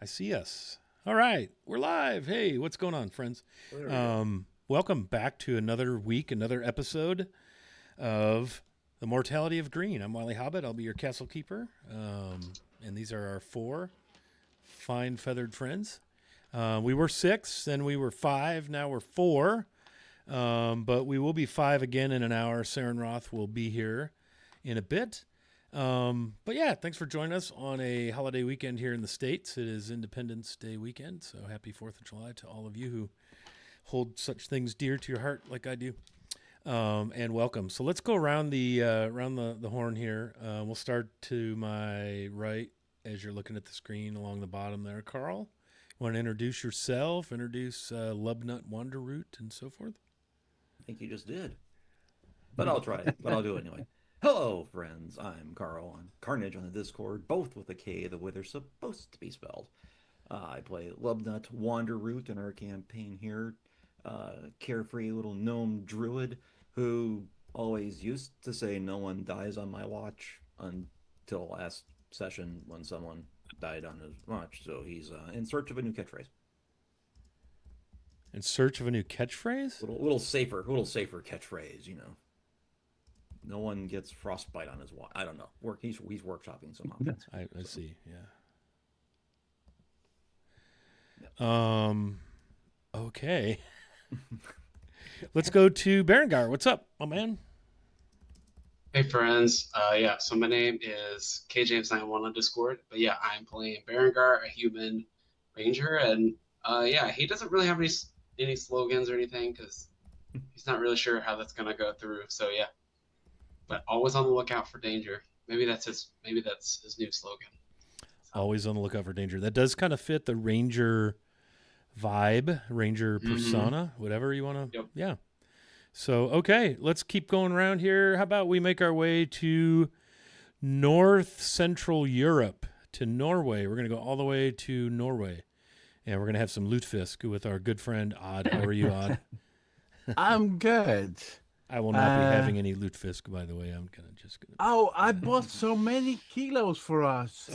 I see us. All right, we're live. Hey, what's going on, friends? Welcome back to another week, another episode of the Mortality of Green. I'm Wiley Hobbit. I'll be your castle keeper. And these are our four fine feathered friends. We were six, then we were five, now we're four. But we will be five again in an hour. Saren Roth will be here in a bit. But yeah, thanks for joining us on a holiday weekend here in the States. It is Independence Day weekend, so happy 4th of July to all of you who hold such things dear to your heart like I do. And welcome. So let's go around the horn here. We'll start to my right as you're looking at the screen along the bottom there. Carl, you want to introduce yourself, introduce Lubnut Wanderroot and so forth? I think you just did. But I'll try it. But I'll do it anyway. Hello, friends. I'm Carl. I'm Carnage on the Discord, both with a K, the way they're supposed to be spelled. I play Lubnut Wanderroot in our campaign here. Carefree little gnome druid who always used to say no one dies on my watch until last session when someone died on his watch. So he's in search of a new catchphrase. In search of a new catchphrase? Little safer catchphrase, you know. No one gets frostbite on his watch. I don't know. He's workshopping some options. I see. Yeah. Yep. Okay. Let's go to Berengar. What's up, my man? Hey friends, so my name is KJames91 on Discord, but yeah, I'm playing Berengar, a human ranger, and he doesn't really have any slogans or anything because he's not really sure how that's gonna go through. So yeah, but always on the lookout for danger. Maybe that's his new slogan. So, Always on the lookout for danger. That does kind of fit the ranger vibe, ranger persona, whatever you want to. Yep. Yeah. So, okay, let's keep going around here. How about we make our way to North Central Europe, to Norway? We're going to go all the way to Norway. And we're going to have some lutefisk with our good friend Odd. How are you, Odd? I'm good. I will not be having any lutefisk, by the way. I'm just gonna. Oh, I bought so many kilos for us.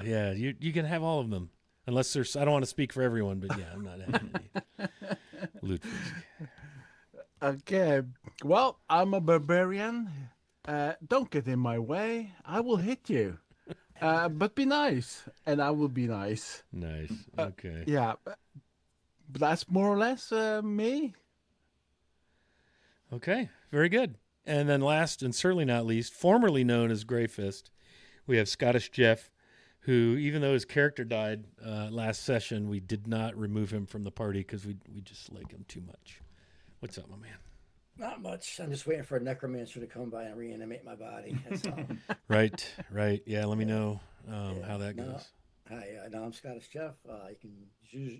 Yeah, you can have all of them, unless there's. I don't want to speak for everyone, but yeah, I'm not having any lutefisk. Okay. Well, I'm a barbarian. Don't get in my way. I will hit you. But be nice, and I will be nice. Nice. Okay. Yeah. But that's more or less me. Okay. Very good. And then last and certainly not least, formerly known as Greyfist, we have Scottish Jeff, who, even though his character died last session, we did not remove him from the party because we just like him too much. What's up, my man? Not much. I'm just waiting for a necromancer to come by and reanimate my body. That's all. Right. Yeah, let me know how that No, goes. hi. No, I'm Scottish Jeff. You can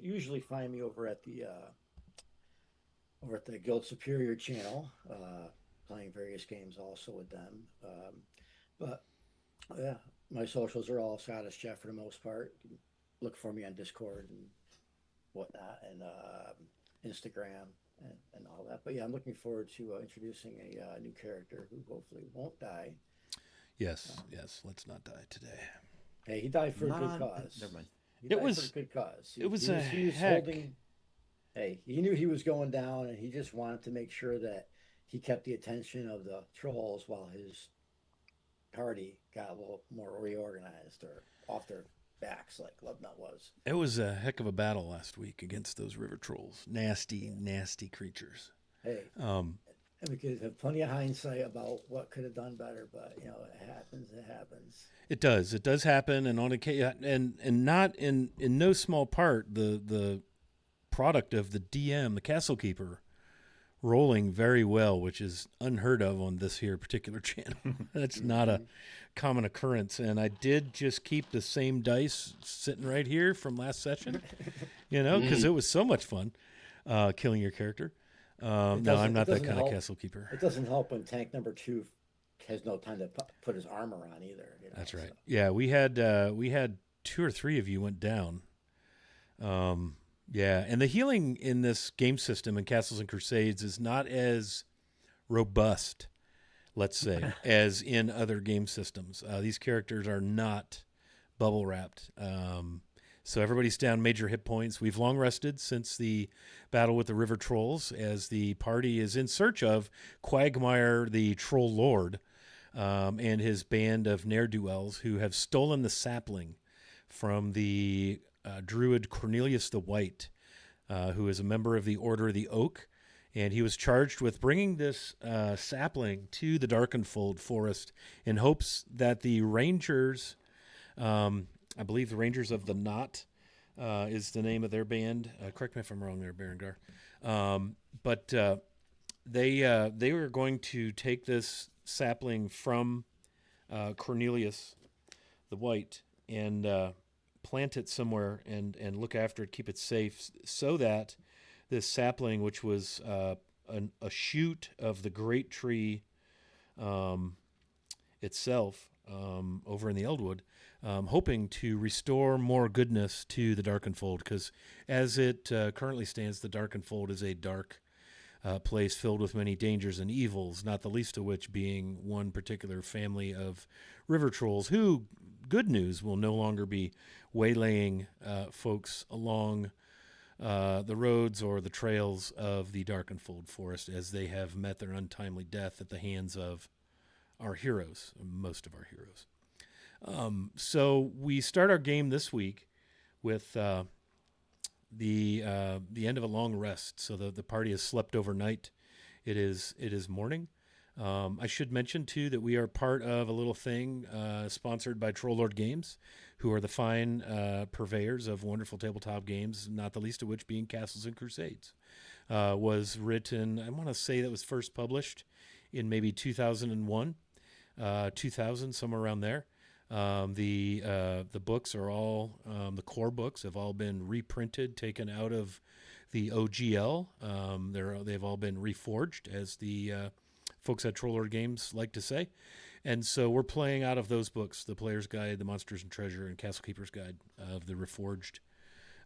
usually find me over at the Guild Superior channel, playing various games also with them. But yeah, my socials are all Scottish Jeff for the most part. You can look for me on Discord and whatnot, and Instagram and all that. But yeah, I'm looking forward to introducing a new character who hopefully won't die. Yes. Let's not die today. Hey, he died for a Not good on. cause. Never mind. He It died was- for a good cause. it was he a he was heck. holding. Hey, he knew he was going down, and he just wanted to make sure that he kept the attention of the trolls while his party got a little more reorganized or off their backs, like Lubnut was. It was a heck of a battle last week against those river trolls. Nasty creatures. Hey, Um, and we could have plenty of hindsight about what could have done better, but you know, it happens. It happens. It does happen, and on occasion, and not in no small part the product of the DM, the Castle Keeper, rolling very well, which is unheard of on this here particular channel. That's not a common occurrence, and I did just keep the same dice sitting right here from last session, because it was so much fun killing your character. No, I'm not that kind of Castle Keeper. It doesn't help when tank number two has no time to put his armor on either. That's right. So. Yeah, we had two or three of you went down. Yeah, and the healing in this game system in Castles and Crusades is not as robust, let's say, as in other game systems. These characters are not bubble wrapped. So everybody's down major hit points. We've long rested since the battle with the river trolls, as the party is in search of Quagmire, the troll lord, and his band of ne'er-do-wells who have stolen the sapling from the druid Cornelius the White, who is a member of the Order of the Oak. And he was charged with bringing this sapling to the Darkenfold forest in hopes that the Rangers, I believe the Rangers of the Knot is the name of their band. Correct me if I'm wrong there, Berengar. But they were going to take this sapling from Cornelius the White and plant it somewhere and look after it, keep it safe, so that this sapling, which was a shoot of the great tree itself over in the Eldwood, hoping to restore more goodness to the Darkenfold, because as it currently stands, the Darkenfold is a dark place filled with many dangers and evils, not the least of which being one particular family of river trolls who, good news, will no longer be waylaying folks along the roads or the trails of the Darkenfold forest, as they have met their untimely death at the hands of our heroes, most of our heroes. So we start our game this week with the end of a long rest. So the party has slept overnight. It is morning. I should mention too that we are part of a little thing sponsored by Troll Lord Games, who are the fine purveyors of wonderful tabletop games, not the least of which being Castles and Crusades. Was written, I want to say that was first published in maybe 2001, 2000, somewhere around there. The books are all, the core books have all been reprinted, taken out of the OGL. They've all been reforged, as the folks at Troll Lord Games like to say. And so we're playing out of those books, the Player's Guide, the Monsters and Treasure, and Castle Keeper's Guide of the reforged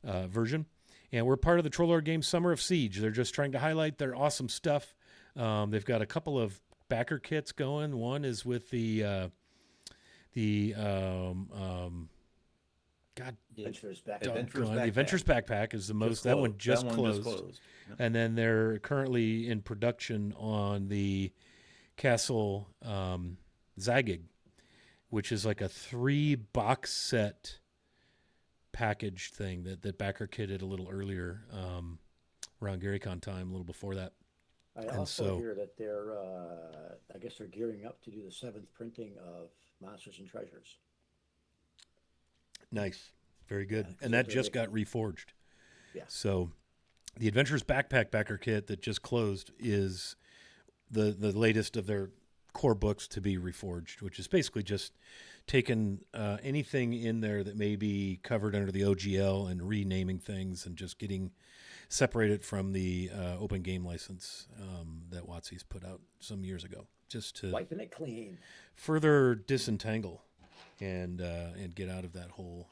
version. And we're part of the Troll Lord Games Summer of Siege. They're just trying to highlight their awesome stuff. They've got a couple of backer kits going. One is with the Adventurers Backpack. the Adventurers Backpack is the most. That one just closed. Yep. And then they're currently in production on the Castle Zagig, which is like a 3-box set package thing that backer kitted a little earlier, around GaryCon time, a little before that. I also hear that they're, I guess they're gearing up to do the 7th printing of Monsters and Treasures. Nice. Very good. Yeah, and that just got reforged. Yeah. So the Adventurers Backpack backer kit that just closed is the latest of their core books to be reforged, which is basically just taking anything in there that may be covered under the OGL and renaming things and just getting separated from the open game license that WotC's put out some years ago, just to Wiping it clean. further disentangle and get out of that whole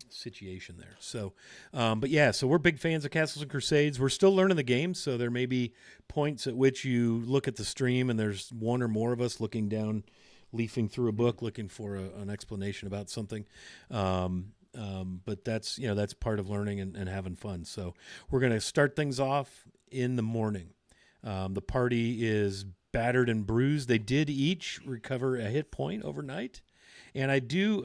situation there. So, but yeah, so we're big fans of Castles and Crusades. We're still learning the game, so there may be points at which you look at the stream and there's one or more of us looking down, leafing through a book, looking for an explanation about something. But that's part of learning and having fun. So we're going to start things off in the morning. The party is battered and bruised. They did each recover a hit point overnight. And I do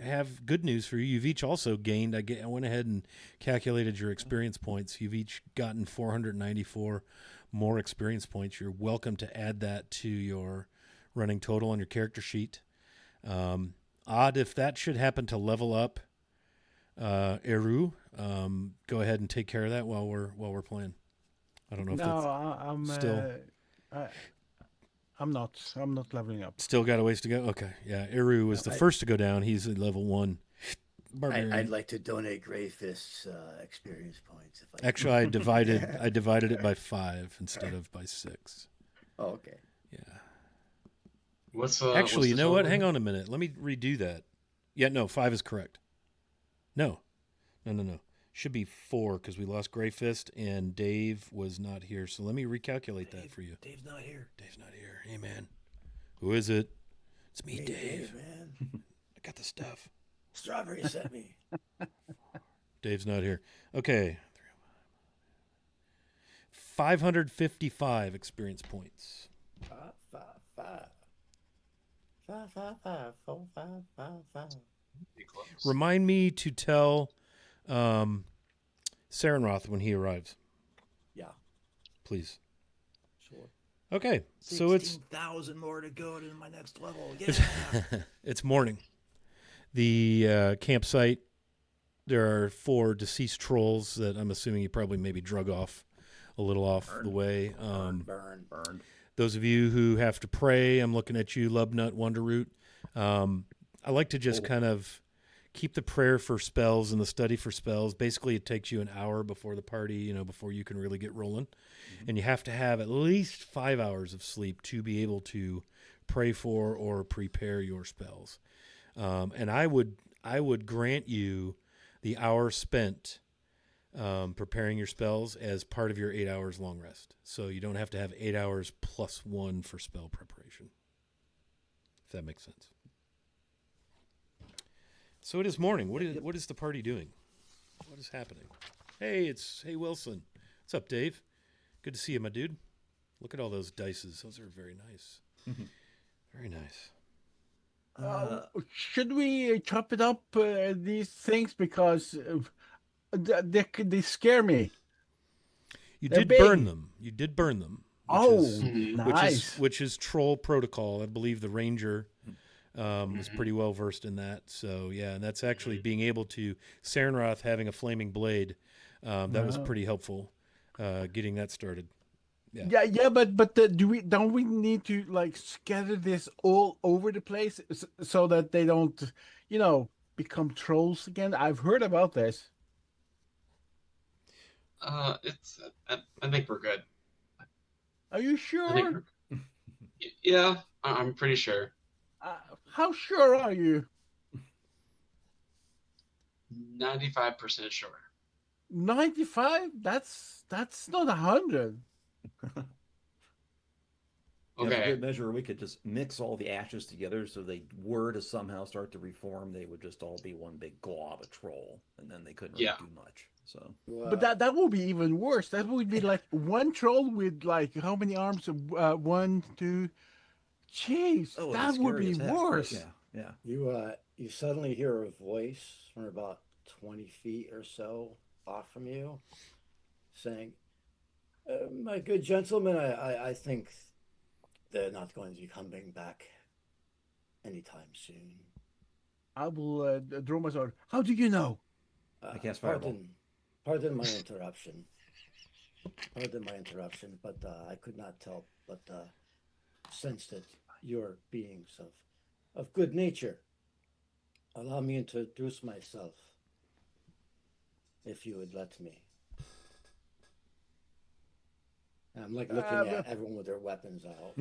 have good news for you. You've each also gained. I went ahead and calculated your experience points. You've each gotten 494 more experience points. You're welcome to add that to your running total on your character sheet. Odd if that should happen to level up Aihrde. Go ahead and take care of that while we're playing. I don't know if I'm still. I'm not leveling up. Still got a ways to go? Okay. Yeah, Aihrde was the first to go down. He's at level 1. I'd like to donate Greyfist's experience points. If I Actually, I divided it by 5 instead of by 6. Oh, okay. Yeah. Actually, Actually, you know what? Hang on a minute. Let me redo that. Yeah, no, 5 is correct. No. Should be 4 because we lost Greyfist and Dave was not here. So let me recalculate that for you. Dave's not here. Hey, man. Who is it? It's me, Hey, Dave. man. I got the stuff. Strawberry sent me. Dave's not here. Okay. 555 experience points. 555. 555 Pretty close. Remind me to tell Sarenroth when he arrives, Yeah, please. sure. Okay, so it's 16,000 more to go to my next level. Yeah. it's morning. The campsite. There are 4 deceased trolls that I'm assuming you probably maybe drug off a little off Burn. the way. Burn. Those of you who have to pray, I'm looking at you, Lubnut Wonderroot. I like to just kind of keep the prayer for spells and the study for spells. Basically, it takes you an hour before the party, before you can really get rolling. Mm-hmm. And you have to have at least 5 hours of sleep to be able to pray for or prepare your spells. And I would grant you the hour spent preparing your spells as part of your 8 hours long rest. So you don't have to have 8 hours plus 1 for spell preparation. If that makes sense. So it is morning. What is the party doing? What is happening? Hey Wilson. What's up, Dave? Good to see you, my dude. Look at all those dices. Those are very nice. Very nice. Should we chop it up, these things, because they scare me. You They're did big. burn them. Nice. Which is troll protocol. I believe the ranger was pretty well versed in that. So yeah, and that's actually being able to Sarenroth having a flaming blade. That was pretty helpful, getting that started. Yeah, but don't we need to like scatter this all over the place so that they don't, become trolls again? I've heard about this. I think we're good. Are you I sure? think yeah, I'm pretty sure. How sure are you? 95% sure. 95? That's not 100. As a Okay. good measure, we could just mix all the ashes together so they were to somehow start to reform. They would just all be one big glob of troll, and then they couldn't really do much. So, But that would be even worse. That would be like one troll with like how many arms? 1, 2. Jeez, it'd that would scary be as heck, but worse. yeah. You suddenly hear a voice from about 20 feet or so off from you saying, my good gentlemen, I think they're not going to be coming back anytime soon. I will draw my sword. How do you know? I cast fireball. Pardon my interruption. But I could not tell but sense that you're beings of good nature. Allow me to introduce myself, if you would let me. I'm like looking at everyone with their weapons out.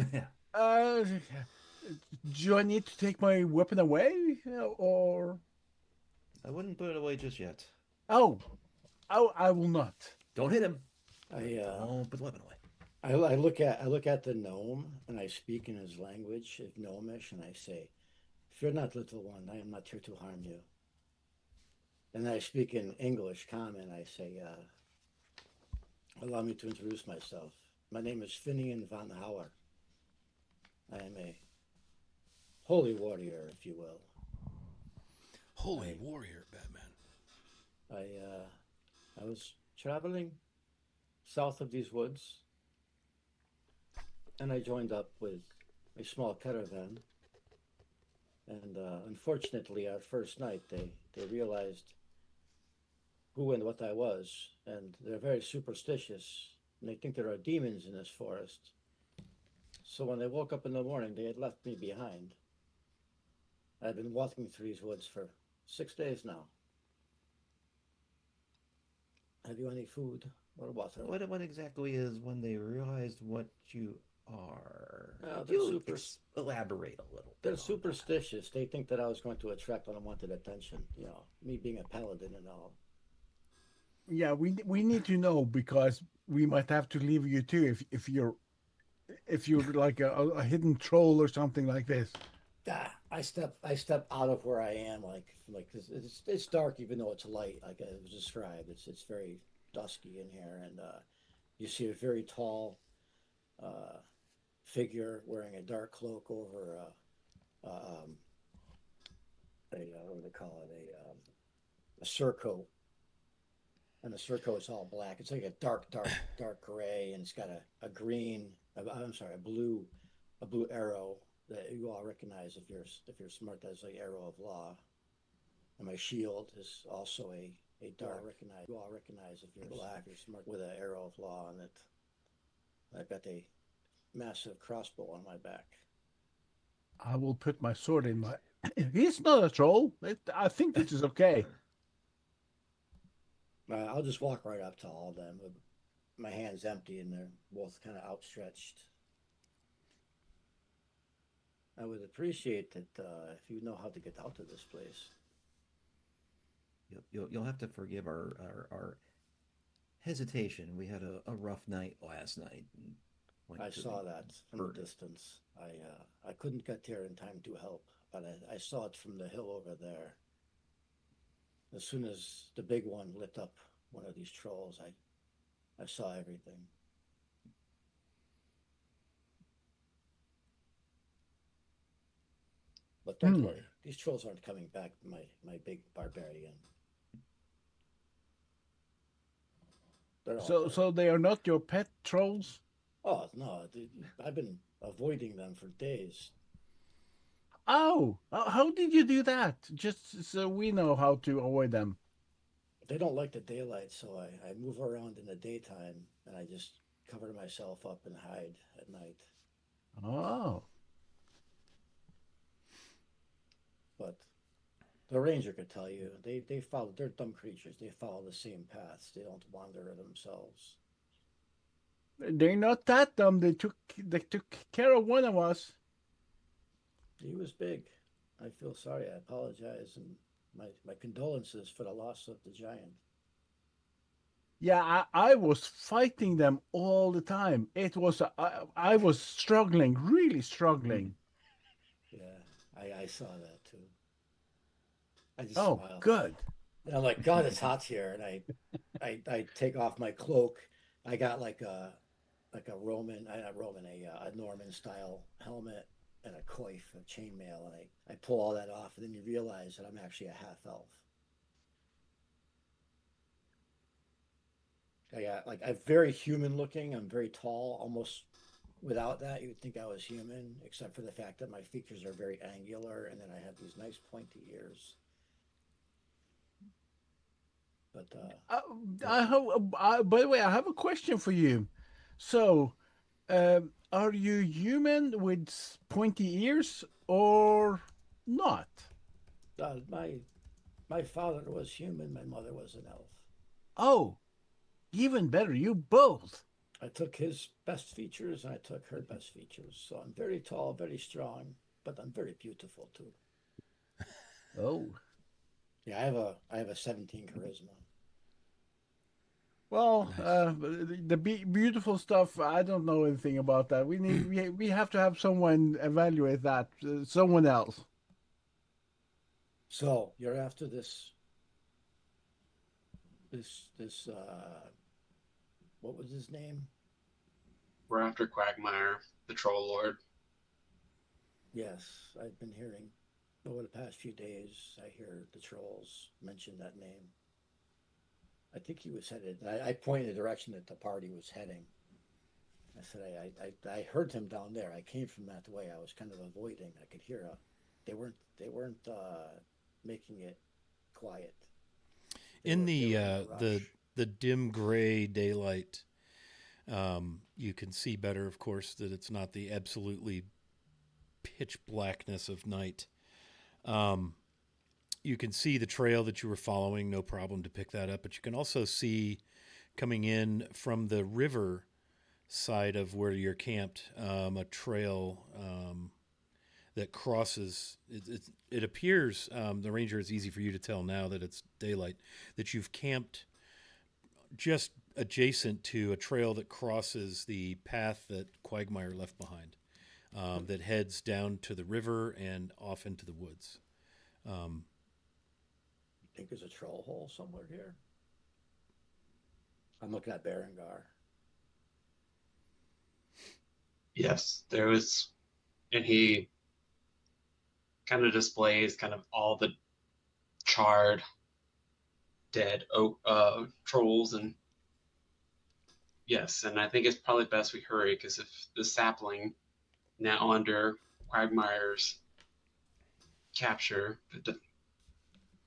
Do I need to take my weapon away, or? I wouldn't put it away just yet. Oh, I will not. Don't hit him. Don't put the weapon away. I look at the gnome and I speak in his language, gnomish, and I say, "Fear not, little one. I am not here to harm you." And I speak in English, common. I say, "Allow me to introduce myself. My name is Finian von Hauer. I am a holy warrior, if you will." Holy warrior, Batman. I was traveling south of these woods, and I joined up with a small caravan. And unfortunately, our first night, they realized who and what I was, and they're very superstitious, and they think there are demons in this forest. So when they woke up in the morning, they had left me behind. I've been walking through these woods for 6 days now. Have you any food or water? What exactly is when they realized what you are? Elaborate a little bit. They're superstitious. They think that I was going to attract unwanted attention. Me being a paladin and all. Yeah, we need to know, because we might have to leave you too if you're like a hidden troll or something like this. I step out of where I am, like it's dark even though it's light, like it was described. It's very dusky in here, and you see a very tall uh, figure wearing a dark cloak over what do they call it, a surcoat, and the surcoat's all black. It's like a dark gray, and it's got a green, I'm sorry, a blue arrow that you all recognize if you're smart. That's like arrow of law. And my shield is also a dark. You all recognize if you're black, you're smart with an arrow of law on it. I've got a massive crossbow on my back. I will put my sword in my. He's not a troll. I think this is okay. I'll just walk right up to all of them with my hands empty and they're both kind of outstretched. I would appreciate that if you know how to get out of this place. You'll have to forgive our hesitation. We had a rough night last night. I saw that from a distance. I couldn't get there in time to help, but I saw it from the hill over there. As soon as the big one lit up one of these trolls, I saw everything. But don't worry, these trolls aren't coming back, my big barbarian. So they are not your pet trolls? Oh, no, I've been avoiding them for days. Oh, how did you do that? Just so we know how to avoid them. They don't like the daylight, so I move around in the daytime and I just cover myself up and hide at night. Oh. But the ranger could tell you they follow. They're dumb creatures. They follow the same paths. They don't wander themselves. They're not that dumb. They took care of one of us. He was big. I feel sorry. I apologize, and my condolences for the loss of the giant. Yeah, I was fighting them all the time. It was I was struggling, really struggling. Yeah, I saw that too. I just Oh, smiled. good. And I'm like, God, it's hot here, and I take off my cloak. I got like a Roman, not Roman, a Norman style helmet and a coif, a chainmail, and I pull all that off, and then you realize that I'm actually a half elf. I got like I'm very human looking. I'm very tall. Almost without that, you would think I was human, except for the fact that my features are very angular, and then I have these nice pointy ears. But by the way, I have a question for you. So, are you human with pointy ears or not? my father was human. My mother was an elf. Oh, even better, you both. I took his best features and I took her best features. So I'm very tall, very strong, but I'm very beautiful too. Oh. Yeah, I have a 17 charisma. Well, Nice. the beautiful stuff. I don't know anything about that. We have to have someone evaluate that. Someone else. So you're after this what was his name? We're after Quagmire, the Troll Lord. Yes, I've been hearing over the past few days. I hear the trolls mention that name. I think he was headed. I pointed the direction that the party was heading. I said I heard him down there. I came from that way. I was kind of avoiding. I could hear they weren't making it quiet. In They the were in a rush. the dim gray daylight, you can see better, of course, that it's not the absolutely pitch blackness of night. You can see the trail that you were following, no problem to pick that up. But you can also see coming in from the river side of where you're camped, a trail that crosses. It appears, the ranger, it's easy for you to tell now that it's daylight, that you've camped just adjacent to a trail that crosses the path that Quagmire left behind. that heads down to the river and off into the woods. You think there's a troll hole somewhere here? I'm looking at Berengar. Yes, there was, and he kind of displays kind of all the charred, dead trolls, and yes, and I think it's probably best we hurry because if the sapling now under Quagmire's capture,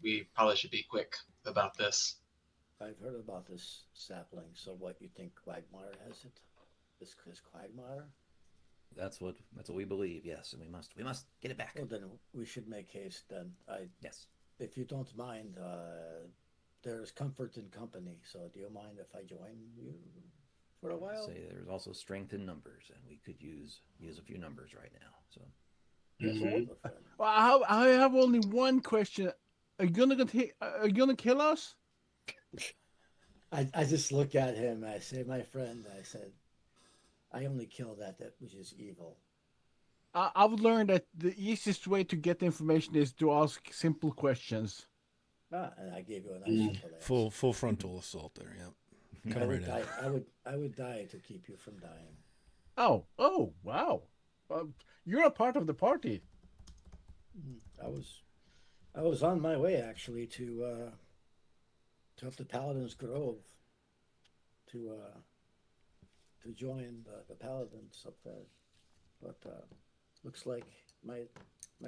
we probably should be quick about this. I've heard about this sapling. So what, you think Quagmire has it? This is Quagmire? That's what we believe. Yes, and we must get it back. Well, then we should make haste. Then Yes. if you don't mind, there's comfort in company. So do you mind if I join you for a while? Say there's also strength in numbers, and we could use a few numbers right now. So Yes, Mhm. Well, I have only one question. Are you gonna kill us? I just look at him. I say, my friend, I said, I only kill that which is evil. I've learned that the easiest way to get information is to ask simple questions. And I gave you a nice simple answer. Full frontal assault there. Yeah. I Come would right die. out. I would die to keep you from dying. Oh, wow. You're a part of the party. I was on my way actually to the Paladins Grove to join the Paladins up there, but looks like my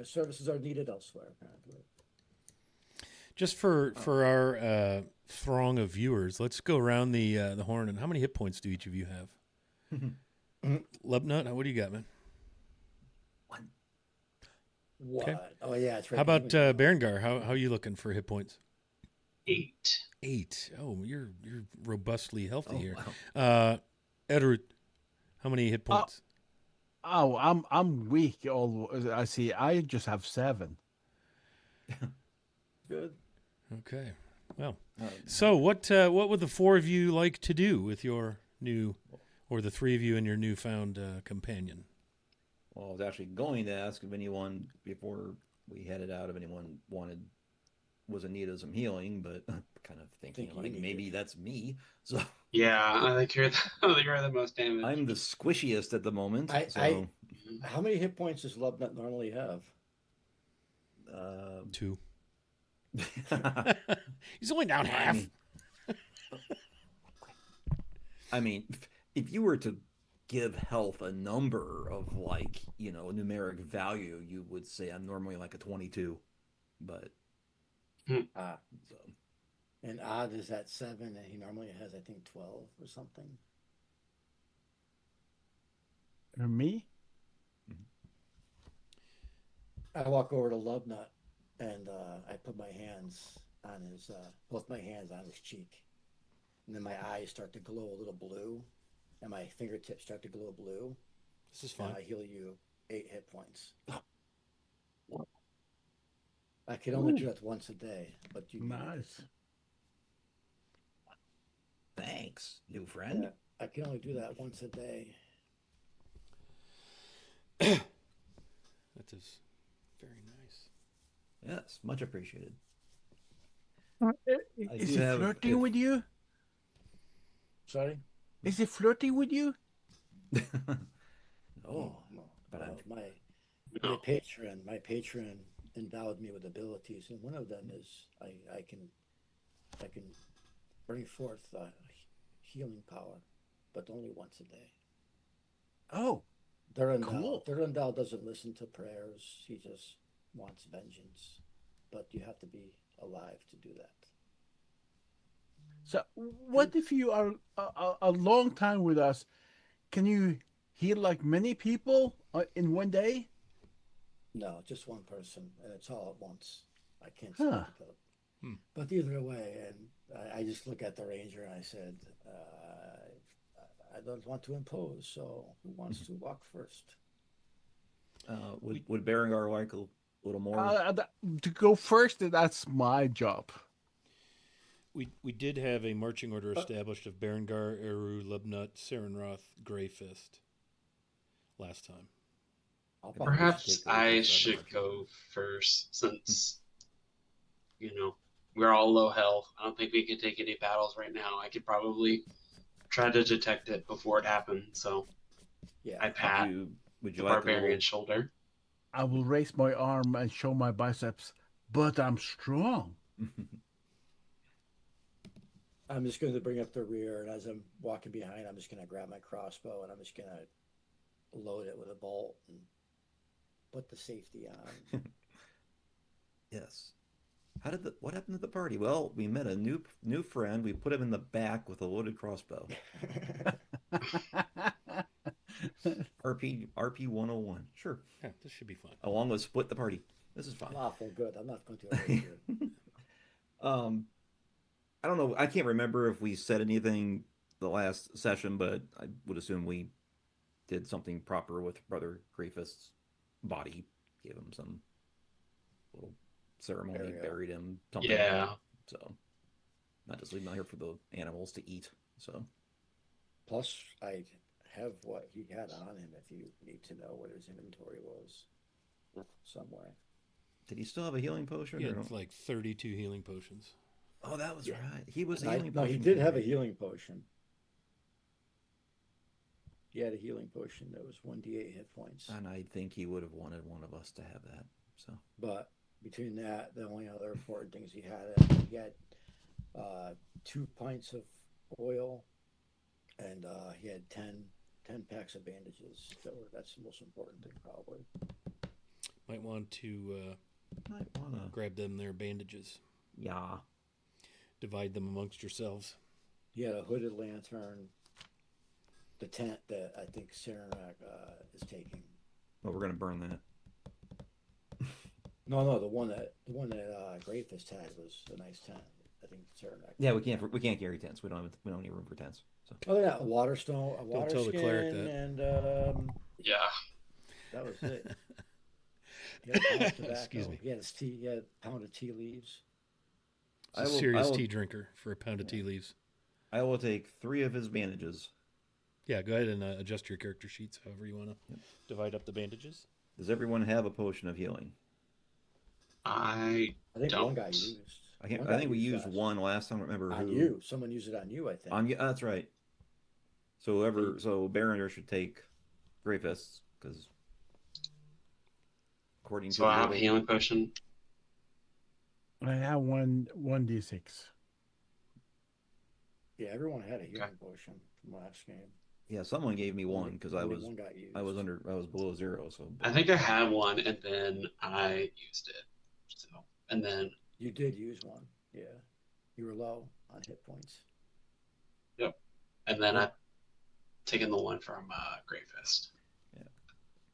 services are needed elsewhere apparently. Just for our throng of viewers, let's go around the horn. And how many hit points do each of you have? Lubnut, what do you got, man? One. What? Okay. Oh yeah, it's right. How about Berengar? How are you looking for hit points? 8. 8. Oh, you're robustly healthy here. Wow. Aihrde, how many hit points? Oh, I'm weak. I see. I just have 7. Good. Okay. Well, so what would the 4 of you like to do with your new, or the 3 of you and your newfound companion? Well, I was actually going to ask if anyone, before we headed out, if anyone was in need of some healing, but I'm kind of thinking you like need maybe it. that's me. So Yeah, I think you're the most damaged. I'm the squishiest at the moment. How many hit points does Lubnut normally have? 2. He's only down half. I mean, if you were to give health a number of like, a numeric value, you would say I'm normally like a 22. But so And Odd is at 7, and he normally has, I think, 12 or something. Me? I walk over to Lubnut, and I put my hands on both my hands on his cheek, and then my eyes start to glow a little blue, and my fingertips start to glow blue. This is fine. And I heal you 8 hit points. I can only do that once a day, but you need Nice. it. thanks, new friend. Yeah, I can only do that once a day. That is very nice. Yes, much appreciated. Is he flirting with you? Sorry? Is he flirting with you? No, but I'm my patron endowed me with abilities, and one of them is I can bring forth healing power, but only once a day. Oh, Durandal, cool. Durandal doesn't listen to prayers. He just wants vengeance, but you have to be alive to do that. So what if you are a long time with us? Can you heal like many people in one day? No, just one person, and it's all at once. I can't Huh. split it up. But either way, and I just look at the ranger and I said, I don't want to impose, so who wants to walk first? would Berengar like a little more? To go first, that's my job. We did have a marching order established of Berengar, Eru, Lubnut, Sarenroth, Greyfist last time. I'll I think we should Perhaps take the I Legion 7 should archer. go first since, we're all low health. I don't think we can take any battles right now. I could probably try to detect it before it happens. So Yeah. I pat Would the you like a barbarian's little? shoulder. I will raise my arm and show my biceps, but I'm strong. I'm just going to bring up the rear, and as I'm walking behind, I'm just going to grab my crossbow and I'm just going to load it with a bolt and put the safety on. Yes. What happened to the party? Well, we met a new friend. We put him in the back with a loaded crossbow. RP 101. Sure. Yeah, this should be fun. Along with split the party. This is fine. Lawful good. I'm not going to erase it. I don't know. I can't remember if we said anything the last session, but I would assume we did something proper with Brother Griefist's body. Gave him some little ceremony, Burial. buried him, something. Yeah. So, not just leave him out here for the animals to eat. So, Plus, I have what he had on him if you need to know what his inventory was somewhere. did he still have a healing potion? He or had no? like 32 healing potions. Oh, that was Yeah. right. He was a And healing no, potion. he did have a carrier. healing potion. He had a healing potion that was 1d8 hit points. And I think he would have wanted one of us to have that. So, But between that, the only other important things he had 2 pints of oil, and he had 10 packs of bandages. That's the most important thing, probably. Might want to might wanna. grab them their bandages. Yeah. Divide them amongst yourselves. He had a hooded lantern, the tent that I think Saranac is taking. Well, we're gonna burn that. No, the one that Greyfist had was a nice tent. I think Saranac. Yeah, we can't carry tents. We don't have any room for tents. So. Oh yeah, a water stone, a Don't water tell the cleric skin, that. and Yeah. that was it. He had a pound of tobacco. Excuse me. He had his tea. He had a pound of tea leaves. It's a serious tea drinker for a pound of tea leaves. I will take 3 of his bandages. Yeah, go ahead and adjust your character sheets however you want to divide up the bandages. Does everyone have a potion of healing? I think don't. one got used. I One got think we used last. one last time. I don't remember On who. you. Someone used it on you, I think. On you. That's right. So Barrender should take Greyfists because according to So I have a the healing potion. I have 1d6. Yeah, everyone had a healing potion from last game. yeah, someone gave me one because I Only was one got used. I was below 0. So I think I had one and then I used it. So and then You did use one. Yeah, you were low on hit points. and then I've taken the one from Greyfist.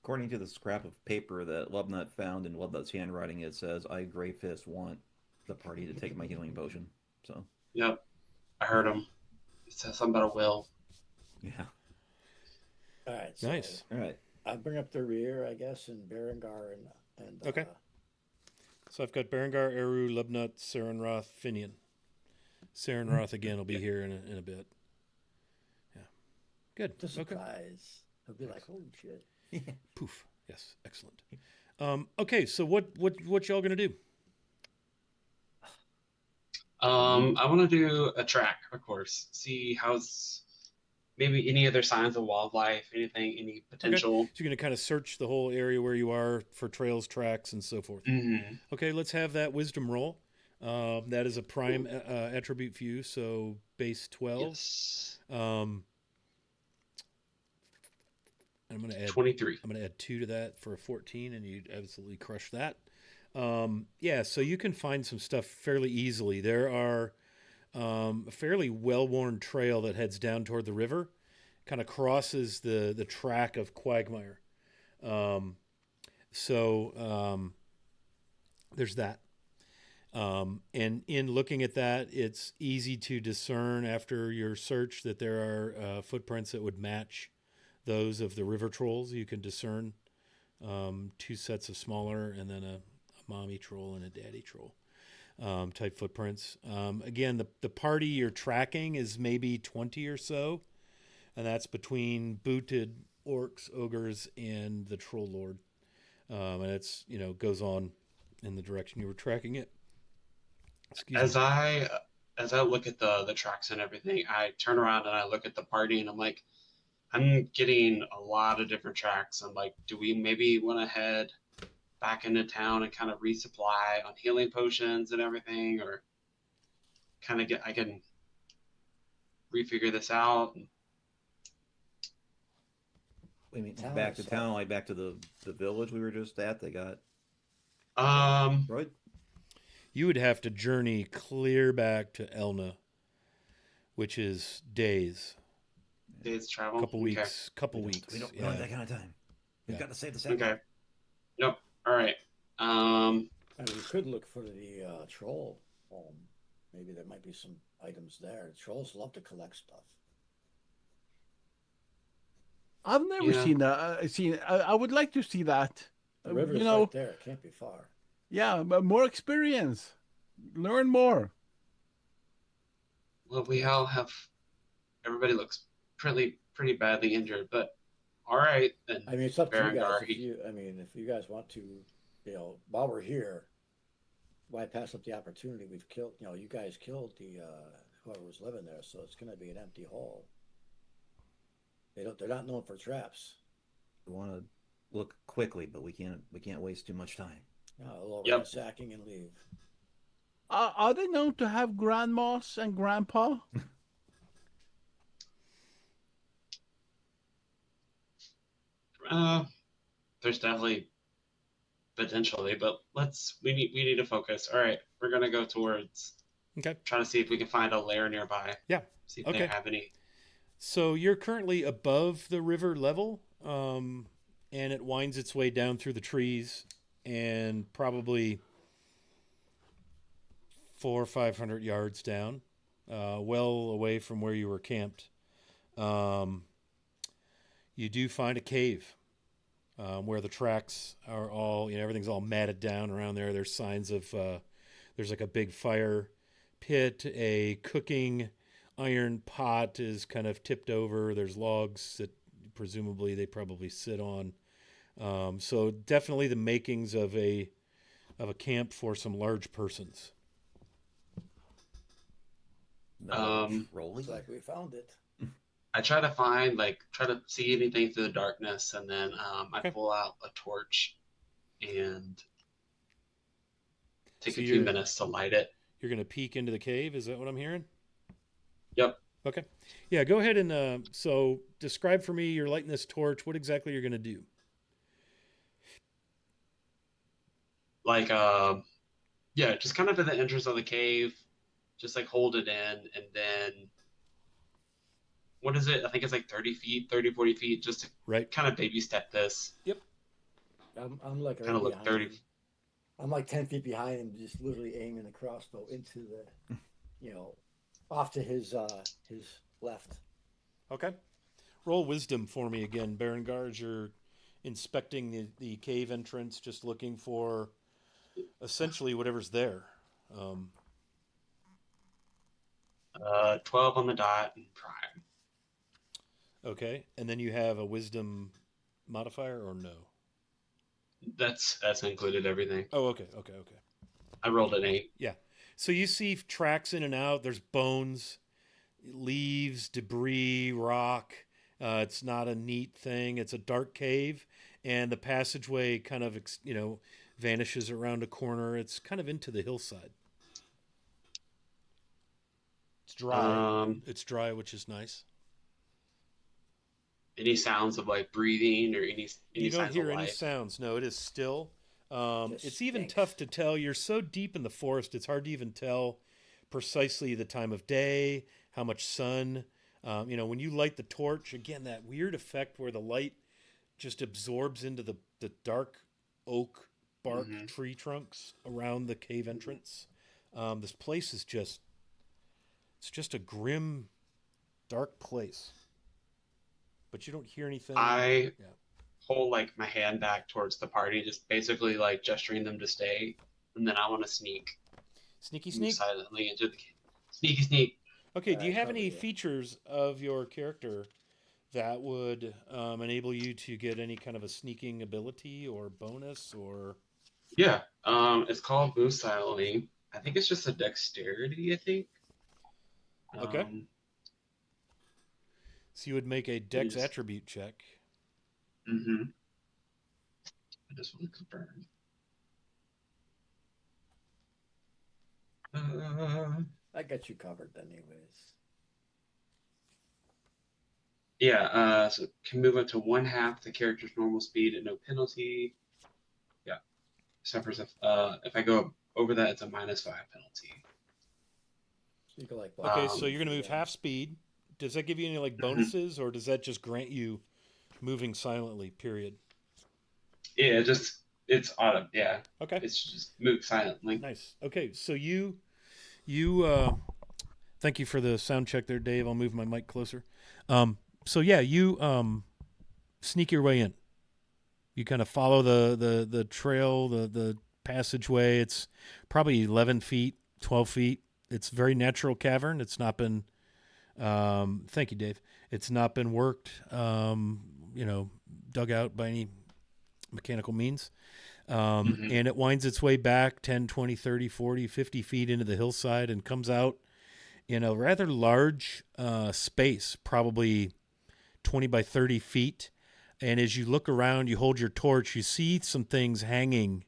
according to the scrap of paper that Lubnut found in Lubnut's handwriting, it says, "I Greyfist want the party to take my healing potion." So Yep. I heard him. It says something about a will. yeah. All right. So Nice. All right. I'll bring up the rear, I guess, and Berengar and Okay. So I've got Berengar, Eru, Lubnut, Sarenroth, Finian. Sarenroth again will be here in a bit. Yeah. Good. The Okay. surprise. He'll be like, "Holy shit!" Poof. Yes. Excellent. Okay. So what y'all gonna do? I want to do a track, of course. See how's maybe any other signs of wildlife, anything, any potential. So you're gonna kind of search the whole area where you are for trails, tracks, and so forth. Mm-hmm. Okay. Let's have that wisdom roll. That is a prime attribute for you. So base 12. Yes. I'm gonna add 23. I'm going to add 2 to that for a 14, and you absolutely crush that. Yeah, so you can find some stuff fairly easily. There are a fairly well-worn trail that heads down toward the river, kind of crosses the track of Quagmire. There's that. And in looking at that, it's easy to discern after your search that there are footprints that would match those of the river trolls. You can discern 2 sets of smaller and then a mommy troll and a daddy troll type footprints. Again, the party you're tracking is maybe 20 or so, and that's between booted orcs, ogres, and the troll lord. and it's goes on in the direction you were tracking it. Excuse As me. I look at the tracks and everything, I turn around and I look at the party and I'm like, I'm getting a lot of different tracks. I'm like, do we maybe want to head back into town and kind of resupply on healing potions and everything, or kind of I can refigure this out? I mean, Town back to itself. town, like back to the village we were just at. They got Um, right. You would have to journey clear back to Elna, which is days, days travel. couple Okay. weeks, couple weeks. We don't yeah. have that kind of time. We've Yeah. got to save the second. Okay. Yep. All right. I mean, we could look for the troll home. Maybe there might be some items there. The trolls love to collect stuff. I've never Yeah. seen. I would like to see that. The river's you know, right there. It can't be far. yeah, but more experience, learn more. Well, we all have. Everybody looks pretty badly injured, but all right then. I mean, it's up to you Berengar, guys. If you guys want to, while we're here, why pass up the opportunity? We've killed, you guys killed the whoever was living there, so it's going to be an empty hole. They're not known for traps. We want to look quickly, but we can't waste too much time. A little Yep. ransacking and leave. Are they known to have grandmas and grandpa? There's definitely potentially, but we need to focus. All right, we're gonna go towards Okay. trying to see if we can find a lair nearby. Yeah. See if Okay. they have any. So you're currently above the river level, and it winds its way down through the trees, and probably 400 or 500 yards down, well away from where you were camped. You do find a cave where the tracks are all, everything's all matted down around there. There's signs of, there's like a big fire pit, a cooking iron pot is kind of tipped over. There's logs that presumably they probably sit on. So definitely the makings of a camp for some large persons. Rolling. Looks like we found it. I try to see anything through the darkness, and then I Okay. pull out a torch and take So a few you're- minutes to light it. You're going to peek into the cave. Is that what I'm hearing? Yep. Okay. Yeah, go ahead and so describe for me, you're lighting this torch. What exactly you're going to do? Like, yeah, just kind of at the entrance of the cave, just like hold it in, and then what is it? I think it's like 30 feet, 40 feet, just to Right. kind of baby step this. I'm like Kind of right look behind 30. him. I'm like 10 feet behind him, just literally aiming the crossbow into the, off to his left. Okay. Roll wisdom for me again, Berengar, as you're inspecting the cave entrance, just looking for essentially whatever's there. 12 on the dot and prime. Okay. And then you have a wisdom modifier or no? That's included everything. Oh, okay. I rolled an 8. So you see tracks in and out. There's bones, leaves, debris, rock. It's not a neat thing. It's a dark cave, and the passageway kind of, vanishes around a corner. It's kind of into the hillside. It's dry. It's dry, which is nice. Any sounds of like breathing or any You don't signs hear of any life? sounds. No, it is still. Just It's even stinks. tough to tell. You're so deep in the forest, it's hard to even tell precisely the time of day, how much sun. When you light the torch, again, that weird effect where the light just absorbs into the dark oak bark Mhm. tree trunks around the cave entrance. This place is it's just a grim, dark place. But you don't hear anything. I Yeah. hold like my hand back towards the party, just basically like gesturing them to stay, and then I want to Sneaky move sneak. silently into the sneak. Okay, do you have cover any you. features of your character that would enable you to get any kind of a sneaking ability or bonus or. Yeah. It's called Move Silently. I think it's just a dexterity, I think. Okay. Um, So you would make a let me dex just. attribute check. Mm-hmm. I just want to confirm. I got you covered, anyways. Yeah. So it can move up to one half the character's normal speed at no penalty. Yeah. Suffers if I go over that, it's a -5 penalty. So you can like Okay, block so Um, you're going to move yeah. half speed. Does that give you any like mhm. bonuses, or does that just grant you moving silently? Period. Yeah, it's autumn. Yeah, Okay, it's just move silently. nice. Okay, so you thank you for the sound check there, Dave. I'll move my mic closer. So yeah, you sneak your way in. You kind of follow the trail, the passageway. It's probably 11 feet, 12 feet. It's a very natural cavern. It's not been. Thank you, Dave. It's not been worked. Dug out by any mechanical means. Hmm. And it winds its way back 10, 20, 30, 40, 50 feet into the hillside and comes out in a rather large space, probably 20 by 30 feet. And as you look around, you hold your torch, you see some things hanging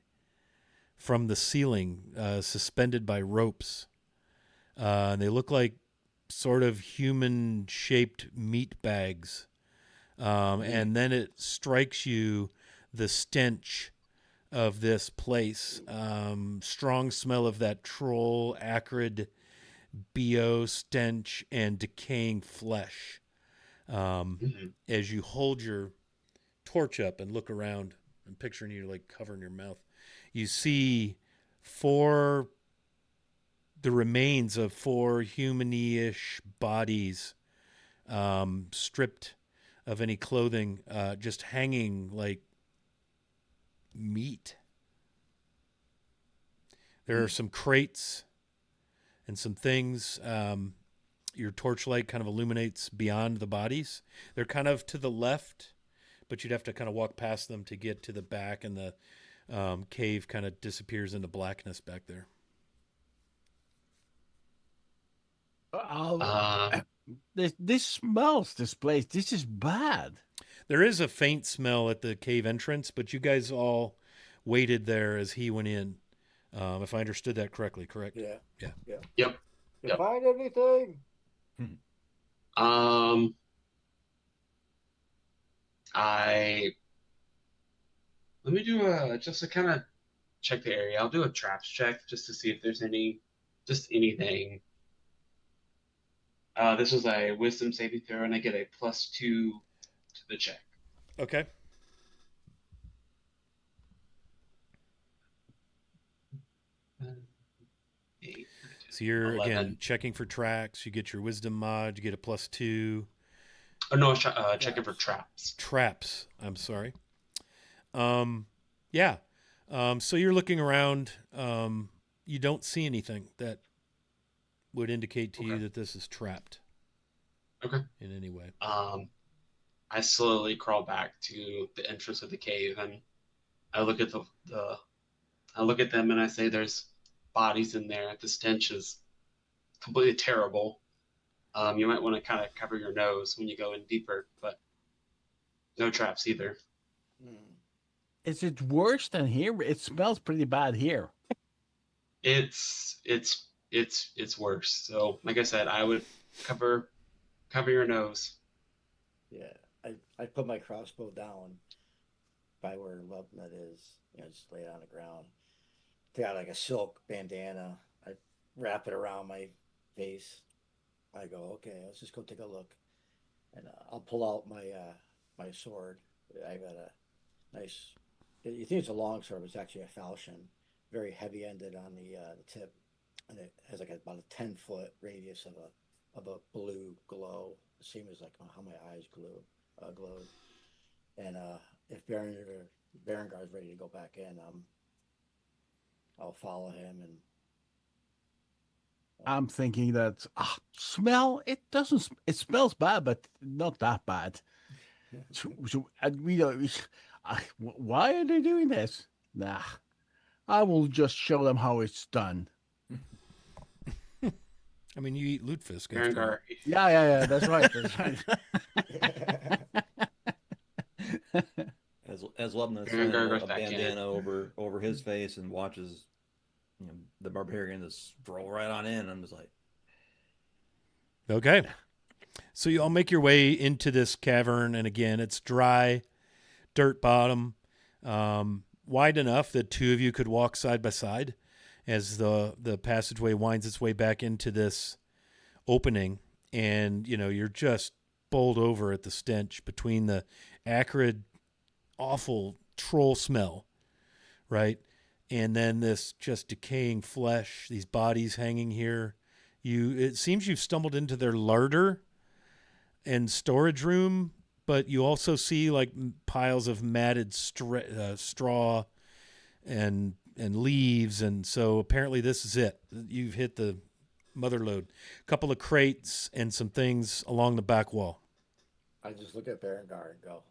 from the ceiling, suspended by ropes. And they look like sort of human shaped meat bags. And then it strikes you the stench of this place. Strong smell of that troll, acrid BO stench, and decaying flesh. Hmm. As you hold your torch up and look around, I'm picturing you like covering your mouth. You see four, the remains of four human-ish bodies, stripped of any clothing, just hanging like meat. There are some crates and some things. Your torchlight kind of illuminates beyond the bodies. They're kind of to the left, but you'd have to kind of walk past them to get to the back, and the cave kind of disappears into blackness back there. I'll, Um, this smells. This place. This is bad. There is a faint smell at the cave entrance, but you guys all waited there as he went in. If I understood that correctly, correct? Yeah. Yeah. Yeah. yep, You yep. find anything? Um, I let me do a just to kind of check the area. I'll do a traps check just to see if there's just anything. This was a wisdom saving throw, and I get a +2 to the check. Okay. Uh, 8, 9, 10, So you're again 11. checking for tracks. You get your wisdom mod. You get a +2. Oh no, I was checking for Traps. traps. Traps. I'm sorry. Yeah. So you're looking around. You don't see anything that would indicate to Okay. you that this is trapped Okay. in any way. I slowly crawl back to the entrance of the cave, and I look at I look at them and I say, "There's bodies in there. The stench is completely terrible. You might want to kind of cover your nose when you go in deeper, but no traps either." Hmm. Is it worse than here? It smells pretty bad here. It's worse. So, like I said, I would cover your nose. Yeah. I put my crossbow down by where Lubnut is. Just lay it on the ground. Take out like a silk bandana. I wrap it around my face. I go, okay, let's just go take a look, and I'll pull out my sword. I got a nice. You think it's a long sword, but it's actually a falchion, very heavy ended on the tip, and it has like about a 10-foot radius of a blue glow, the same as like how my eyes glowed. And if Berengar is ready to go back in, I'll follow him and I'm thinking that smell. It doesn't. It smells bad, but not that bad. And we don't. Why are they doing this? Nah, I will just show them how it's done. I mean, you eat lutefisk after all. Berengar, Yeah. That's right. That's right. As Lubna's Berengar throwing goes a back in. bandana over his face and watches, the barbarian just stroll right on in. I'm just like, Okay. So you all make your way into this cavern, and again, it's dry, dirt bottom, wide enough that two of you could walk side by side as the passageway winds its way back into this opening, and you're just bowled over at the stench between the acrid, awful troll smell, right? And then this just decaying flesh, these bodies hanging here. It seems you've stumbled into their larder and storage room, but you also see like piles of matted straw and leaves, and so apparently this is it. You've hit the mother lode. A couple of crates and some things along the back wall. I just look at Berengar and go,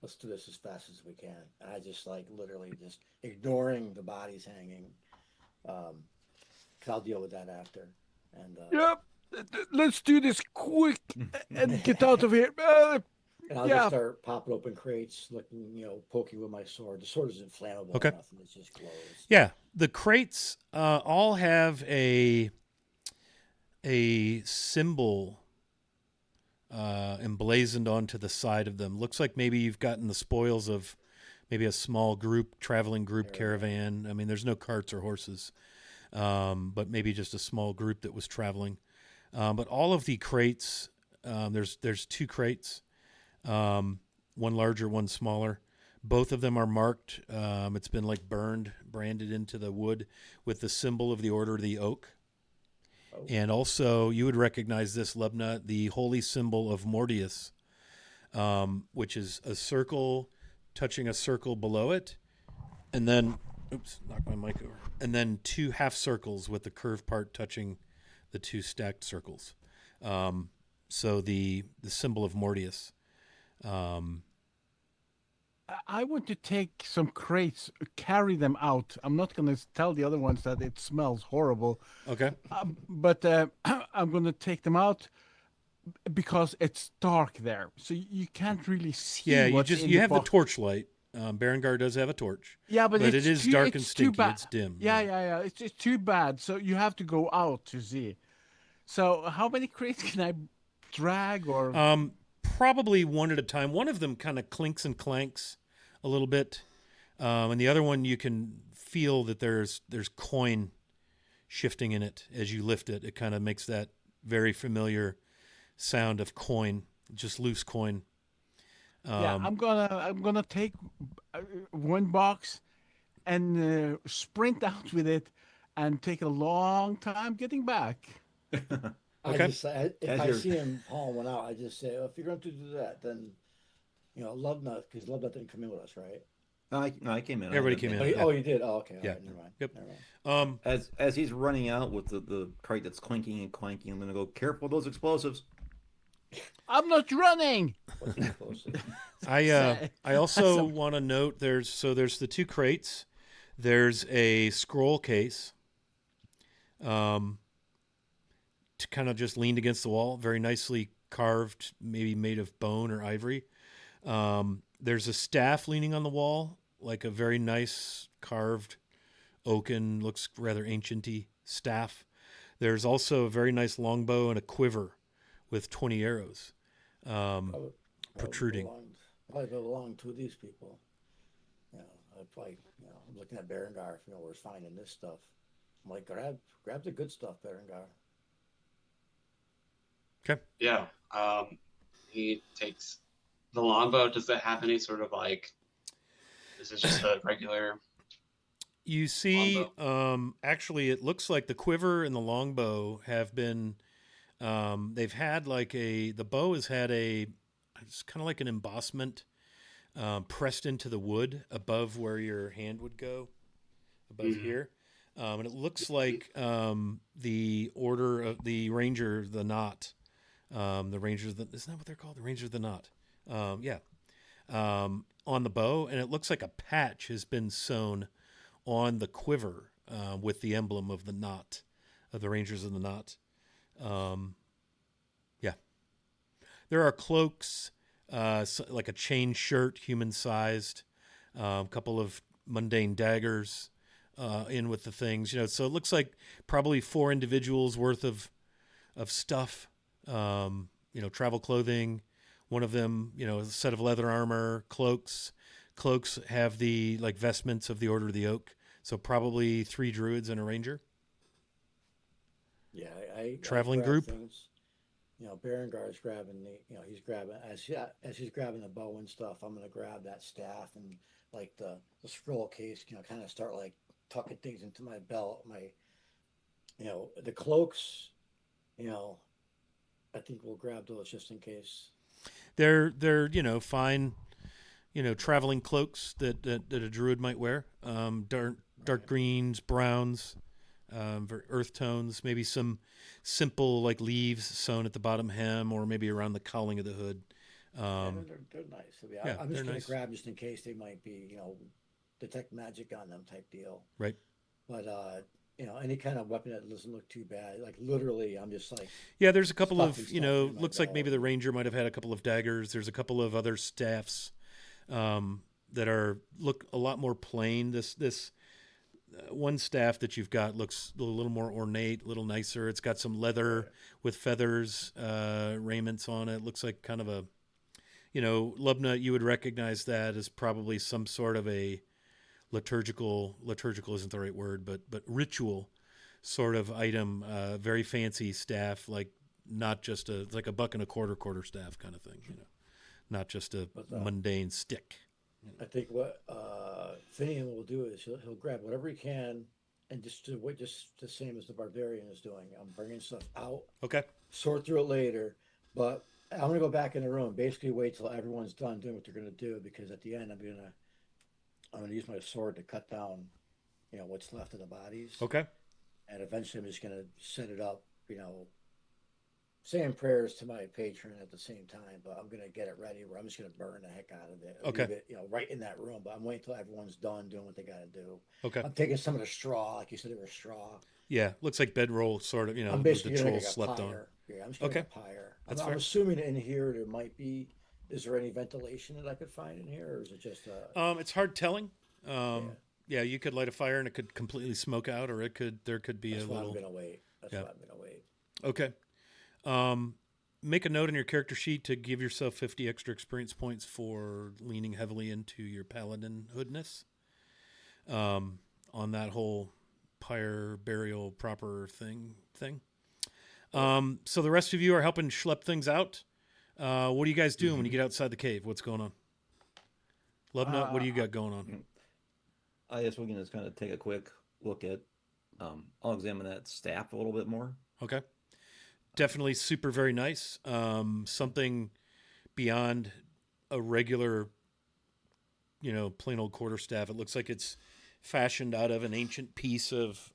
let's do this as fast as we can. And I just like literally just ignoring the bodies hanging. 'Cause I'll deal with that after. And Yep. Let's do this quick and get out of here. and I'll Yeah. just start popping open crates, looking, poking with my sword. The sword isn't flammable Okay. or nothing. It just glows. Yeah, the crates all have a symbol emblazoned onto the side of them. Looks like maybe you've gotten the spoils of maybe a small traveling group caravan. I mean, there's no carts or horses, but maybe just a small group that was traveling. But all of the crates, there's two crates, one larger, one smaller. Both of them are marked. It's been like branded into the wood with the symbol of the Order of the Oak. Oh. And also, you would recognize this, Lubna, the holy symbol of Mortius, which is a circle touching a circle below it. And then, knocked my mic over. And then two half circles with the curved part touching the two stacked circles. So the symbol of Mortius. I want to take some crates, carry them out. I'm not going to tell the other ones that it smells horrible, Okay. but I'm going to take them out because it's dark there, so you can't really see. Yeah, what's in you have the box. torchlight. Berengar does have a torch. Yeah, but it it's is too, dark it's and too stinky. bad. It's dim. Yeah. It's too bad. So you have to go out to see. So how many crates can I drag or? Probably one at a time. One of them kind of clinks and clanks a little bit, and the other one you can feel that there's coin shifting in it as you lift it. It kind of makes that very familiar sound of coin, just loose coin. Yeah, I'm gonna take one box and sprint out with it, and take a long time getting back. Okay. If As I you're- see him pulling one out, I just say, if you're going to do that, then, Lovenut, because Lovenut didn't come in with us, right? No, I came in. Everybody came in. Oh, Yeah. oh, you did? Oh, okay. All Yeah. right, never mind. Yep. Never mind. As he's running out with the crate that's clinking and clanking, I'm gonna go, careful with those explosives. I'm not running. What's the closest? I also want to note there's the two crates. There's a scroll case, to kind of just leaned against the wall, very nicely carved, maybe made of bone or ivory. There's a staff leaning on the wall, like a very nice carved oaken, looks rather ancient-y staff. There's also a very nice longbow and a quiver with 20 arrows. Protruding. Probably belonged to these people. I probably, I'm looking at Berengar, we're finding this stuff. I'm like, grab the good stuff, Berengar. Okay. Yeah. He takes the longbow. Does that have any sort of like? Is it just a regular? You see, actually, it looks like the quiver and the longbow have been. They've had the bow has had it's kind of like an embossment pressed into the wood above where your hand would go, above here. And it looks like the Order of the Ranger, the Knot. The Rangers, isn't that what they're called? The Rangers of the Knot. Yeah. On the bow, and it looks like a patch has been sewn on the quiver with the emblem of the knot, of the Rangers of the Knot. Yeah. There are cloaks, like a chain shirt, human-sized, a couple of mundane daggers in with the things. So it looks like probably 4 individuals worth of stuff. Travel clothing. One of them, a set of leather armor, cloaks. Cloaks have the like vestments of the Order of the Oak. So probably 3 druids and a ranger. Yeah, I Traveling grab group. things. Berengar's grabbing he's grabbing as he's grabbing the bow and stuff. I'm gonna grab that staff and like the scroll case. Kind of start like tucking things into my belt. The cloaks. I think we'll grab those just in case. They're fine, traveling cloaks that a druid might wear. Dark greens, browns, earth tones, maybe some simple like leaves sewn at the bottom hem or maybe around the cowling of the hood. They're nice. Yeah, I'm just they're gonna nice. grab just in case they might be detect magic on them type deal. Right. But any kind of weapon that doesn't look too bad. Like literally, I'm just like Yeah, there's a couple of, stuffing stuff in my looks like maybe belt. the ranger might have had a couple of daggers. There's a couple of other staffs that look a lot more plain. This one staff that you've got looks a little more ornate, a little nicer. It's got some leather with feathers, raiments on it. Looks like kind of a, Lubna, you would recognize that as probably some sort of a liturgical isn't the right word, but ritual sort of item, very fancy staff, like not just it's like a buck and a quarter staff kind of thing, not just a mundane stick. I think what Finian will do is he'll grab whatever he can and just do what just the same as the barbarian is doing. I'm bringing stuff out, Okay. sort through it later, but I'm gonna go back in the room. Basically, wait till everyone's done doing what they're gonna do because at the end I'm gonna use my sword to cut down, what's left of the bodies, Okay. and eventually I'm just gonna set it up, saying prayers to my patron at the same time, but I'm gonna get it ready where I'm just gonna burn the heck out of it. Okay. Leave it, right in that room. But I'm waiting till everyone's done doing what they gotta do. Okay. I'm taking some of the straw, like you said, it was straw. Yeah. Looks like bedroll sort of, I'm the basically gonna trolls make a slept on. pyre. Yeah, I'm just gonna make a pyre. That's I'm fair. assuming in here there might be. Is there any ventilation that I could find in here, or is it just It's hard telling. Yeah, you could light a fire and it could completely smoke out, or there could be That's a why little. I'm gonna wait. That's why I'm gonna wait. Okay. Make a note in your character sheet to give yourself 50 extra experience points for leaning heavily into your paladin hoodness. On that whole pyre burial proper thing. So the rest of you are helping schlep things out. What are you guys doing when you get outside the cave? What's going on? Lovenut, what do you got going on? I guess we can just kind of take a quick look at. I'll examine that staff a little bit more. Okay. Definitely super very nice. Something beyond a regular, plain old quarterstaff. It looks like it's fashioned out of an ancient piece of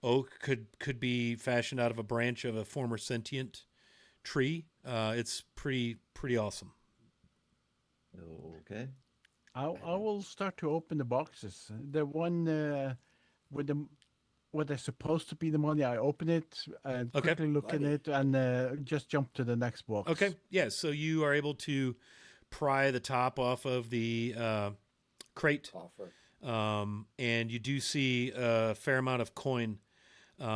oak. Could be fashioned out of a branch of a former sentient tree. It's pretty awesome. Okay. I will start to open the boxes. The one with what is supposed to be the money, I open it and quickly look in it and just jump to the next box. Okay, yeah. So you are able to pry the top off of the crate, and you do see a fair amount of coin. There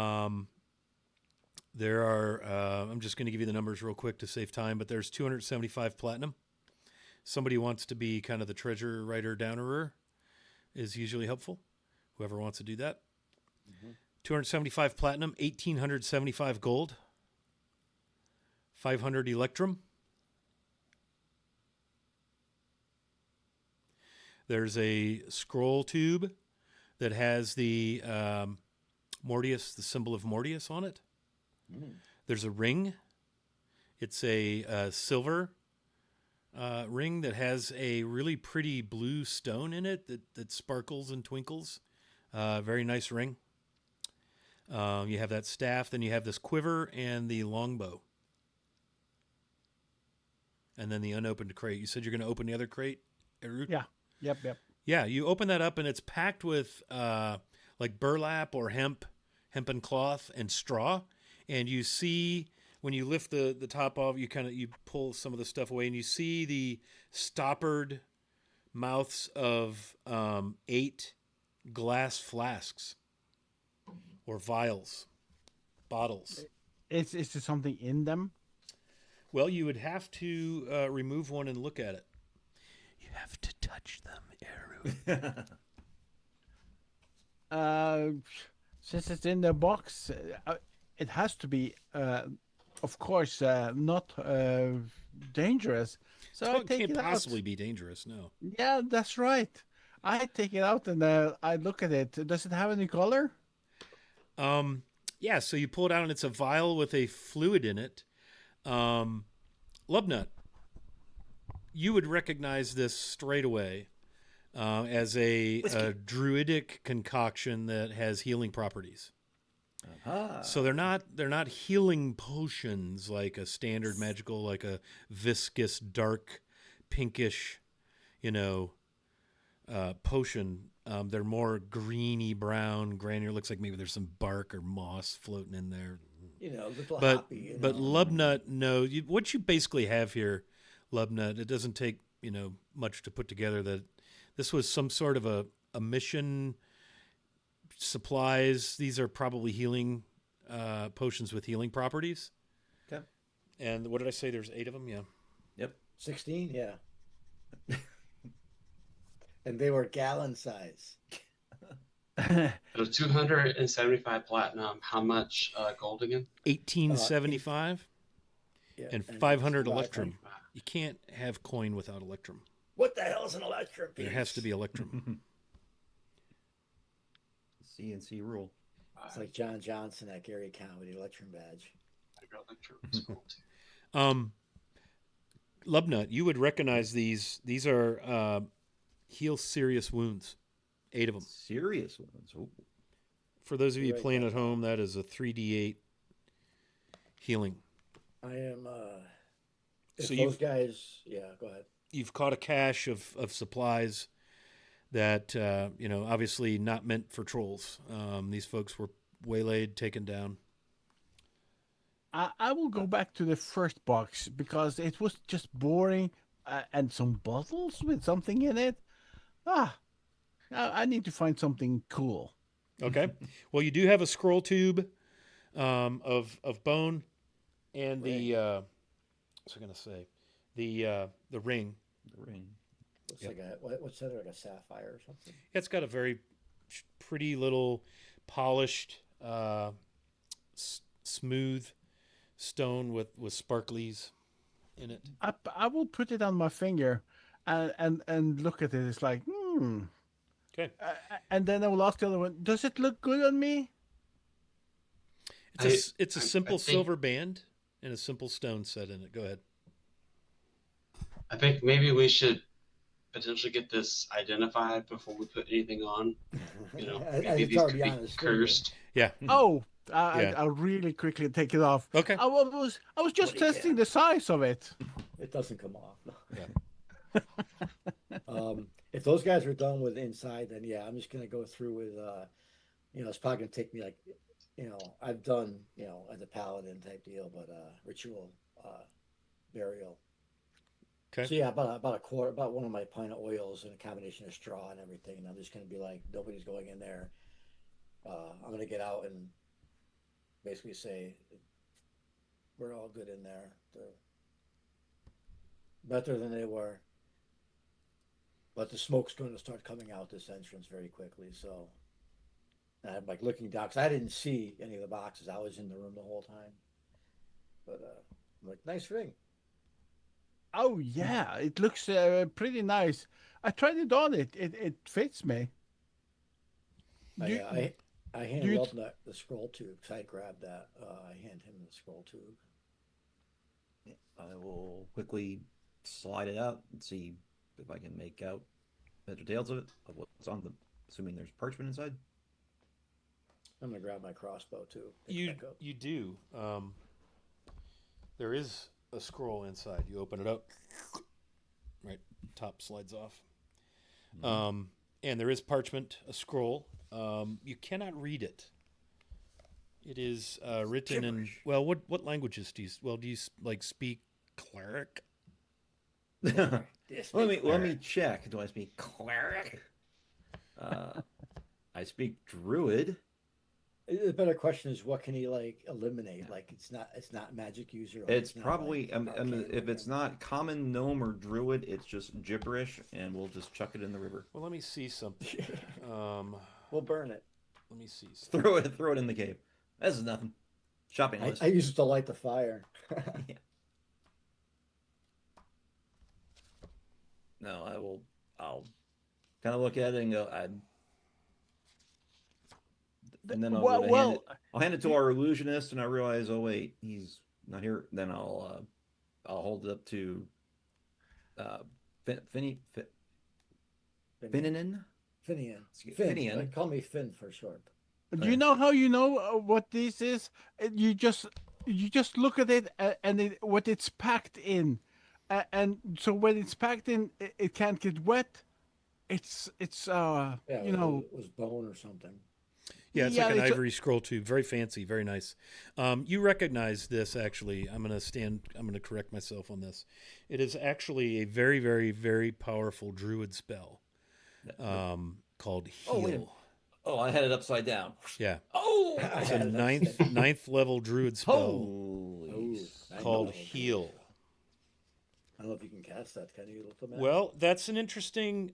are. I'm just going to give you the numbers real quick to save time, but there's 275 platinum. Somebody wants to be kind of the treasure writer downerer is usually helpful. Whoever wants to do that. 275 platinum, 1,875 gold, 500 electrum. There's a scroll tube that has the Mortius, the symbol of Mortius on it. There's a ring. It's a silver ring that has a really pretty blue stone in it that sparkles and twinkles. Very nice ring. You have that staff, then you have this quiver and the longbow. And then the unopened crate. You said you're going to open the other crate, Aihrde? Yeah. Yep. Yeah, you open that up and it's packed with like burlap or hempen cloth and straw. And you see when you lift the top off, you pull some of the stuff away and you see the stoppered mouths of 8 glass flasks or vials, bottles. Is there something in them? Well, you would have to remove one and look at it. You have to touch them, Aihrde. Since it's in the box, it has to be, of course, not dangerous. So I It take can't it possibly out. be dangerous, no. Yeah, that's right. I take it out and I look at it. Does it have any color? Yeah, so you pull it out and it's a vial with a fluid in it. Lubnut, you would recognize this straight away as a druidic concoction that has healing properties. So they're not healing potions like a standard magical, like a viscous, dark, pinkish, potion. They're more greeny brown, granular. Looks like maybe there's some bark or moss floating in there. A little But hoppy. Lubnut, no. What you basically have here, Lubnut, it doesn't take much to put together that this was some sort of a mission. Supplies. These are probably healing potions with healing properties. Okay. And what did I say? There's 8 of them. Yeah. Yep. 16, yeah. And they were gallon size. It was 275 platinum. How much gold again? 1875 Yeah, and it's 500 500. electrum. You can't have coin without electrum. What the hell is an electrum piece? There has to be electrum. CNC rule. It's like John Johnson at Gary Comedy, electrum badge. Lubnut, you would recognize these. These are heal serious wounds. 8 of them. Serious ones. Ooh. For those of you Right, playing that's at home, that is a 3d8 healing. I am. If So those guys, yeah, go ahead. You've caught a cache of supplies that obviously not meant for trolls. These folks were waylaid, taken down. I will go back to the first box because it was just boring and some bottles with something in it. I need to find something cool. Okay. Well, you do have a scroll tube of bone and the what's I gonna say the ring. The ring. Looks Yep. like what's that? Like a sapphire or something? It's got a very pretty little polished, smooth stone with sparklies in it. I will put it on my finger and look at it. It's like, Okay. And then I will ask the other one, does it look good on me? It's a simple think- silver band and a simple stone set in it. Go ahead. I think maybe we should potentially get this identified before we put anything on. Maybe It's these already could on be his finger. cursed. Yeah. Oh, Yeah. I'll really quickly take it off. Okay. I was just What do you testing get? the size of it. It doesn't come off. Yeah. If those guys are done with inside, then yeah, I'm just gonna go through with it's probably gonna take me like I've done as a paladin type deal, but ritual burial. Okay. So yeah, about a quarter, about one of my pint of oils and a combination of straw and everything. And I'm just gonna be like, nobody's going in there. I'm gonna get out and basically say we're all good in there. They're better than they were. But the smoke's going to start coming out this entrance very quickly. So and I'm like looking down because I didn't see any of the boxes. I was in the room the whole time. But I'm like, nice ring. Oh yeah, it looks pretty nice. I tried it on. It fits me. Do- I hand do you- Lubnut the scroll tube because I grabbed that. I hand him the scroll tube. I will quickly slide it out and see if I can make out the details of it, of what's on the. Assuming there's parchment inside. I'm gonna grab my crossbow too. Pick it You back up. you do. There is a scroll inside. You open it up, right? Top slides off. And there is parchment, a scroll. You cannot read it. It is written Gibberish. in what languages do you like speak cleric? Yes, let me check. Do I speak cleric? I speak druid. The better question is, what can he like eliminate? Like, it's not magic user. Like, It's not probably like arcane if or it's not common gnome or druid, it's just gibberish, and we'll just chuck it in the river. Well, let me see something. we'll burn it. Let me see. Something. Throw it in the cave. This is nothing. Shopping list. I use it to light the fire. Yeah. No, I'll kind of look at it and go, and then I'll hand it to our illusionist, and I realize, oh wait, he's not here. Then I'll hold it up to Finian. Finian. Finian. Like, call me Finn for short. Do you know how you know what this is? You just look at it and what it's packed in, and so when it's packed in, it can't get wet. It's Yeah, you know, it was bone or something. Yeah, it's like an ivory scroll tube. Very fancy, very nice. You recognize this, actually. I'm going to correct myself on this. It is actually a very, very, very powerful druid spell called Heal. Oh, I had it upside down. Yeah. Oh! It's a ninth level druid spell Holy called Heal. I don't know if you can cast that. Can you look at that? Well, that's an interesting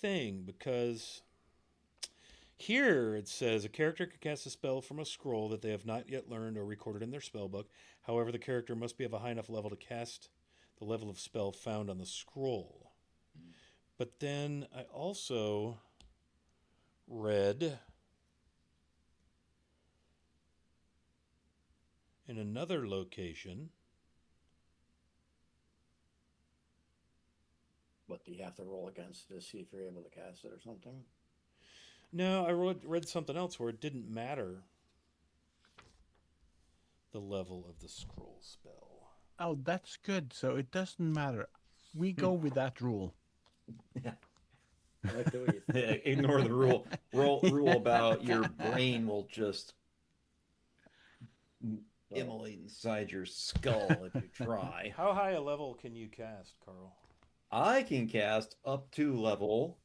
thing, because here it says a character can cast a spell from a scroll that they have not yet learned or recorded in their spellbook. However, the character must be of a high enough level to cast the level of spell found on the scroll. But then I also read in another location. What do you have to roll against to see if you're able to cast it or something? No, I read something else where it didn't matter the level of the scroll spell. Oh, that's good. So it doesn't matter. We go with that rule. Yeah. I like the way you think. Ignore the rule about your brain will just immolate inside your skull if you try. How high a level can you cast, Carl? I can cast up to level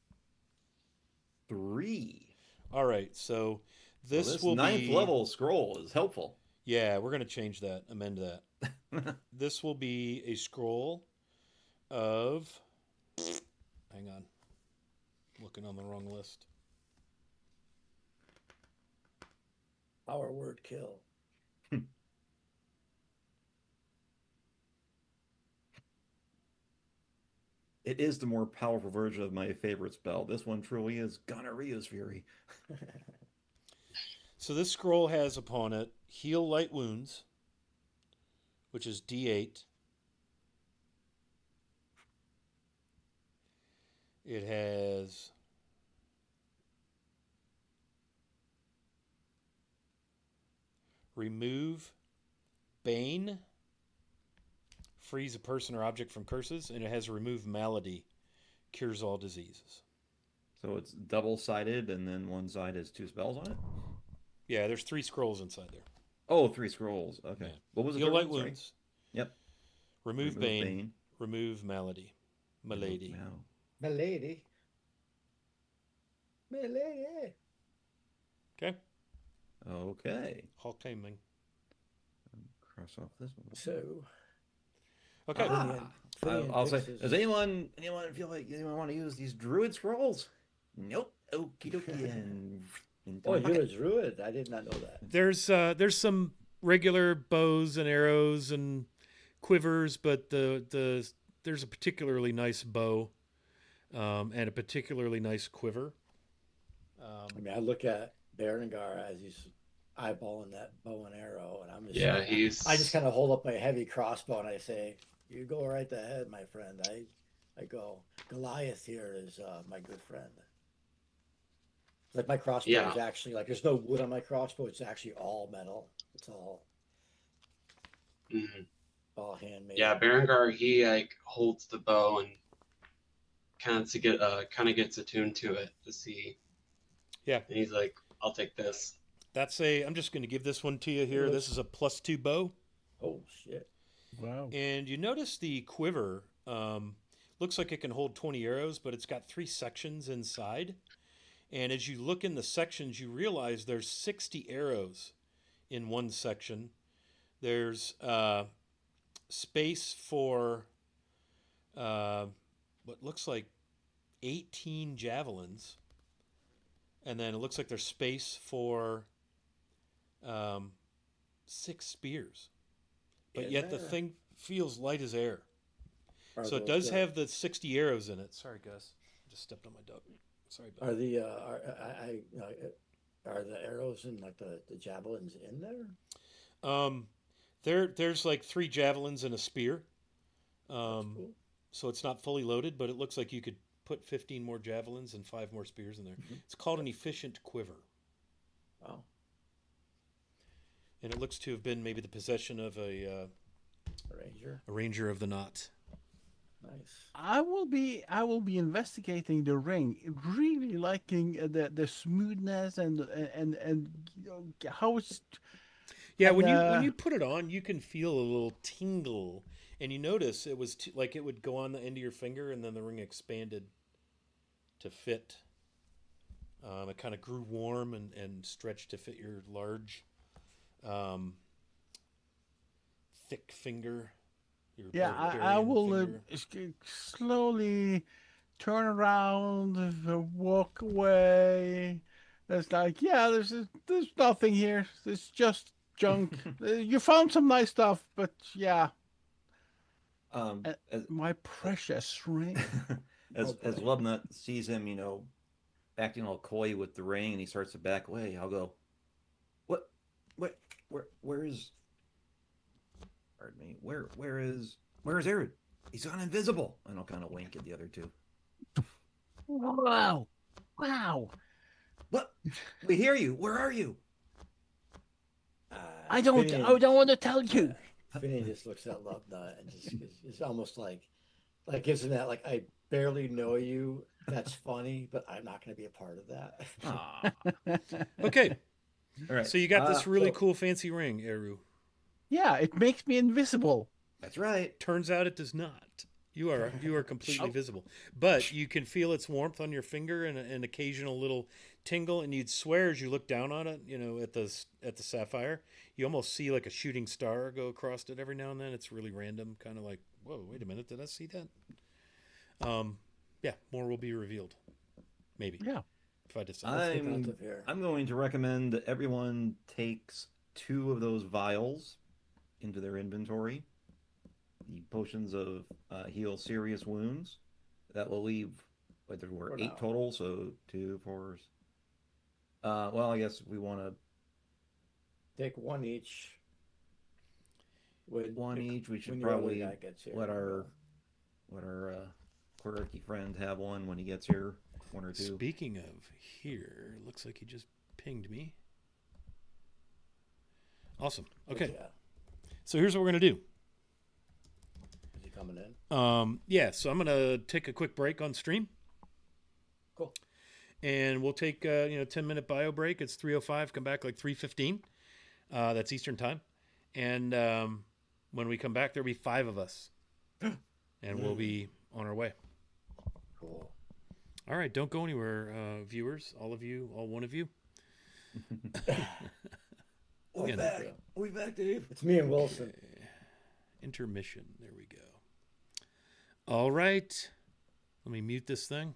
3. All right, so this will ninth be level scroll is helpful. Yeah, we're going to change that, amend that. This will be a scroll of. Hang on, looking on the wrong list. Our word kill. It is the more powerful version of my favorite spell. This one truly is Gonorrhea's Fury. So this scroll has upon it Heal Light Wounds, which is D8. It has Remove Bane, frees a person or object from curses, and it has Remove Malady, cures all diseases. So it's double-sided, and then one side has 2 spells on it? Yeah, there's 3 scrolls inside there. Oh, 3 scrolls. Okay. Yeah. What was the Heal third Light one? Sorry. Wounds. Yep. Remove Bane. Remove Malady. Malady. Milady. Milady. Okay. Okay. Hawktaming. Cross off this one. So. Okay. I'll say, does anyone feel like anyone want to use these druid scrolls? Nope. Okie dokie. And Oh, you're a druid. I did not know that. There's some regular bows and arrows and quivers, but there's a particularly nice bow and a particularly nice quiver. I mean, I look at Berengar as he's eyeballing that bow and arrow, and I'm just I just kind of hold up my heavy crossbow and I say, "You go right ahead, my friend." I go, Goliath here is my good friend. Like my crossbow Yeah. is actually like there's no wood on my crossbow. It's actually all metal. It's all Mhm. handmade. Yeah, Berengar, he like holds the bow and kind of gets attuned to it to see. Yeah. And he's like, I'll take this. I'm just going to give this one to you here. It This looks- is a +2 bow. Oh shit! Wow. And you notice the quiver looks like it can hold 20 arrows, but it's got 3 sections inside. And as you look in the sections, you realize there's 60 arrows in one section. There's space for what looks like 18 javelins. And then it looks like there's space for 6 spears. But yet the thing feels light as air. So it does have the 60 arrows in it. Sorry, Gus. I just stepped on my dog. Sorry about Are the are the arrows and like the javelins in there? There's like 3 javelins and a spear. That's cool. So it's not fully loaded, but it looks like you could put 15 more javelins and 5 more spears in there. Mhm. It's called an efficient quiver. Wow. And it looks to have been maybe the possession of a Ranger. ranger of the knot. Nice. I will be investigating the ring, really liking the smoothness and you know, how it's. Yeah, And, when you put it on, you can feel a little tingle, and you notice it was like it would go on the end of your finger, and then the ring expanded to fit. It kind of grew warm and stretched to fit your large, thick finger. Your Yeah, I barbarian will finger. slowly turn around, walk away. It's like, yeah, there's nothing here. It's just junk. You found some nice stuff, but yeah, As my precious ring. as Lubnut sees him, acting all coy with the ring, and he starts to back away, I'll go, "What? What? Where is? Pardon me. Where is Aihrde? He's gone invisible." And I'll kind of wink at the other two. Wow, wow. What? We hear you. Where are you? I don't want to tell you. Finney just looks at Lovenut and just is almost like gives him that like I barely know you. That's funny, but I'm not going to be a part of that. Ah, Okay, all right. so you got this really so- cool fancy ring, Eru. Yeah, it makes me invisible. That's right. Turns out it does not. You are completely visible, but you can feel its warmth on your finger and an occasional little tingle. And you'd swear as you look down on it, at the sapphire, you almost see like a shooting star go across it every now and then. It's really random, kind of like, whoa, wait a minute, did I see that? Yeah, more will be revealed, maybe. Yeah. If I decide. I'm going to recommend that everyone takes 2 of those vials into their inventory. The potions of heal serious wounds. That will leave, there were 8 total, so 2, 4. Well, I guess if we want to take 1 each. We should probably let our quirky friend have one when he gets here. 1 or 2. Speaking of here, looks like he just pinged me. Awesome. Okay. Yeah. So here's what we're gonna do. Is he coming in? Yeah. So I'm gonna take a quick break on stream. Cool. And we'll take 10-minute bio break. It's 3:05. Come back like 3:15. That's Eastern time. And when we come back, there'll be 5 of us, and we'll be on our way. Cool. All right. Don't go anywhere, viewers. All of you, all one of you. We're back. We back, Dave. It's me and Wilson. Okay. Intermission. There we go. All right. Let me mute this thing.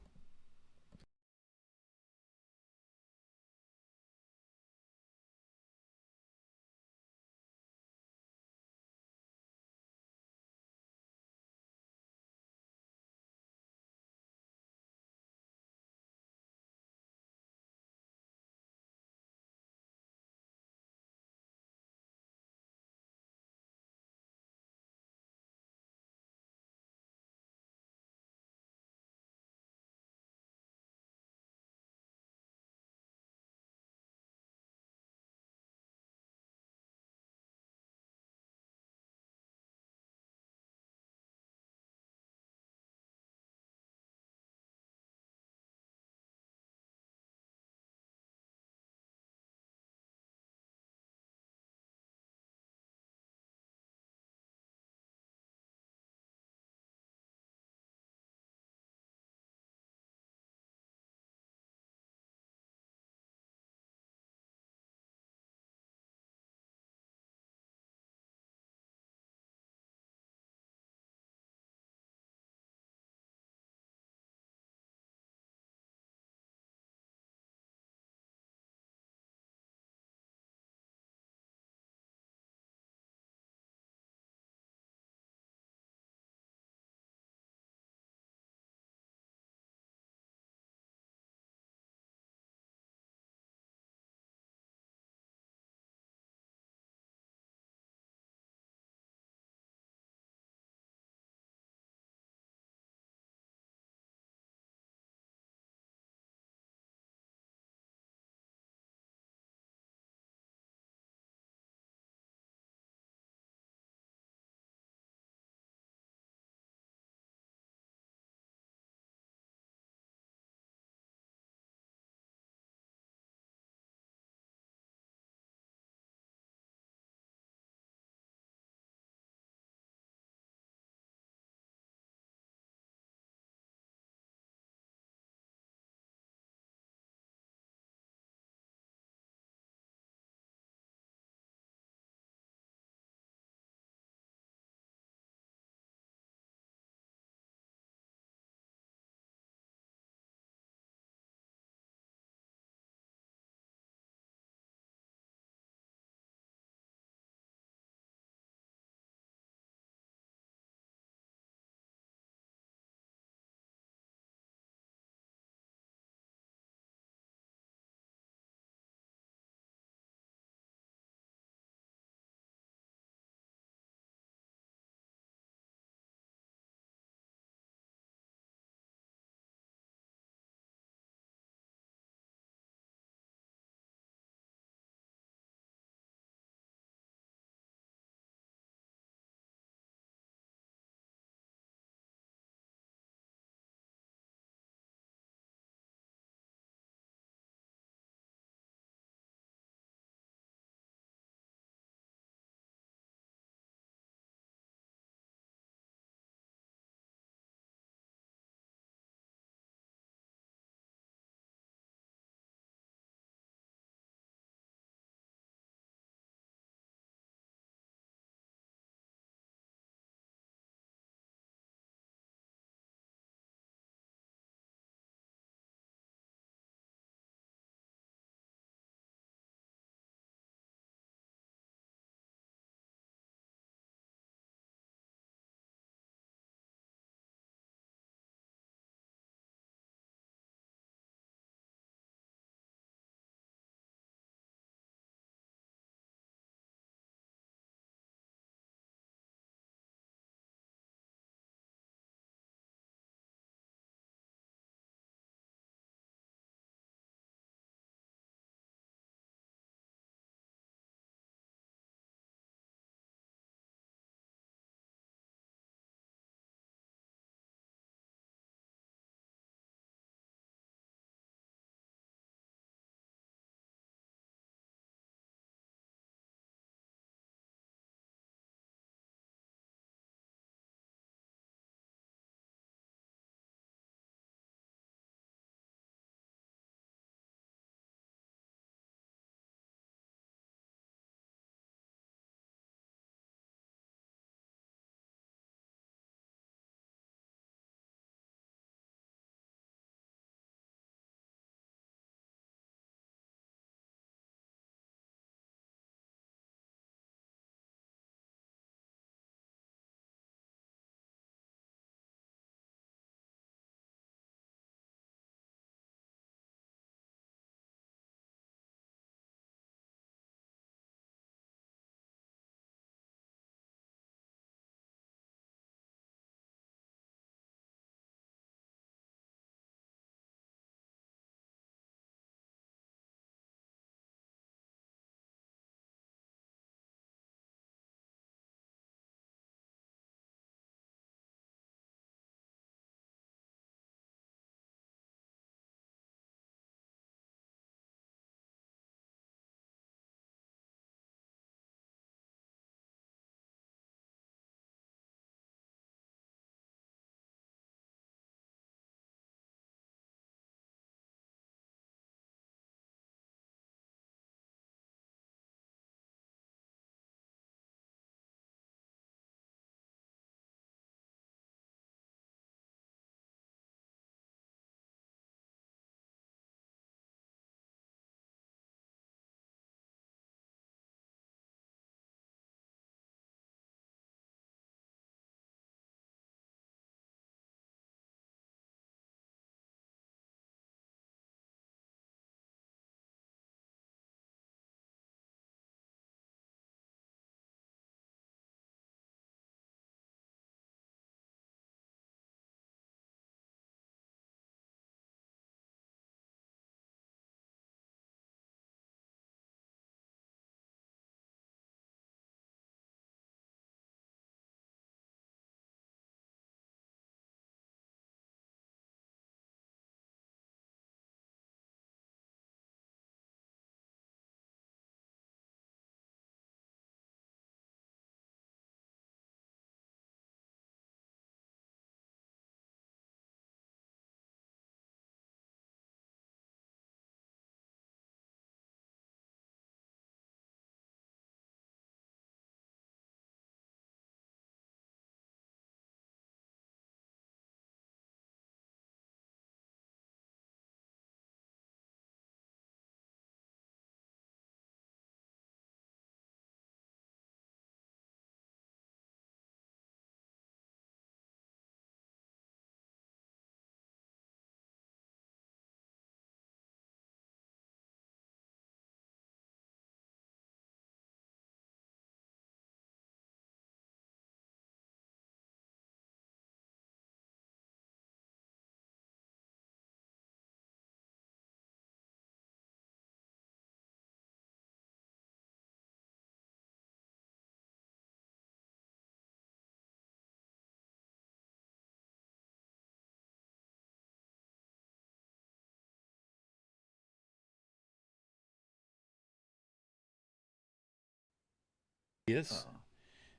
Yes.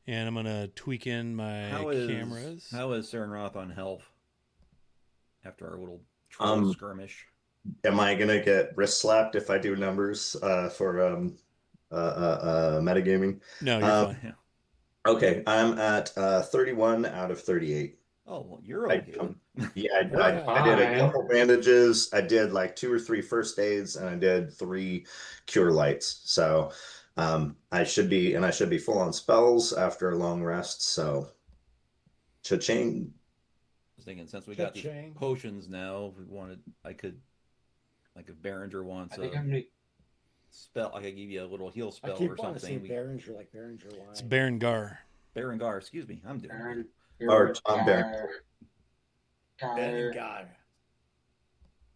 And I'm going to tweak in my cameras. How is Serenroth on health after our little troll skirmish? Am I gonna get wrist slapped if I do numbers for metagaming? No, you're fine. Okay, I'm at 31 out of 38. Oh, well, you're okay. I did a couple bandages. I did like 2 or 3 first aids, and I did 3 cure lights. So I should be full on spells after a long rest. So cha-ching. I was thinking, since we got these potions now, I could, like, if Behringer wants spell, I could give you a little heal spell or something. Behringer, like Behringer wine. It's Berengar. Berengar, excuse me. I'm doing Or Tom Berengar. Berengar.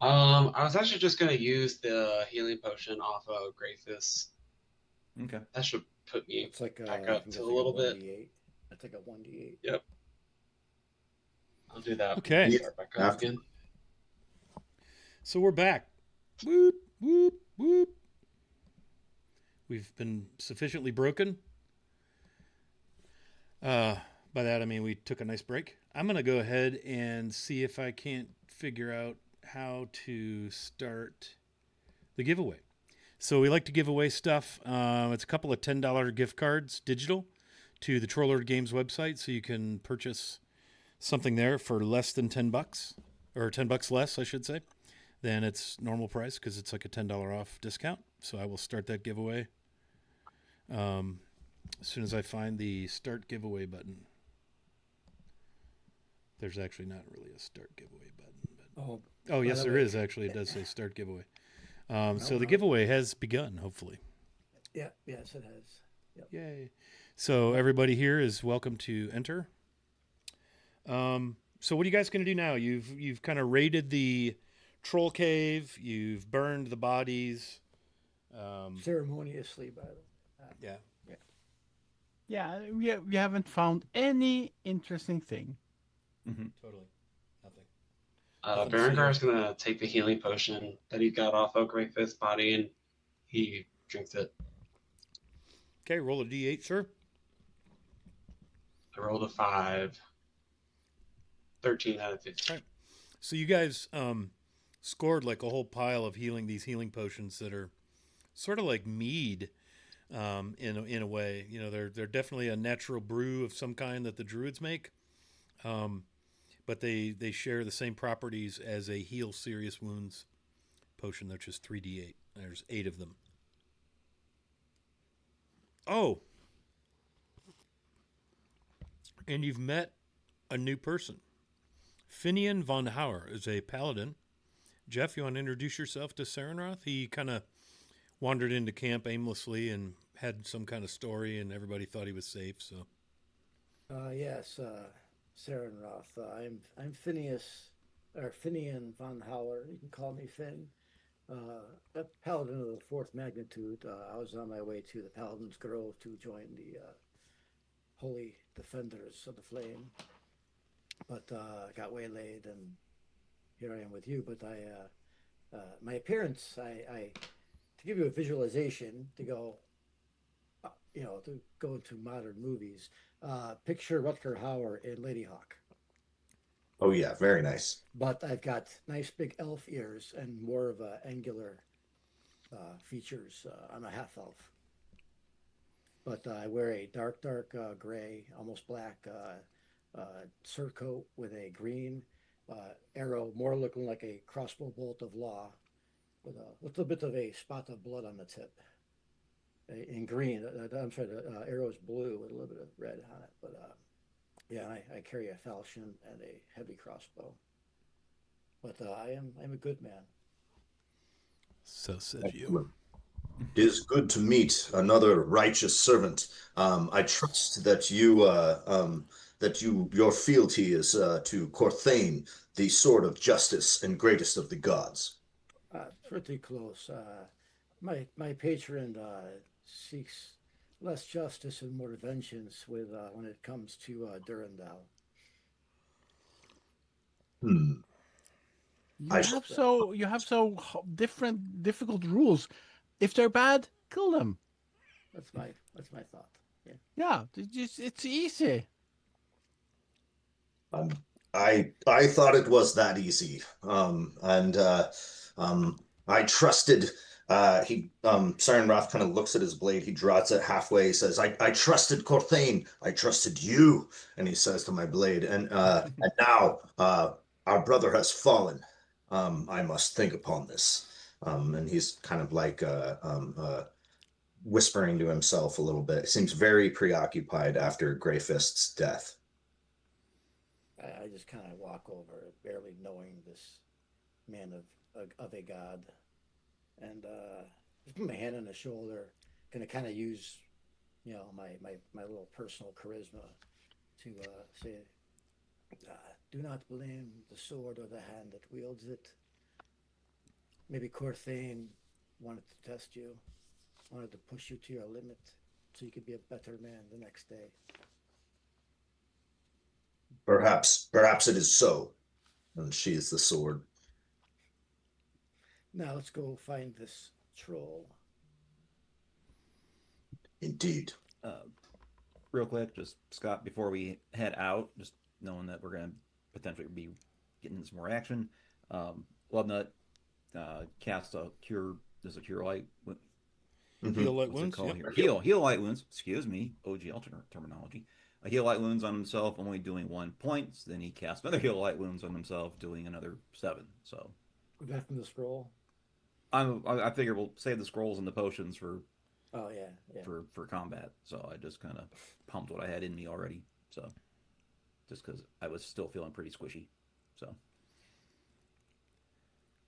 I was actually just gonna use the healing potion off of Greyfist. Okay. That should put me It's like back up to a little bit. That's like a 1d8. Yep. I'll do that. Okay. Start back up again. So we're back. Whoop, whoop, whoop. We've been sufficiently broken. By that, I mean we took a nice break. I'm going to go ahead and see if I can't figure out how to start the giveaway. So we like to give away stuff. It's a couple of $10 gift cards, digital, to the Troller Games website, so you can purchase something there for less than $10, or $10 less, I should say, than its normal price, because it's like a $10 off discount. So I will start that giveaway as soon as I find the start giveaway button. There's actually not really a start giveaway button. But... Oh, yes, there is actually. It does say start giveaway. So the giveaway has begun, hopefully. Yeah, yes, it has. Yep. Yay. So everybody here is welcome to enter. So what are you guys going to do now? You've kind of raided the troll cave. You've burned the bodies. Ceremoniously, by the way. Yeah. Yeah, we haven't found any interesting thing. Mm-hmm. Totally. Nothing. Berengar's gonna take the healing potion that he got off of Greyfist's body, and he drinks it. Okay, roll a d8, sir. I rolled a 5. 13 out of 15. Right. So you guys scored like a whole pile of these healing potions that are sort of like mead in a way. You know, they're definitely a natural brew of some kind that the druids make. But they share the same properties as a heal serious wounds potion, which is 3d8. There's 8 of them. Oh. And you've met a new person. Finian von Hauer is a paladin. Jeff, you want to introduce yourself to Serenroth? He kind of wandered into camp aimlessly and had some kind of story, and everybody thought he was safe. So, yes, Serenroth. I'm Finian von Hauer. You can call me Finn. A paladin of the 4th magnitude. I was on my way to the Paladin's Grove to join the Holy Defenders of the Flame, but got waylaid, and here I am with you. But my appearance, to give you a visualization, to go into modern movies, picture Rutger Hauer in Lady Hawk. Oh yeah, very nice. But I've got nice big elf ears and more of angular features. I'm a half elf. But I wear a dark gray, almost black surcoat with a green arrow, more looking like a crossbow bolt of law, with a little bit of a spot of blood on the tip. In green, I'm sorry, the arrow is blue with a little bit of red on it. But yeah, I carry a falchion and a heavy crossbow. But I'm a good man. So said you. It is good to meet another righteous servant. I trust that your fealty is to Corthane, the sword of justice and greatest of the gods. Pretty close. My patron seeks less justice and more vengeance when it comes to Durandal. You have so different difficult rules. If they're bad, kill them. That's my thought. Yeah, it's easy. Um, I thought it was that easy. I trusted. Siren Wrath kind of looks at his blade. He draws it halfway. He says, I trusted Corthane. I trusted you." And he says to my blade, and now our brother has fallen. I must think upon this. And he's kind of like whispering to himself a little bit. He seems very preoccupied after Greyfist's death. I just kind of walk over, barely knowing this man of a god, and just put my hand on his shoulder, gonna kind of use, my little personal charisma to say, "Do not blame the sword or the hand that wields it. Maybe Corthane wanted to test you, wanted to push you to your limit, so you could be a better man the next day." Perhaps it is so. And she is the sword. Now let's go find this troll. Indeed. Real quick, just Scott, before we head out, just knowing that we're gonna potentially be getting some more action. Lovenut cast a cure. Does a cure light? Heal light What's it wounds. called Yep. here? Heal light wounds. Excuse me. OG alternate terminology. A heal light wounds on himself, only doing 1 point. Then he casts another heal light wounds on himself, doing another 7. So Was that from the scroll? I figure we'll save the scrolls and the potions for Oh yeah. for combat. So I just kind of pumped what I had in me already. So just because I was still feeling pretty squishy. So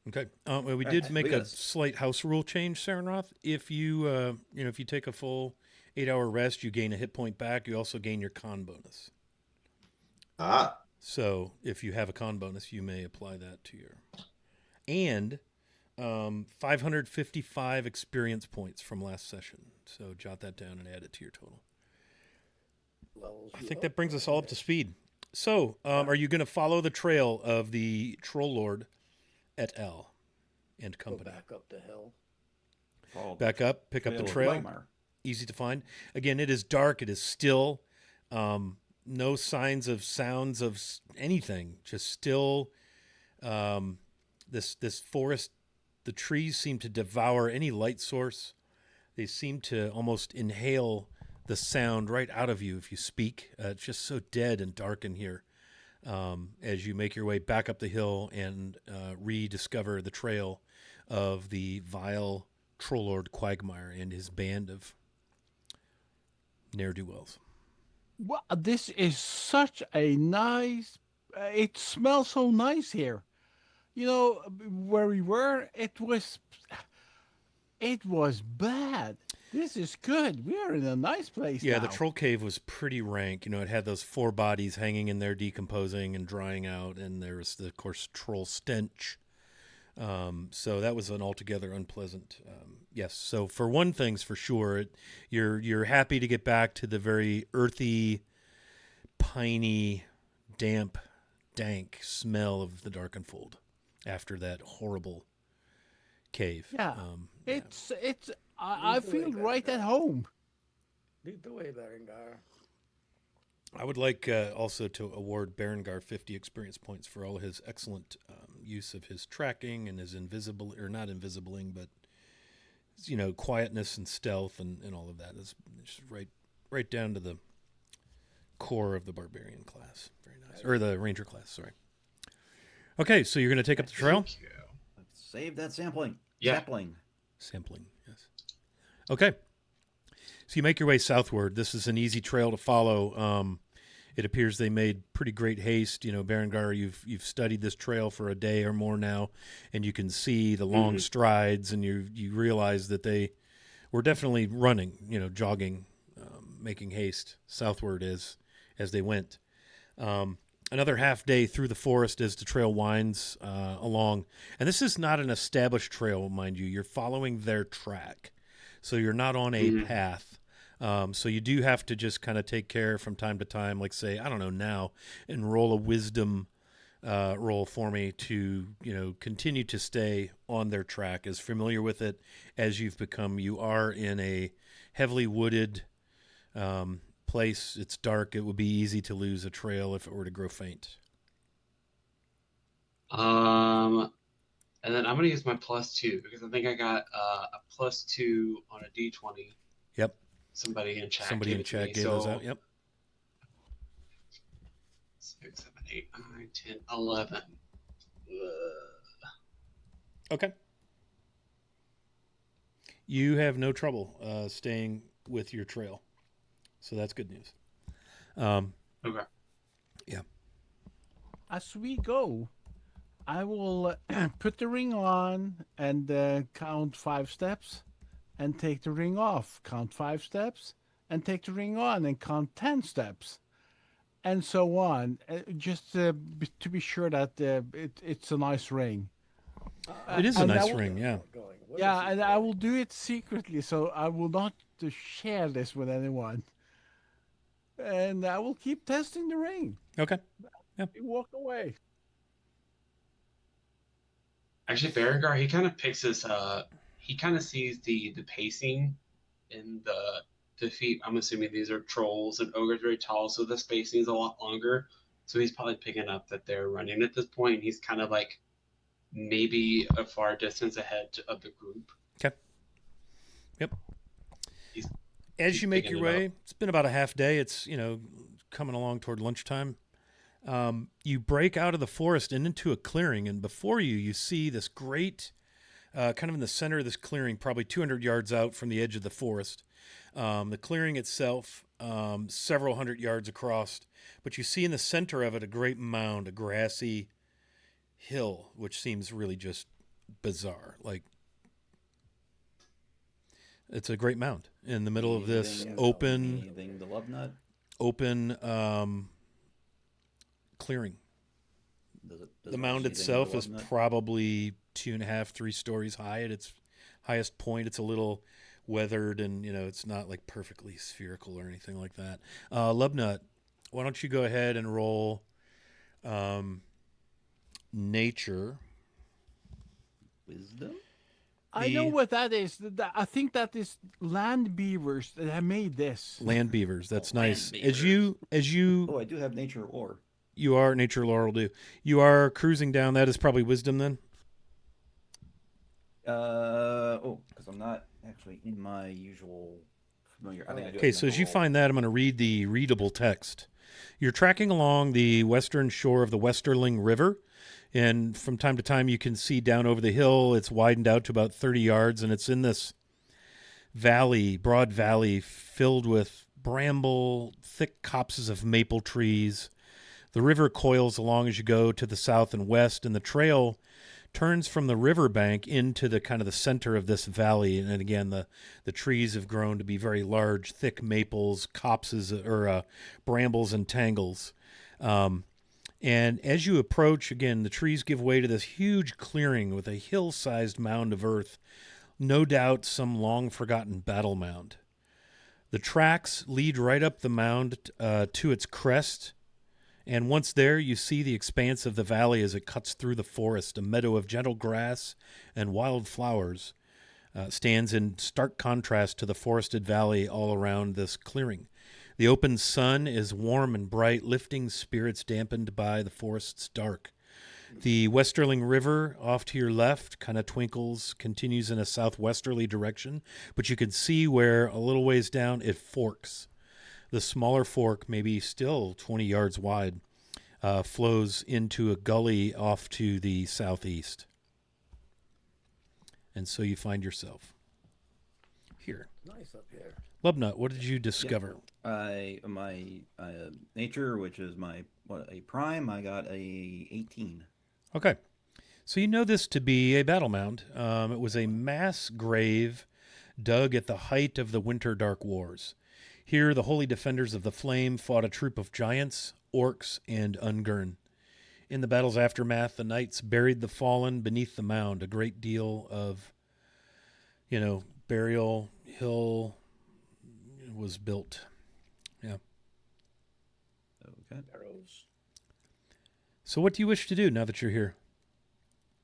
Okay. Well, we did make got a slight house rule change, Sarenroth. If you, if you take a full 8-hour rest, you gain a hit point back. You also gain your con bonus. Ah, So if you have a con bonus, you may apply that to your. And 555 experience points from last session. So jot that down and add it to your total. Levels I you think up. that brings us all up to speed. So, are you going to follow the trail of the Troll Lord et al. And Go company? back up the hill. Back up, pick up the trail. Easy to find. Again, it is dark. It is still. No signs of sounds of anything. Just still. This forest. The trees seem to devour any light source. They seem to almost inhale the sound right out of you if you speak. It's just so dead and dark in here. As you make your way back up the hill and rediscover the trail of the vile Troll Lord Quagmire and his band of ne'er-do-wells. Well, this is such a nice. It smells so nice here. You know, where we were, it was bad. This is good. We are in a nice place Yeah, now. the troll cave was pretty rank. You know, it had those 4 bodies hanging in there, decomposing and drying out, and there was, of course, troll stench. So that was an altogether unpleasant. Yes. So for one thing's for sure, you're happy to get back to the very earthy, piney, damp, dank smell of the Darkenfold after that horrible cave. Yeah. Yeah. I feel right at home. Lead the way, Berengar. I would like also to award Berengar 50 experience points for all his excellent use of his tracking and his invisible, or not invisibling, but quietness and stealth and all of that. It's just right down to the core of the barbarian class. Very nice, or the ranger class. Sorry. Okay, so you're going to take up the trail. Thank you. Save that sampling. Yeah. Sampling, yes. Okay. So you make your way southward. This is an easy trail to follow. It appears they made pretty great haste. Berengar, you've studied this trail for a day or more now, and you can see the long strides, and you realize that they were definitely running, jogging, making haste southward as they went. Another half day through the forest as the trail winds along. And this is not an established trail, mind you. You're following their track. So you're not on a path. So you do have to just kind of take care from time to time, like say, I don't know now, and roll a wisdom roll for me to, continue to stay on their track, as familiar with it as you've become. You are in a heavily wooded place. It's dark. It would be easy to lose a trail if it were to grow faint. And then I'm gonna use my +2 because I think I got a +2 on a D20. Yep. Somebody in chat Somebody gave in it to chat me. gave those out. Yep. 6, 7, 8, 9, 10, 11. Okay. You have no trouble staying with your trail, so that's good news. Okay. Yeah. As we go, I will put the ring on and count 5 steps, and take the ring off. Count 5 steps, and take the ring on, and count 10 steps, and so on. Just to be sure that it's a nice ring. It is a and I nice will- ring, yeah. Yeah, and I will do it secretly, so I will not share this with anyone. And I will keep testing the ring. Okay. You walk away. Actually, Berengar, he kind of picks his he kind of sees the pacing in the defeat. I'm assuming these are trolls and ogres very tall, so the spacing is a lot longer. So he's probably picking up that they're running at this point. He's kind of like maybe a far distance ahead of the group. Okay. Yep. He's As you make picking your it way, up. it's been about a half day. It's, coming along toward lunchtime. You break out of the forest and into a clearing, and before you see this great, kind of in the center of this clearing, probably 200 yards out from the edge of the forest. The clearing itself, several hundred yards across, but you see in the center of it a great mound, a grassy hill, which seems really just bizarre. Like, it's a great mound in the middle of this open Anything to love nut? Clearing. Does The mound itself is probably 2.5, 3 stories high at its highest point. It's a little weathered, and it's not like perfectly spherical or anything like that. Lubnut, why don't you go ahead and roll nature? Wisdom? I know what that is. I think that is land beavers that have made this. Land beavers. That's nice. Land As you Oh, I do have nature or. you are nature lore will do. You are cruising down. That is probably wisdom then. Because I'm not actually in my usual familiar. I think I do. Okay, so as you find that, I'm going to read the readable text. You're tracking along the western shore of the Westerling River, and from time to time you can see down over the hill. It's widened out to about 30 yards, and it's in this valley, broad valley, filled with bramble, thick copses of maple trees. The river coils along as you go to the south and west, and the trail turns from the riverbank into the kind of the center of this valley. And again, the trees have grown to be very large, thick maples, copses, or brambles and tangles. And as you approach, again, the trees give way to this huge clearing with a hill-sized mound of earth, no doubt some long-forgotten battle mound. The tracks lead right up the mound to its crest, and once there, you see the expanse of the valley as it cuts through the forest. A meadow of gentle grass and wild flowers stands in stark contrast to the forested valley all around this clearing. The open sun is warm and bright, lifting spirits dampened by the forest's dark. The Westerling River off to your left kind of twinkles, continues in a southwesterly direction, but you can see where a little ways down it forks. The smaller fork, maybe still 20 yards wide, flows into a gully off to the southeast. And so you find yourself here. Nice up here. Lubnut, what did you discover? My nature, which is a prime, I got a 18. Okay. So you know this to be a battle mound. It was a mass grave dug at the height of the Winter Dark Wars. Here, the holy defenders of the flame fought a troop of giants, orcs, and Ungern. In the battle's aftermath, the knights buried the fallen beneath the mound. A great deal of, burial hill was built. Yeah. Okay. Arrows. So what do you wish to do now that you're here?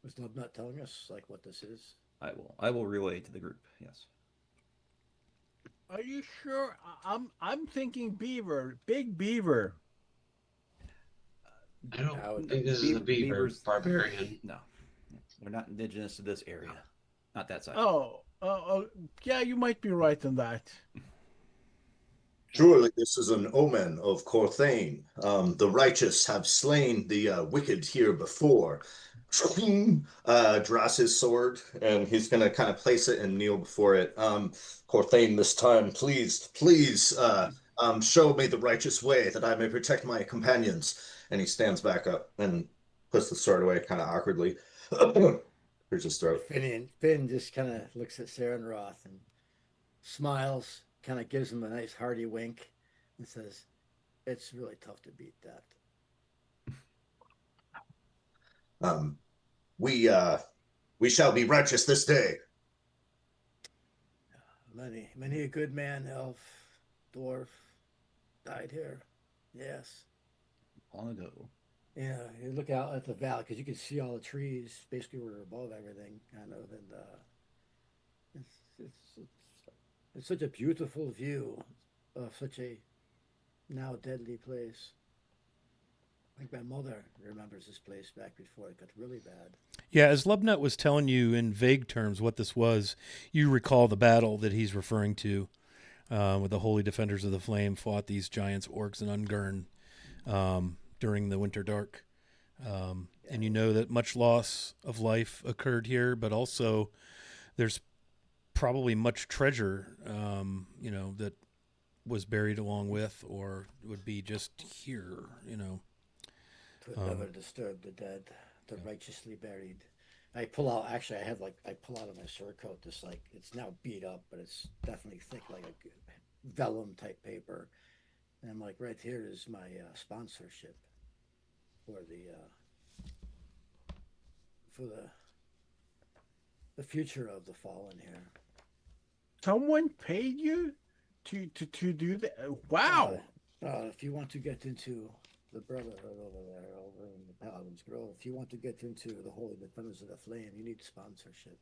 Was Love not telling us what this is? I will relay to the group. Yes. Are you sure? I'm thinking beaver, big beaver. I don't Now, think this is a beaver. Beavers, Barbarian. no, they're not indigenous to this area, not that side. Oh, yeah, you might be right on that. Surely this is an omen of Corthane. The righteous have slain the wicked here before. Draws his sword, and he's going to kind of place it and kneel before it. Corthane, this time, please, show me the righteous way that I may protect my companions. And he stands back up and puts the sword away kind of awkwardly. Here's his throat. Finn just kind of looks at Sarenroth and smiles, kind of gives him a nice hearty wink, and says, "It's really tough to beat that." Um, we shall be righteous this day. Many a good man, elf, dwarf, died here. Yes. Long ago. Yeah, you look out at the valley because you can see all the trees. Basically, we're above everything, kind of, and it's such a beautiful view of such a now deadly place. I think my mother remembers this place back before it got really bad. Yeah, as Lubnut was telling you in vague terms what this was, you recall the battle that he's referring to, where the Holy Defenders of the Flame fought these giants, orcs and Ungern, during the Winter Dark. And you know that much loss of life occurred here, but also there's probably much treasure, that was buried along with, or would be just here, To never disturb the dead, the righteously buried. I pull out. Actually, I pull out of my surcoat this it's now beat up, but it's definitely thick, like a vellum type paper. And I'm like, right here is my sponsorship for the future of the fallen here. Someone paid you to do that? Wow. If you want to get into the Brotherhood over there, over in the Paladin's Grove, if you want to get into the Holy Defenders of the Flame, you need sponsorship.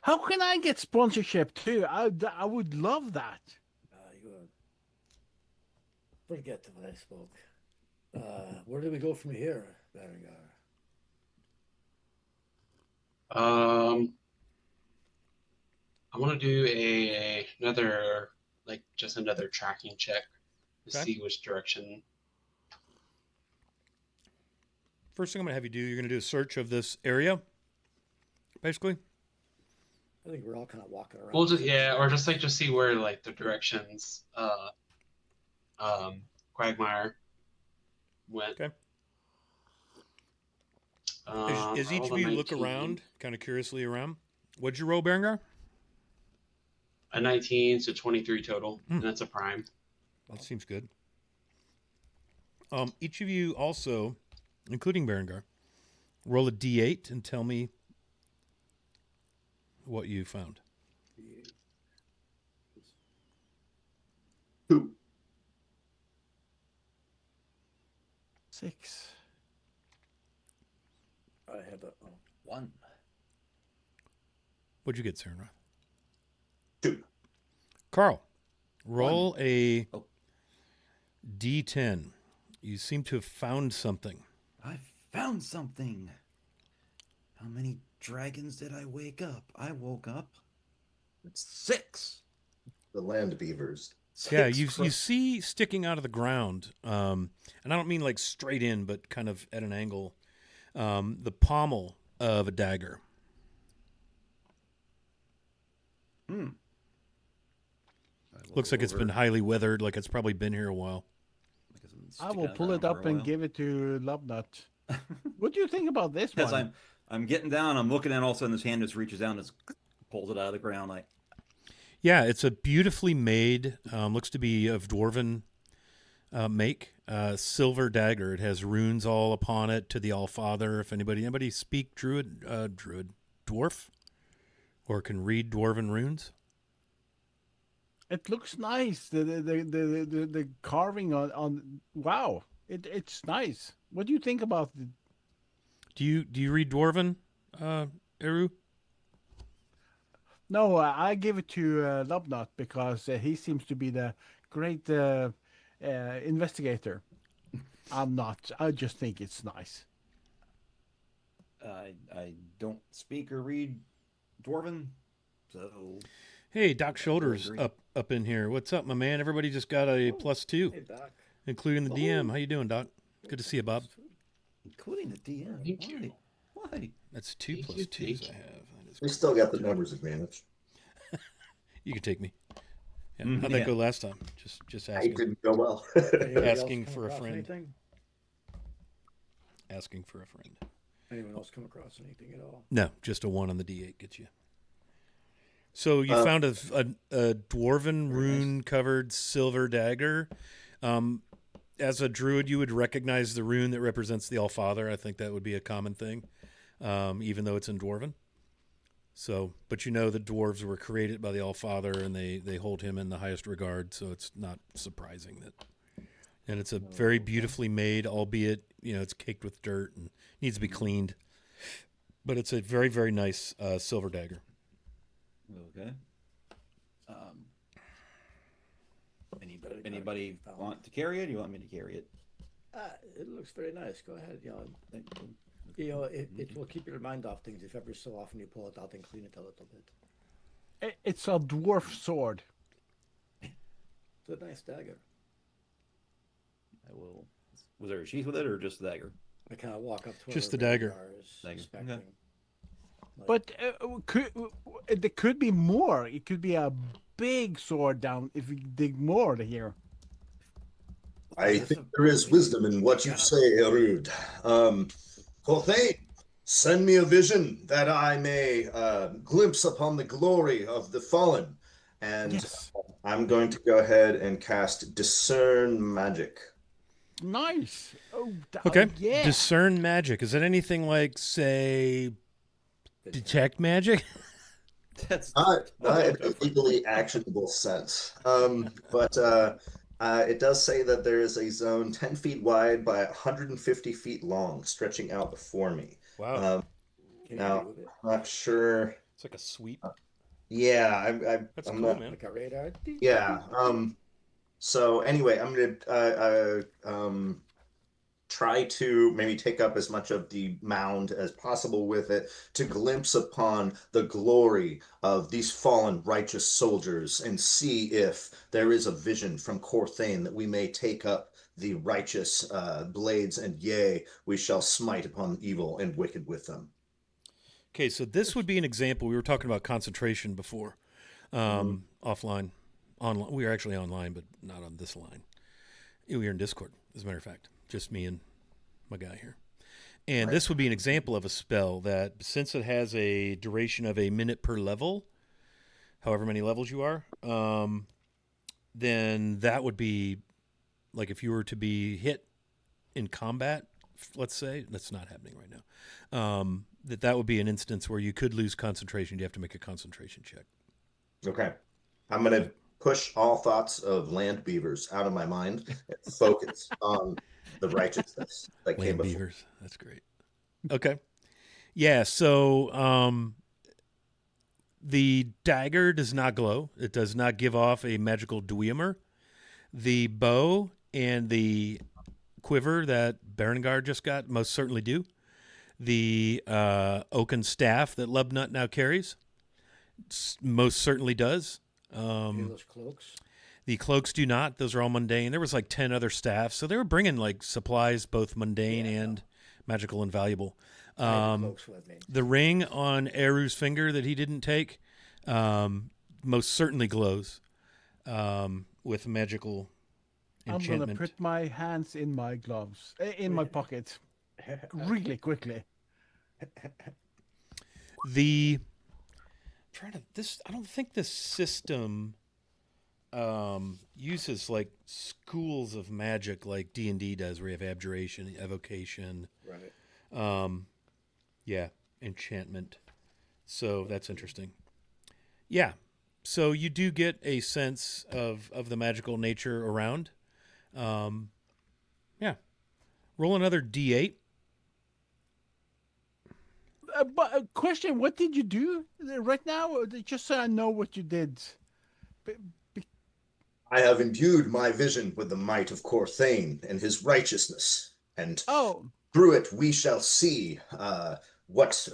How can I get sponsorship too? I would love that. Forget what I spoke. Where do we go from here, Berengar? I want to do another tracking check to Okay. see which direction. First thing I'm going to have you do, you're going to do a search of this area, basically. I think we're all kind of walking around. We'll just see where the directions Quagmire went. Okay. As I each rolled of a you look 19. around, kind of curiously around, what'd you roll, Berengar? A 19, so 23 total, and that's a prime. That seems good. Each of you also, including Berengar, roll a d8 and tell me what you found. 2. 6. I have a 1. What'd you get, Sarah? 2. Carl, roll a Oh. d10. You seem to have found something. I found something. How many dragons did I wake up? I woke up with 6. The land beavers. Yeah, 6 you see sticking out of the ground, and I don't mean like straight in, but kind of at an angle, the pommel of a dagger. Looks like it's been highly weathered, like it's probably been here a while. I will pull it up and give it to Lubnut. What do you think about this As one? I'm getting down, I'm looking at, all of a sudden this hand just reaches down and just pulls it out of the ground. Like, Yeah, it's a beautifully made, looks to be of dwarven make, silver dagger. It has runes all upon it to the Allfather. If anybody speak dwarf, or can read dwarven runes. It looks nice. The carving on wow. It's nice. What do you think about it? Do you read dwarven, Eru? No, I give it to Lobnut because he seems to be the great investigator. I'm not. I just think it's nice. I don't speak or read Dwarven, so Hey, Doc I will Shoulders agree. up in here. What's up, my man? Everybody just got a Oh, +2, hey, Doc. including the Oh, DM. How you doing, Doc? Good to see you, Bob. including the DM. Thank you. Why? That's two Thank plus you, twos thank I you. have. That is We cool. still got the numbers advantage. You can take me. Yeah. Mhm, How'd that yeah. go last time? Just I asking. didn't go well. Anybody else Asking come for a across friend. anything? Asking for a friend. Anyone else come across anything at all? No, just a 1 on the D8 gets you. So you Um, found a dwarven Very nice. rune covered silver dagger. As a druid, you would recognize the rune that represents the Allfather. I think that would be a common thing, even though it's in dwarven. So, but you know the dwarves were created by the Allfather, and they hold him in the highest regard. So it's not surprising that. And it's a very beautifully made, albeit it's caked with dirt and needs to be cleaned. But it's a very, very nice silver dagger. Okay. Anybody want to carry it? Or you want me to carry it? It looks very nice. Go ahead. Thank you. It will keep your mind off things if ever so often you pull it out and clean it a little bit. It's a dwarf sword. It's a nice dagger. I will. Was there a sheath with it or just the dagger? I kind of walk up to Just where the dagger. Rengar is Dagger, inspecting. okay. But there could be more. It could be a big sword down if we dig more here. I think there is wisdom in what you say, Aihrde. Corthain, send me a vision that I may glimpse upon the glory of the fallen. And Yes. I'm going to go ahead and cast Discern Magic. Nice. Oh, Okay. yeah. Discern magic. Is that anything like, say, detect magic? That's Not totally in a different. legally actionable sense. But it does say that there is a zone 10 feet wide by 150 feet long, stretching out before me. Wow. Can you Now, move it? I'm not sure. It's like a sweep. Yeah, That's I'm cool, not. man. Like a radar? Yeah. So anyway, I'm gonna try to maybe take up as much of the mound as possible with it to glimpse upon the glory of these fallen righteous soldiers and see if there is a vision from Corthain that we may take up the righteous blades, and yea, we shall smite upon evil and wicked with them. Okay, so this would be an example. We were talking about concentration before, offline. Online. We were actually online, but not on this line. We were in Discord, as a matter of fact. Just me and my guy here. And this would be an example of a spell that, since it has a duration of a minute per level, however many levels you are, then that would be like if you were to be hit in combat, let's say, that's not happening right now, that would be an instance where you could lose concentration. You have to make a concentration check. Okay. I'm going to push all thoughts of land beavers out of my mind and focus on the righteousness that came Land before. beavers. That's great. Okay. Yeah, so the dagger does not glow. It does not give off a magical dwemer. The bow and the quiver that Berengar just got most certainly do. The oaken staff that Lubnut now carries most certainly does. Any of those cloaks? The cloaks do not. Those are all mundane. There was like 10 other staffs, so they were bringing like supplies, both mundane and magical and valuable. I had the cloaks with me. The ring on Eru's finger that he didn't take most certainly glows with magical I'm enchantment. gonna put my hands in my gloves, in my pocket, really quickly. The I don't think this system uses like schools of magic like D&D does, where you have abjuration, evocation, Right. yeah, enchantment. So that's interesting. Yeah. So you do get a sense of the magical nature around. Yeah. Roll another D8. But question: what did you do right now? Just so I know what you did. B- I have imbued my vision with the might of Corthane and his righteousness, and Oh, through it we shall see what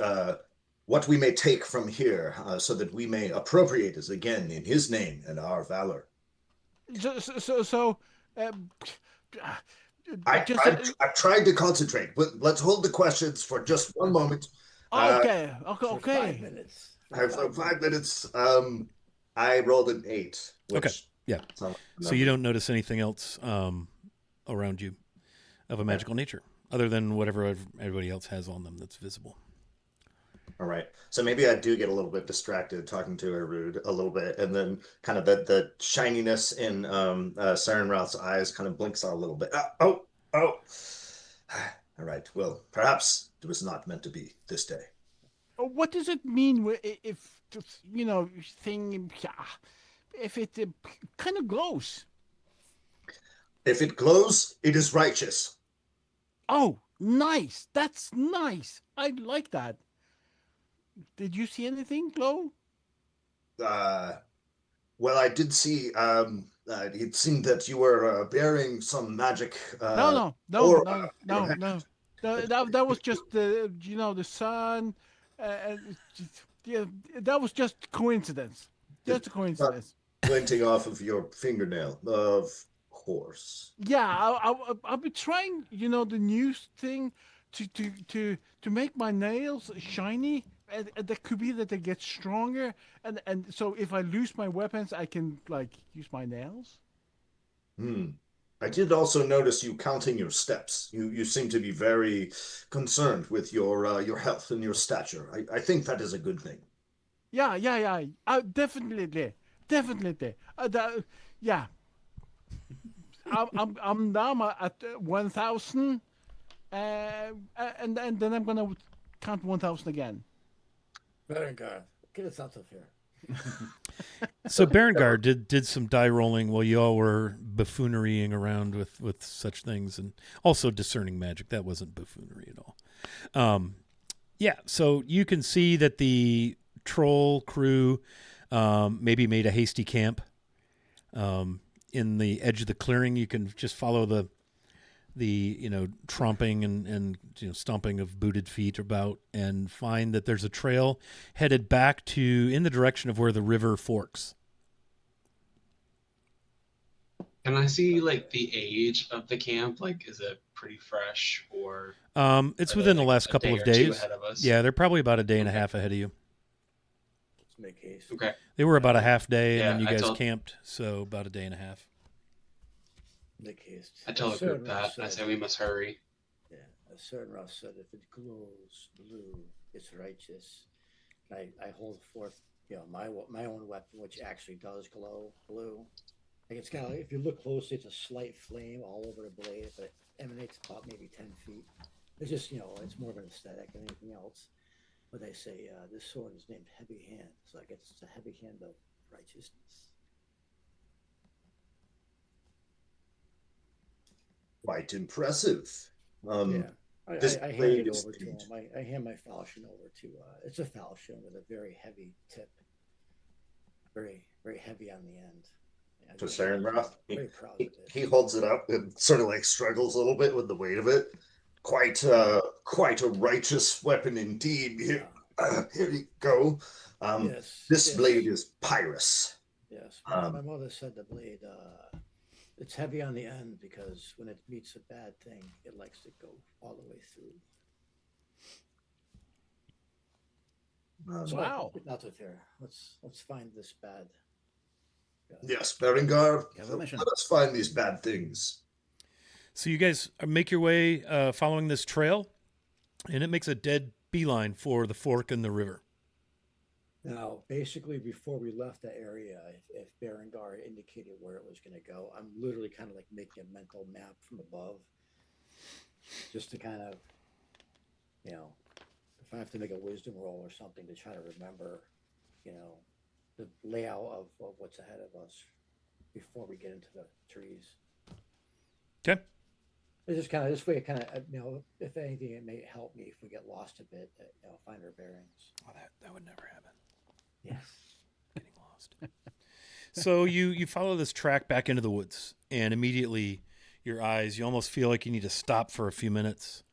what we may take from here, so that we may appropriate it again in his name and our valor. so um, uh, I, just I've, I've tried to concentrate, but let's hold the questions for just one moment. Uh, okay, okay, For 5 okay. minutes. I have 5 minutes. I rolled an 8, Okay. which Yeah. is not a So you number. don't notice anything else around you of a Okay. magical nature, other than whatever everybody else has on them that's visible. All right. So maybe I do get a little bit distracted talking to Aihrde a little bit, and then kind of the shininess in Siren Routh's eyes kind of blinks out a little bit. Oh. All right. Well, perhaps it was not meant to be this day. What does it mean if thing if it kind of glows? If it glows, it is righteous. Oh, nice. That's nice. I like that. Did you see anything glow? Uh, well, I did see. It seemed that you were bearing some magic No, no, no, aura no, in your no, hand. no. That was just the sun. Yeah, that was just coincidence. Just a Not coincidence. glinting off of your fingernail, of course. Yeah, I'll be trying, the new thing to make my nails shiny. And that could be that they get stronger, and so if I lose my weapons, I can like use my nails. Hmm. I did also notice you counting your steps. You seem to be very concerned with your health and your stature. I think that is a good thing. Yeah, yeah, yeah. Definitely, definitely. Yeah, I'm now at 1,000, and then I'm gonna count 1,000 again. Berengar, get us out of here. So Berengar did some die rolling while you all were buffoonerying around with such things, and also discerning magic. That wasn't buffoonery at all. Yeah, so you can see that the troll crew maybe made a hasty camp in the edge of the clearing. You can just follow the tromping and stomping of booted feet about, and find that there's a trail headed back to in the direction of where the river forks. Can I see like the age of the camp? Like, is it pretty fresh, or It's are within they the like last a couple day of or two days. ahead of us? Yeah, they're probably about a day and a Okay. half ahead of you. Let's make haste. Okay. They were about a half day, and Yeah, then you I guys told- camped, so about a day and a half. Make haste. I tell the As group Cernroth that. I said- say we must hurry. Yeah, as Cernroth said, if it glows blue, it's righteous. I hold forth, my own weapon, which actually does glow blue. Like it's kind of if you look closely, it's a slight flame all over the blade, but it emanates about maybe 10 feet. It's just it's more of an aesthetic than anything else. But they say this sword is named Heavy Hand, so I guess it's a heavy hand of righteousness. Quite impressive. Yeah. This I hand blade it is over to him. I hand my falchion over to. It's a falchion with a very heavy tip, very very heavy on the end. Yeah, to very- Sarenrath. Very proud of He, it. he holds it up and sort of like struggles a little bit with the weight of it. Quite quite a righteous weapon indeed. Here, here you go. Yes. This yes, blade is Pyrus. Yes. Um, My mother said the blade. It's heavy on the end because when it meets a bad thing, it likes to go all the way through. So Wow. not with her. Let's find this bad. Yes, Berengar, Yeah, what mission? let us find these bad things. So you guys make your way following this trail, and it makes a dead beeline for the fork in the river. Now, basically, before we left that area, if Berengar indicated where it was going to go, I'm literally kind of like making a mental map from above, just to kind of, if I have to make a wisdom roll or something to try to remember, the layout of what's ahead of us before we get into the trees. Okay. It's just kind of this way. It kind of, if anything, it may help me if we get lost a bit. Find our bearings. Oh, that would never happen. Yes. Getting lost. So you follow this track back into the woods, and immediately you almost feel like you need to stop for a few minutes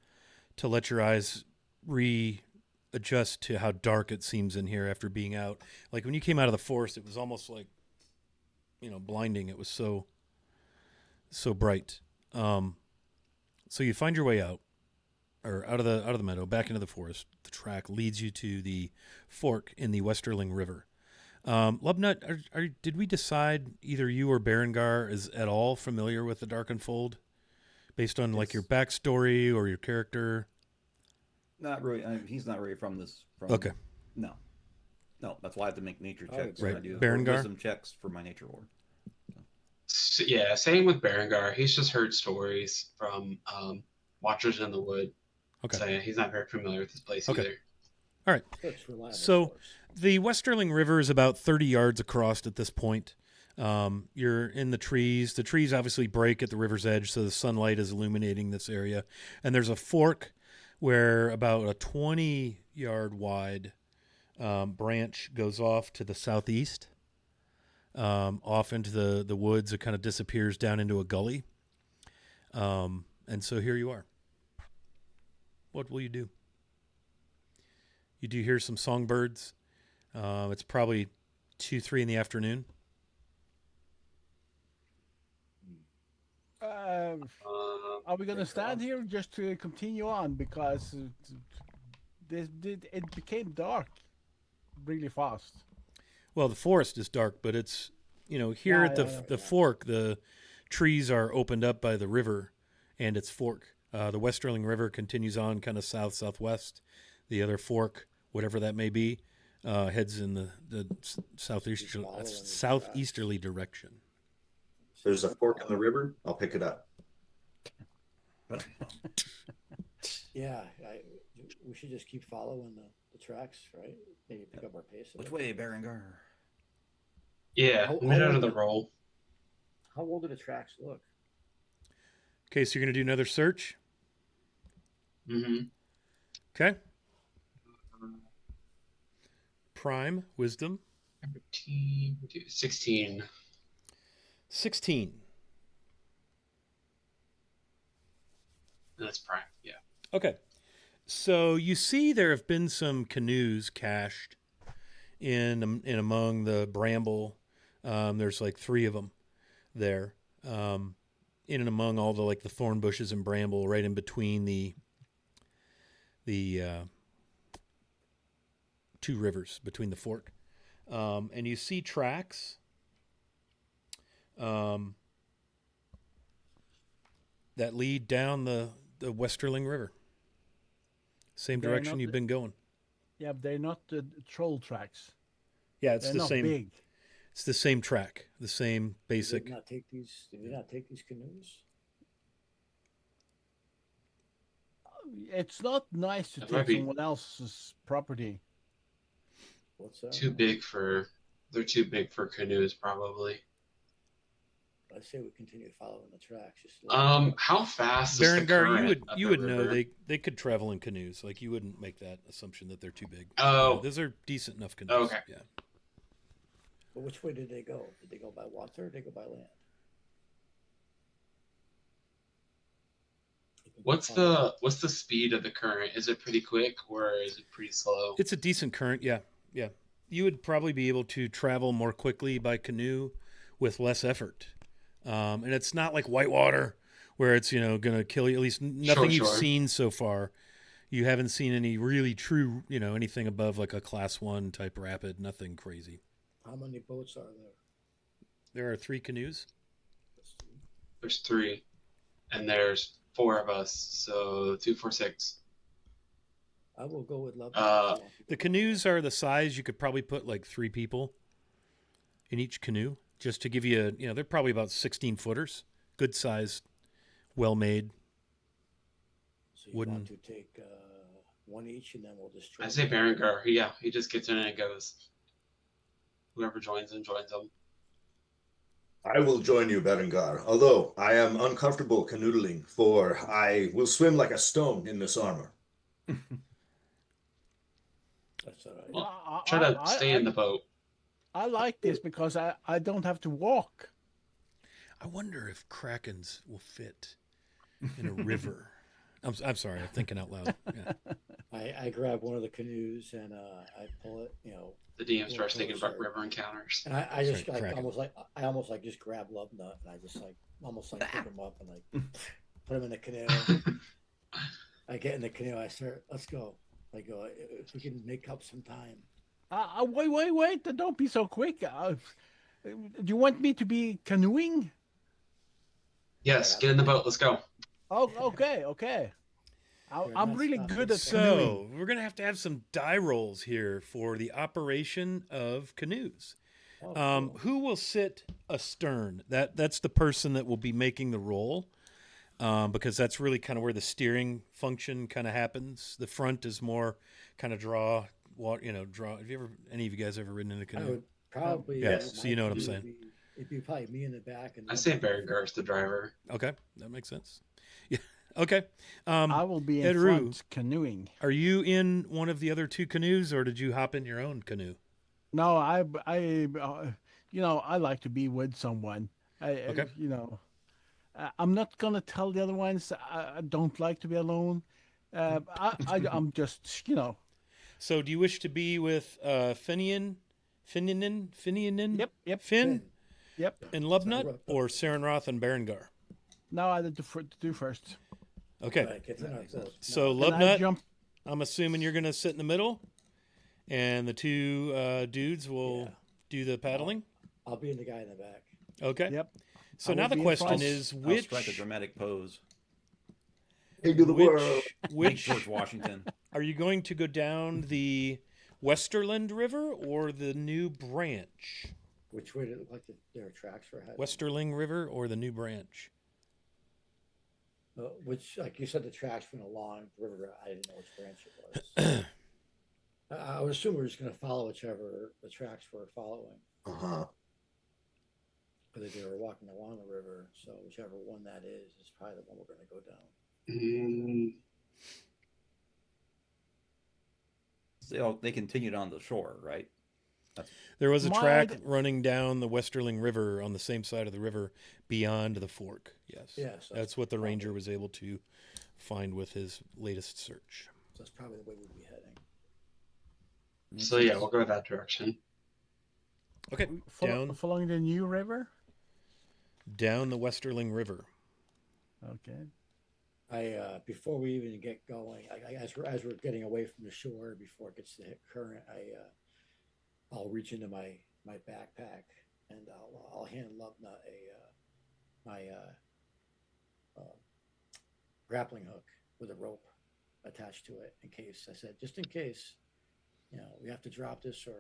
to let your eyes readjust to how dark it seems in here after being out. Like when you came out of the forest, it was almost like, blinding. It was so bright. So you find your way out, or out of the meadow, back into the forest. The track leads you to the fork in the Westerling River. Lubnut, did we decide either you or Berengar is at all familiar with the Darkenfold, based on like your backstory or your character? Not really. He's not really from this. Okay. No. That's why I have to make nature checks. Right. I do Berengar? wisdom checks for my nature lore. Yeah, same with Berengar. He's just heard stories from Watchers in the Wood. Okay. So yeah, he's not very familiar with this place Okay. either. All right. That's reliable So source. the Westerling River is about 30 yards across at this point. You're in the trees. The trees obviously break at the river's edge, so the sunlight is illuminating this area. And there's a fork where about a 20-yard wide branch goes off to the southeast, off into the woods. It kind of disappears down into a gully. And so here you are. What will you do? You do hear some songbirds. It's probably 2, 3 in the afternoon. Are we going to stand here just to continue on? Because it became dark really fast. Well, the forest is dark, but it's, here at the fork, the trees are opened up by the river and its fork. The Westerling River continues on kind of south-southwest. The other fork, whatever that may be, heads in the southeasterly direction. There's a fork in the river. I'll pick it up. Yeah, we should just keep following the tracks, right? Maybe pick up our pace. Which way, Berengar? Yeah, How mid out old of the are- roll. How old do the tracks look? Okay, so you're going to do another search? Mm-hmm. Okay. Prime, wisdom. 16. 16. That's prime, yeah. Okay. So you see there have been some canoes cached in among the bramble. There's like 3 of them there. In and among all the the thorn bushes and bramble, right in between the 2 rivers, between the fork. And you see tracks that lead down the Westerling River. Same They're direction not you've been going. Yeah, but they're not troll tracks. Yeah, it's They're the not same. big. It's the same track, the same basic. Did we not take these canoes? It's not nice to That might take be- someone else's property. What's that? They're too big for canoes, probably. I say we continue following the tracks. Just How fast is the Berengar, current of you the would know river? they could travel in canoes. Like you wouldn't make that assumption that they're too big. Oh. Those are decent enough canoes. Okay. Yeah. But which way did they go? Did they go by water or did they go by land? What's the speed of the current? Is it pretty quick or is it pretty slow? It's a decent current. Yeah. Yeah. You would probably be able to travel more quickly by canoe with less effort. And it's not like whitewater where it's, going to kill you. At least nothing you've Sure. seen so far. You haven't seen any really true, anything above like a class 1 type rapid, nothing crazy. How many boats are there? There are 3 canoes. There's 3, and there's 4 of us, so 2, 4, 6. I will go with love. The canoes are the size you could probably put like 3 people in each canoe, just to give you they're probably about 16 footers, good size, well made. So you want to take one each, and then we'll just. I say Berengar. Yeah, he just gets in and goes. Whoever joins in, joins them. I will join you, Berengar, although I am uncomfortable canoodling, for I will swim like a stone in this armor. That's all right. Well, try to stay in the boat. I like this because I don't have to walk. I wonder if krakens will fit in a river. I'm sorry, I'm thinking out loud. Yeah. I grab one of the canoes and I pull it, The DM a little starts thinking about closer. river encounters. And I That's just right, like Kraken. almost like just grab Love Nut and I just like almost like pick him up and like put him in the canoe. I get in the canoe. I start. Let's go. I go. If we can make up some time. Wait! Don't be so quick. Do you want me to be canoeing? Yes, get in the boat. Let's go. Oh, okay. You're I'm not really stopping. good at canoeing. So we're gonna have to have some die rolls here for the operation of canoes. Oh, cool. Who will sit astern? That's the person that will be making the roll, because that's really kind of where the steering function kind of happens. The front is more kind of draw. Draw. Have you ever? Any of you guys ever ridden in a I canoe? would probably. Yeah, my so you know what I'm canoe saying. It'd be probably me in the back and I Love say Nut in the Berengar's front. the driver. Okay, that makes sense. Yeah. Okay. I will be in Ed front canoeing. Are you in one of the other two canoes, or did you hop in your own canoe? No, I like to be with someone. Okay. I'm not gonna tell the other ones I don't like to be alone. I'm just, So, do you wish to be with Finian, Yep. Finn, Yep. and Sorry, Lubnut, what- or Sarenroth and Berengar? Now I do first. Okay. Right, get in our boat. So, Can I Lubnut, jump? I'm assuming you're going to sit in the middle, and the two dudes will Yeah. do the paddling. I'll be the guy in the back. Okay. Yep. So I now will the be in question front. is, I'll strike a dramatic pose. King of the world. Like which George Washington. are you going to go down the Westerland River or the New Branch? Which way did it look like there are tracks for heading? Westerling River or the New Branch? Which, like you said, the tracks went along the river. I didn't know which branch it was. I would assume we're just going to follow whichever the tracks were following. Uh-huh. Because they were walking along the river, so whichever one that is probably the one we're going to go down. They continued on the shore, right? There was a My track id- running down the Westerling River on the same side of the river beyond the fork. Yes. Yes, That's what the probably- ranger was able to find with his latest search. So that's probably the way we'd be heading. So yeah, we'll go that direction. Okay. Down Following the New River. down the Westerling River. Okay. Before we even get going, as we're getting away from the shore, before it gets to hit current, I'll reach into my backpack and I'll hand Lubna my grappling hook with a rope attached to it in case. I said, just in case, we have to drop this or,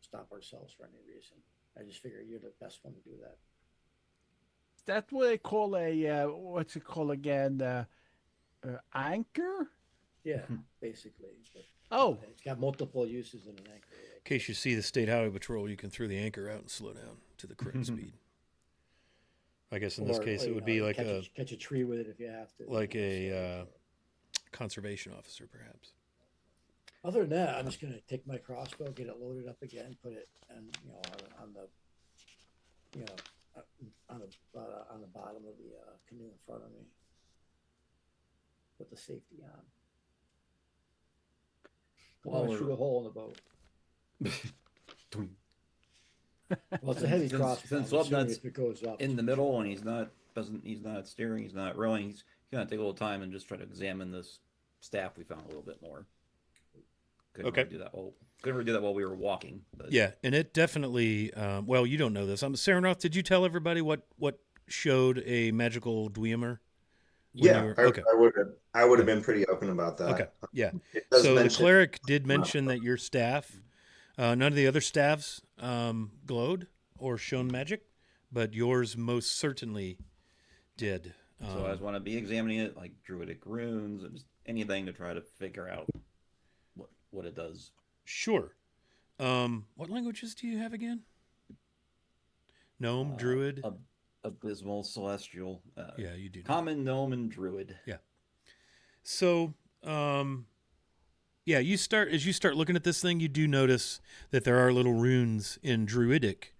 stop ourselves for any reason. I just figure you're the best one to do that. That's what they call a what's it called again? Anchor. Yeah, basically. But, Oh, it's got multiple uses in an anchor. In case you see the State Highway Patrol, you can throw the anchor out and slow down to the correct speed. I guess in this case it would be like catch a tree with it if you have to. like a conservation officer, perhaps. Other than that, I'm just gonna take my crossbow, get it loaded up again, put it, and on the bottom of the canoe in front of me. Put the safety on. While Shoot we're- a hole in the boat. Well, it's a heavy Since- crossbow. since I'm assuming Lubnut's if it goes up In the middle, and he's not steering, he's not rowing. He's gonna take a little time and just try to examine this staff we found a little bit more. Couldn't Okay. really do that while we were walking. But Yeah, and it definitely. Well, you don't know this. Sarenroth, did you tell everybody what showed a magical Dwemer? Yeah, Okay. I would have been pretty open about that. Okay. Yeah. It does So the mention- cleric did mention that your staff, none of the other staffs glowed or shone magic, but yours most certainly did. So I just want to be examining it, like druidic runes and just anything to try to figure out what it does. Sure. What languages do you have again? Gnome, druid. Abysmal, celestial. Yeah, you do. Common, gnome, and druid. Yeah. So, yeah, you start looking at this thing, you do notice that there are little runes in druidic,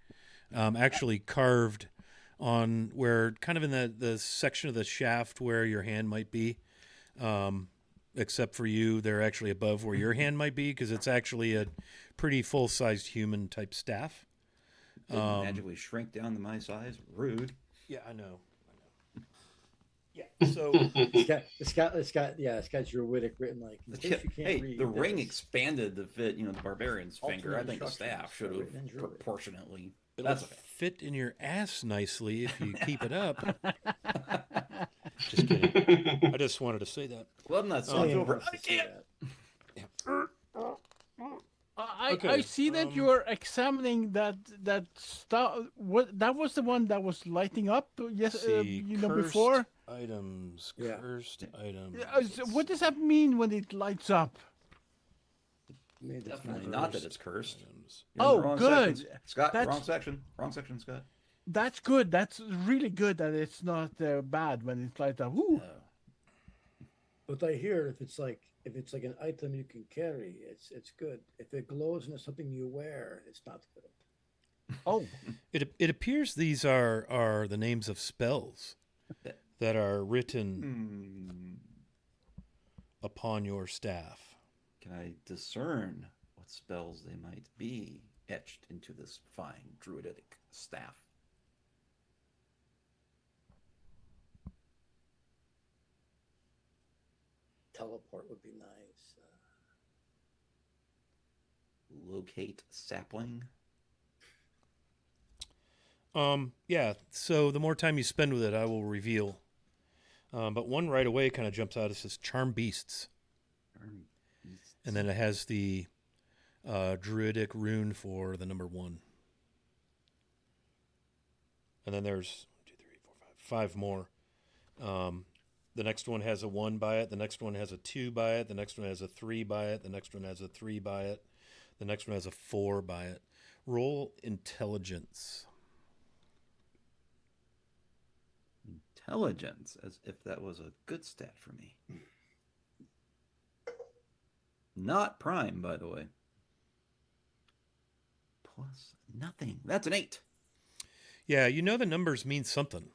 actually carved on where kind of in the section of the shaft where your hand might be. Except for you, they're actually above where your hand might be because it's actually a pretty full-sized human type staff. Didn't magically shrink down to my size. Rude. Yeah, I know. Yeah. So it's got druidic written like. In case you can't read, the ring expanded to fit, the barbarian's finger. I think the instructions staff should written in have druid. proportionately. it'll That's okay. fit in your ass nicely if you keep it up. Just kidding. I just wanted to say that. Well, I'm not Yeah, saying he over. wants to I say can't. that. I Okay, see that you're examining that stuff. What that was the one that was lighting up? Yes, See, before. items, Yeah. cursed items. So what does that mean when it lights up? I mean, it's Definitely not not that it's cursed. Items. You're in the Oh, wrong good. section. Scott, That's- wrong section. Wrong section, Scott. That's good. That's really good that it's not bad when it lights up. Ooh. But I hear if it's like an item you can carry, it's good. If it glows and it's something you wear, it's not good. Oh, It appears these are the names of spells that are written upon your staff. Can I discern what spells they might be etched into this fine druidic staff? Teleport would be nice. Locate sapling. Yeah. So the more time you spend with it, I will reveal. But one right away kind of jumps out. It says charm beasts, and then it has the druidic rune for the number 1. And then there's 1, 2, 3, 4, 5 more. The next one has a 1 by it. The next one has a 2 by it. The next one has a 3 by it. The next one has a 3 by it. The next one has a 4 by it. Roll intelligence. Intelligence, as if that was a good stat for me. Not prime, by the way. Plus nothing. That's an 8. Yeah, the numbers mean something.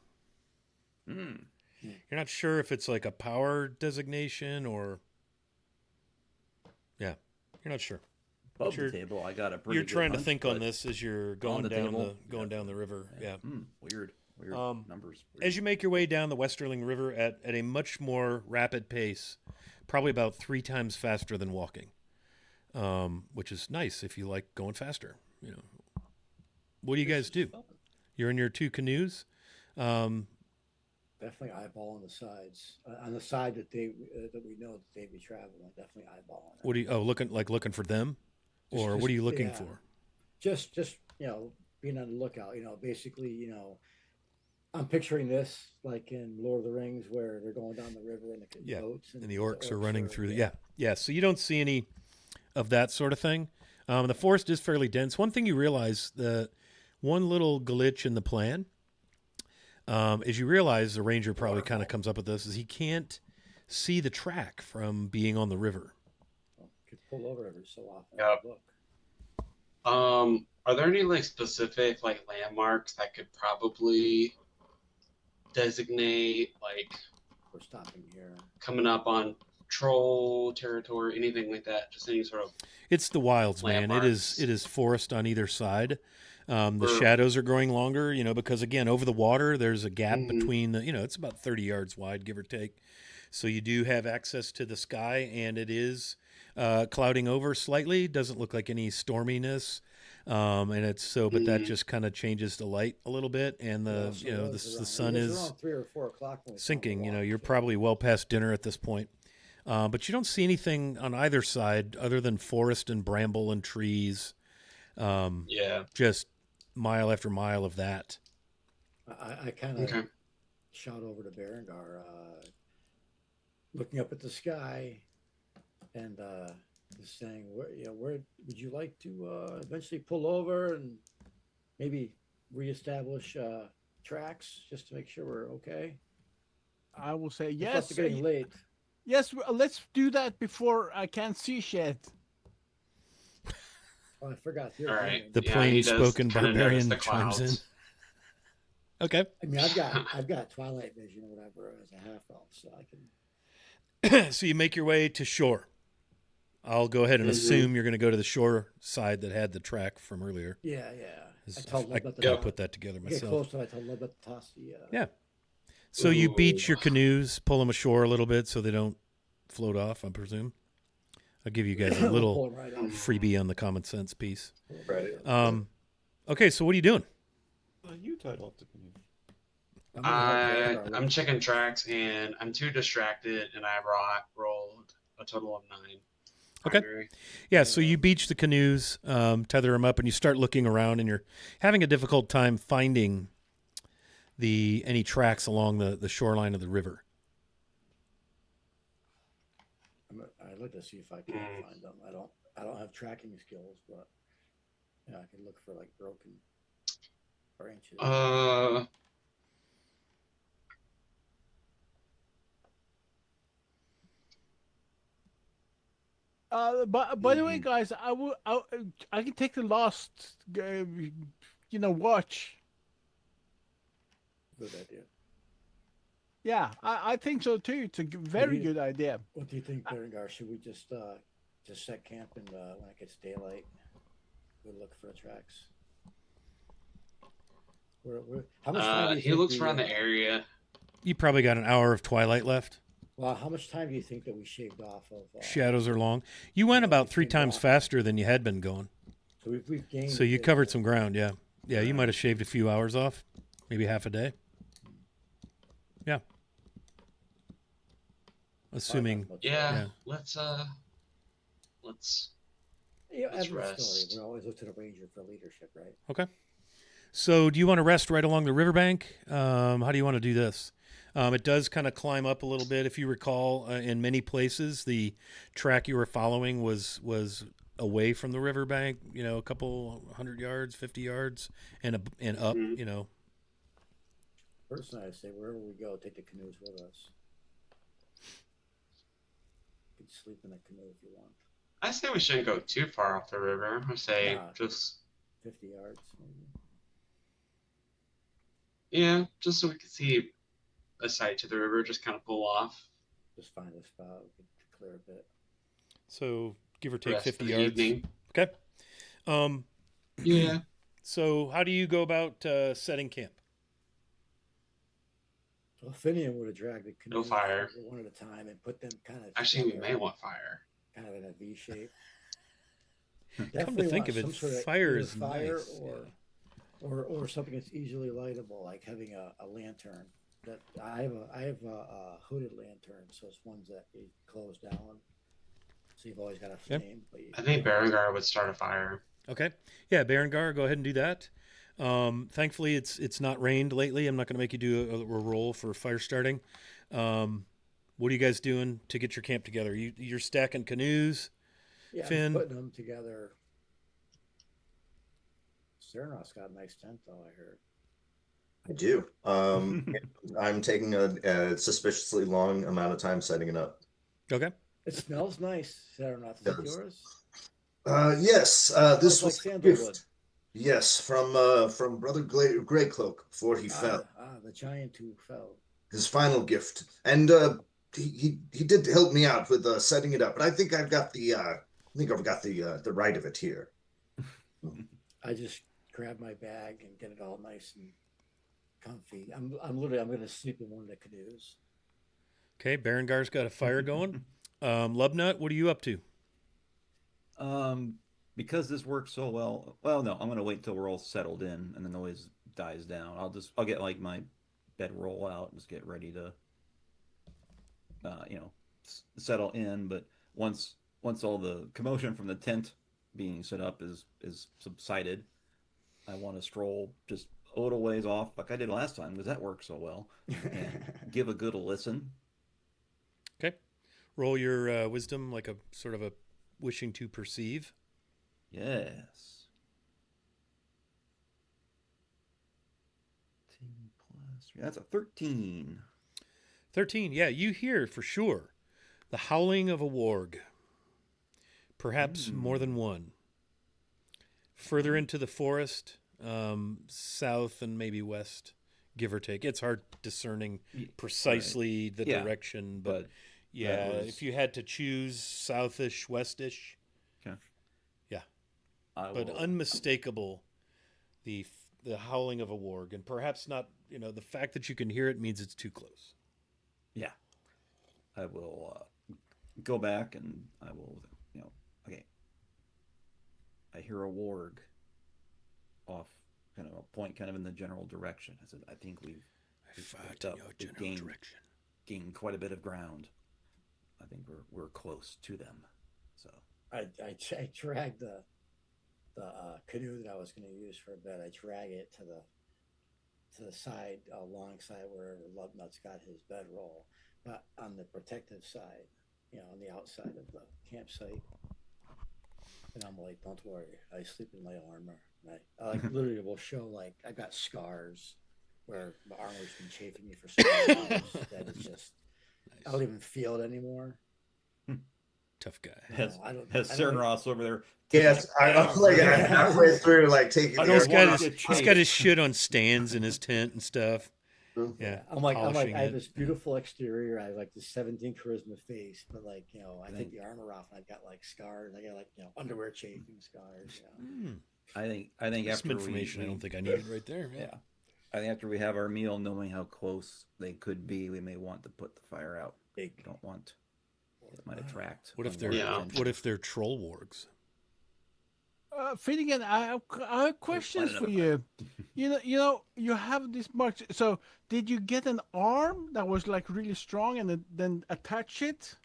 Hmm. You're not sure if it's like a power designation or... Yeah, you're not sure. Above you're- the table, I got a pretty You're good trying to hunch, think on but this as you're going the down table, down the river. Yeah. Weird numbers. As you make your way down the Westerling River at a much more rapid pace, probably about 3 times faster than walking, which is nice if you like going faster. What do you guys do? You're in your 2 canoes. Definitely eyeball on the sides. On the side that that we know that they'd be traveling, definitely eyeball on it. What do you? Oh, looking for them, or what are you looking yeah. for? Just being on the lookout. Basically, I'm picturing this like in Lord of the Rings where they're going down the river in the boats, And the orcs are running through. Yeah. So you don't see any of that sort of thing. The forest is fairly dense. One thing you realize, the one little glitch in the plan, is you realize the ranger probably kind of comes up with this, is he can't see the track from being on the river. Could pull over every so often. Yep. Look. Are there any specific landmarks that could probably designate We're stopping here. coming up on troll territory, anything like that? Just any sort of It's the wilds, man. Landmarks. It is forest on either side. The shadows are growing longer, because again, over the water, there's a gap between it's about 30 yards wide, give or take. So you do have access to the sky, and it is clouding over slightly. Doesn't look like any storminess. And it's but that just kind of changes the light a little bit, and the sun It was is around 3 or 4 o'clock when we found the sinking. water, You're so- probably well past dinner at this point. But you don't see anything on either side other than forest and bramble and trees. yeah. Just mile after mile of that. I kind of Okay. shout over to Berengar, looking up at the sky, and just saying, where would you like to eventually pull over and maybe reestablish tracks just to make sure we're okay? I will say It's yes. after getting late. Yes, let's do that before I can't see shit. Oh, I forgot. You're All right. human. The Yeah, plain he does spoken kind of notice barbarian the chimes in. clouds. Okay. I mean, I've got twilight vision or whatever as a half elf, so I can. So you make your way to shore. I'll go ahead and assume you're going to go to the shore side that had the track from earlier. Yeah. I told I Lubba to kind of put that together get myself. close to. I told Lubba to toss the. Yeah. So you beach Ooh. your canoes, pull them ashore a little bit so they don't float off, I presume. I'll give you guys a Pull little 'em right off. freebie on the common sense piece. Right. Okay, so what are you doing? You tied off the canoe. I'm gonna help Vanguard I'm look. checking tracks, and I'm too distracted, and I rolled a total of 9. Okay. Primary. Yeah, so you beach the canoes, tether them up, and you start looking around, and you're having a difficult time finding any tracks along the shoreline of the river. I'd like to see if I can find them. I don't have tracking skills, but yeah, I can look for like broken branches. By the way, guys, I can take the last, watch. Good idea. Yeah, I think so too. It's a very good idea. What do you think, Berengar? Should we just set camp and when it gets daylight, we'll look for the tracks? How much time do you He think looks around the area. You probably got an hour of twilight left. Well, how much time do you think that we shaved off of? Shadows are long. You went about we 3 came times off. faster than you had been going. So we've gained. So a you bit covered of- some ground, yeah. Yeah, you might have shaved a few hours off, maybe half a day. Yeah. Assuming, Yeah, Yeah. let's Yeah, let's every story. rest. We always look to the ranger for leadership, right? okay. So do you want to rest right along the riverbank? How do you want to do this? It does kind of climb up a little bit. If you recall, in many places, the track you were following was away from the riverbank, a couple 100 yards, 50 yards, and up, Mhm. Personally, I say wherever we go, take the canoes with us. You can sleep in a canoe if you want. I say we shouldn't go too far off the river. I say Nah. just 50 yards, maybe. just so we can see a sight to the river, just kind of pull off. Just find a spot we can clear a bit. So give or take Rest 50 for the yards. evening. Okay. Yeah. So how do you go about setting camp? Well, Finian would have dragged the canoe No fire. one at a time and put them kind of Actually, we together, may want fire. kind of in a V shape. Come to think of it, fire either is nice. or something that's easily lightable, like having a lantern. That I have a hooded lantern, so it's ones that you close down. So you've always got a Yep. flame. But I think Berengar would start a fire. Okay. Yeah, Berengar, go ahead and do that. Thankfully, it's not rained lately. I'm not going to make you do a roll for fire starting. What are you guys doing to get your camp together? You're stacking canoes. yeah, Finn. I'm putting them together. Serenot's got a nice tent, though. I heard. I do. I'm taking a suspiciously long amount of time setting it up. Okay. It smells nice. Serenot's Does. yours. Yes, this Smells was like a sandalwood. gift. Yes, from Brother Greycloak before he fell. The giant who fell. His final gift, and he did help me out with setting it up. But I think I've got the right of it here. I just grab my bag and get it all nice and comfy. I'm going to sleep in one of the canoes. Okay. Berengar's got a fire going. Lubnut, what are you up to? Because this works so well. Well, no, I'm gonna wait until we're all settled in and the noise dies down. I'll get like my bedroll out and just get ready to, settle in. But once all the commotion from the tent being set up is subsided, I want to stroll just a little ways off like I did last time because that worked so well, and give a good listen. Okay. Roll your wisdom like a sort of a wishing to perceive. Yes. That's a 13. 13. Yeah, you hear for sure the howling of a warg. Perhaps more than one. Further into the forest, south and maybe west, give or take. It's hard discerning precisely the direction, but yeah, if you had to choose southish, westish, yeah. But unmistakable, the howling of a warg, and perhaps not. The fact that you can hear it means it's too close. Yeah, I will go back and I will, okay. I hear a warg off kind of a point, kind of in the general direction. I said, I think we've gained quite a bit of ground. I think we're close to them. So I dragged the canoe that I was going to use for a bed. I drag it to the side, alongside wherever Lubnut's got his bedroll, but on the protective side, on the outside of the campsite. And I'm like, don't worry, I sleep in my armor. And I like literally will show, like, I've got scars where my armor's been chafing me for so many hours that it's just, I don't even feel it anymore. Tough guy. Has Saren Ross over there. Yes, I'm halfway through, like taking. He's got his shit on stands in his tent and stuff. Yeah, I'm like, I have this beautiful exterior. I have like this 17 charisma face, but like, I take the armor off and I've got like scars. I got like, underwear chafing scars. I think after some information, I don't think I needed right there. Yeah. I think after we have our meal, knowing how close they could be, we may want to put the fire out. We don't want. It might attract. What if they're troll wargs? Finnegan, I have questions for you. You have this much. So, did you get an arm that was like really strong and then attach it?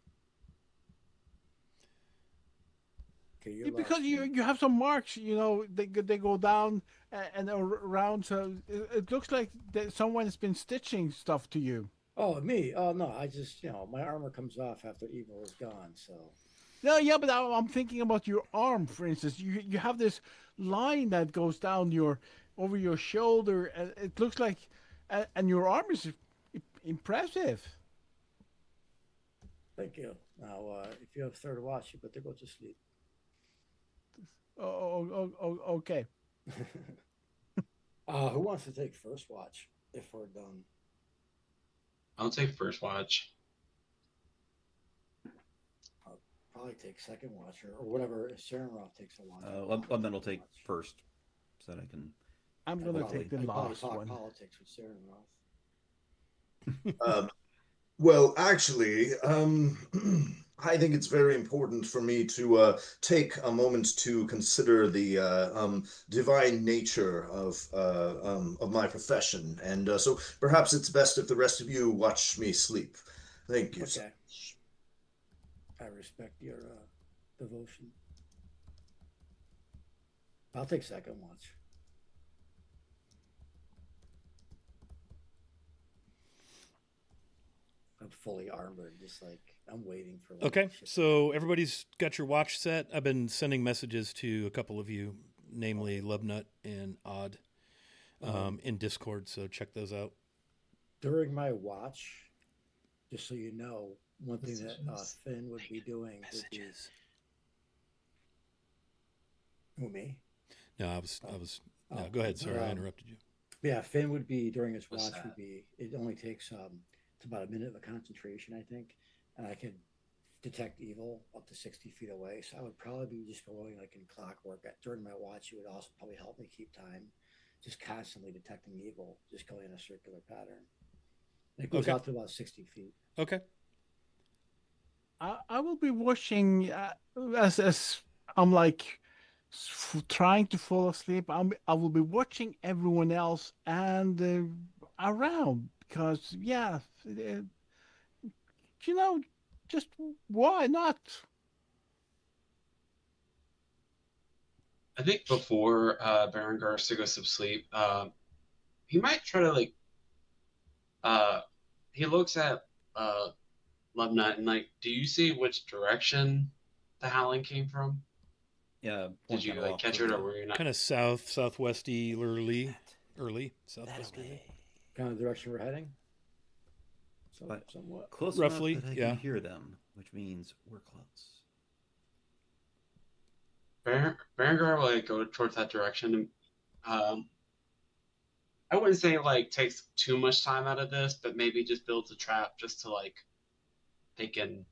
Because you have some marks. They go down and around. So it looks like someone's been stitching stuff to you. Oh, me? Oh, no. I just, my armor comes off after evil is gone, so. No, yeah, but I'm thinking about your arm, for instance. You have this line that goes down over your shoulder, and it looks like, and your arm is impressive. Thank you. Now, if you have third watch, you better go to sleep. Okay. Who wants to take first watch if we're done? I'll take first watch. I'll probably take second watch or whatever. If Saren Roth takes a watch, then I'll take first, so that I can. I'm gonna take the last one. Politics with Saren Roth. Well, actually, I think it's very important for me to take a moment to consider the divine nature of my profession, and so perhaps it's best if the rest of you watch me sleep. Thank you. Okay. I respect your devotion. I'll take second watch. I'm fully armored, just like I'm waiting for. Okay, so everybody's got your watch set. I've been sending messages to a couple of you, namely Lubnut and Odd, in Discord. So check those out. During my watch, just so you know, one thing that Finn would be doing would be. Who, me? No, I was. No, go ahead. Sorry, I interrupted you. Yeah, Finn would be during his watch. Would be. It only takes it's about a minute of a concentration, I think, and I could detect evil up to 60 feet away. So I would probably be just going like in clockwork. During my watch, it would also probably help me keep time, just constantly detecting evil, just going in a circular pattern. And it goes out to about 60 feet. Okay. I will be watching as I'm like trying to fall asleep. I will be watching everyone else and around because just why not? I think before Berengar goes to sleep, he might try to he looks at Lubnut and do you see which direction the howling came from? Yeah. Did you catch it, or were you not? Kind of southwesty, early southwest. kind of direction we're heading. So But somewhat. close Roughly, enough that I yeah. can hear them, which means we're close. Berengar will like go towards that direction. Um, I wouldn't say like takes too much time out of this, but maybe just builds a trap just to like they can,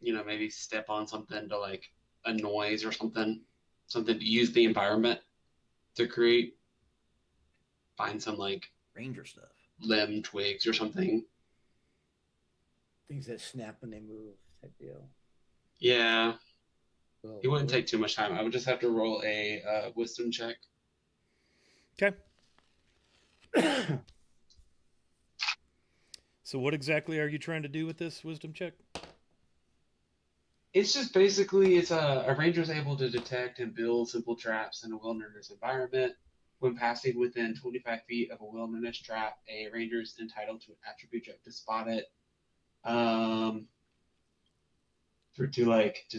maybe step on something to like a noise or something to use the environment to create. Find some like Ranger stuff. limb twigs or something. Things that snap when they move type deal. Yeah, Well, he wouldn't take too much time. I would just have to roll a wisdom check. Okay. So what exactly are you trying to do with this wisdom check? It's just basically a ranger is able to detect and build simple traps in a wilderness environment. When passing within 25 feet of a wilderness trap, a ranger is entitled to an attribute check to spot it. To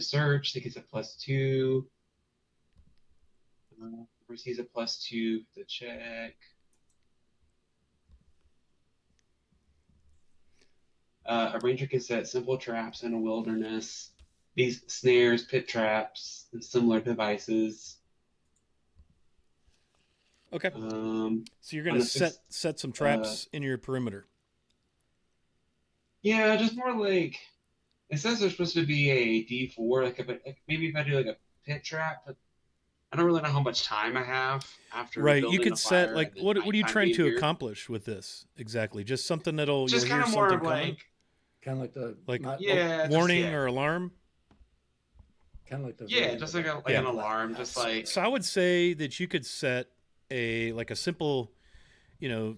search, he gets a +2. Receives a +2 for the check. A ranger can set simple traps in a wilderness. These snares, pit traps, and similar devices. Okay. Um, So you're going to set some traps in your perimeter. Yeah, just more like it says there's supposed to be a D4, maybe if I do like a pit trap, but I don't really know how much time I have after Right. You building could the set fire like and then what are you nighttime trying being to here. accomplish with this exactly? Just something that'll Just you'll kind hear of more something of coming, like kind of like the like warning or alarm. kind of like the just like an Yeah. alarm, just like So I would say that you could set a simple,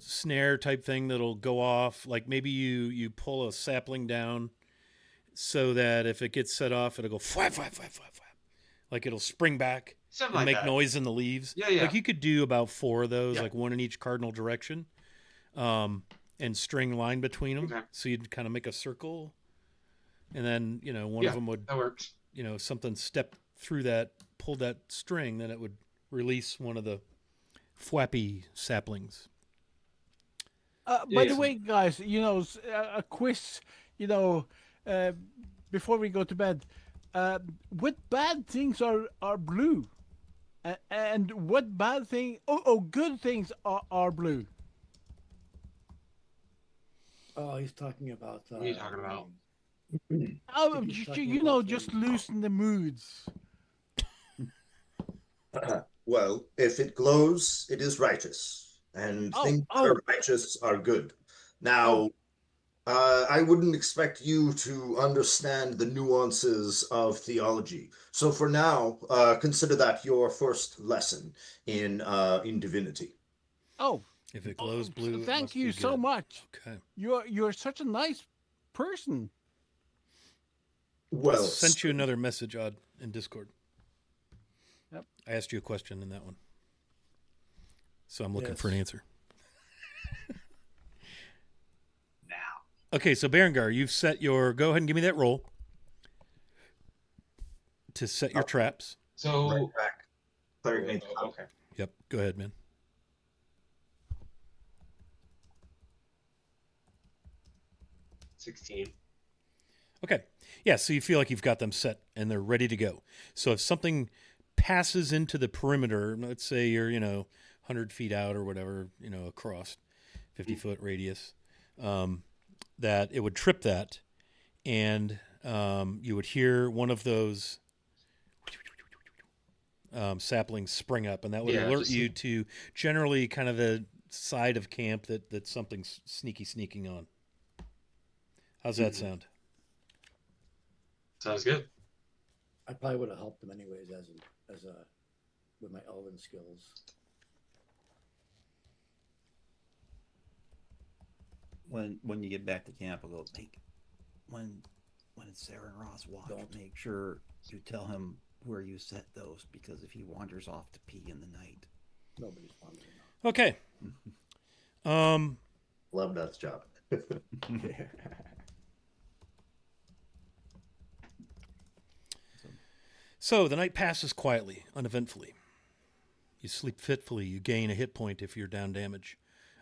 snare type thing that'll go off. Like maybe you pull a sapling down so that if it gets set off, it'll go flap, flap, flap, flap, flap. Like it'll spring back something and like make that. noise in the leaves. Yeah. Like you could do about 4 of those, Yeah. like one in each cardinal direction, and string line between them. Okay. So you'd kind of make a circle, and then one of them would That works. Something step through that, pull that string, then it would release one of the flappy saplings. By the way, guys, a quiz, before we go to bed, what bad things are blue? And what bad thing? Good things are blue. Oh, he's talking about. What are you talking about? Oh, he's talking you about just the- loosen the moods. Well, if it glows, it is righteous, and things that are righteous are good. Now, I wouldn't expect you to understand the nuances of theology. So for now, consider that your first lesson in divinity. Oh, If it glows blue, it thank must you be so good. much. Okay. You're such a nice person. Well, Sent you another message, Odd, in Discord. Yep. I asked you a question in that one, so I'm looking for an answer. Now. Okay, so Berengar, you've set your. Go ahead and give me that roll to set your traps. So right back. okay. Yep. Go ahead, man. $16. Okay. Yeah, so you feel like you've got them set and they're ready to go. So if something passes into the perimeter, let's say you're, 100 feet out or whatever, across 50-foot radius, that it would trip that, and you would hear one of those saplings spring up, and that would alert you to generally kind of the side of camp that something's sneaking on. How's that sound? Sounds good. I probably would have helped him anyways, with my elven skills. When you get back to camp, I'll go, hey, when Sarah and Ross walk, make sure you tell him where you set those, because if he wanders off to pee in the night, nobody's wandering off. Okay. Love Death's job. So the night passes quietly, uneventfully. You sleep fitfully. You gain a hit point if you're down damage.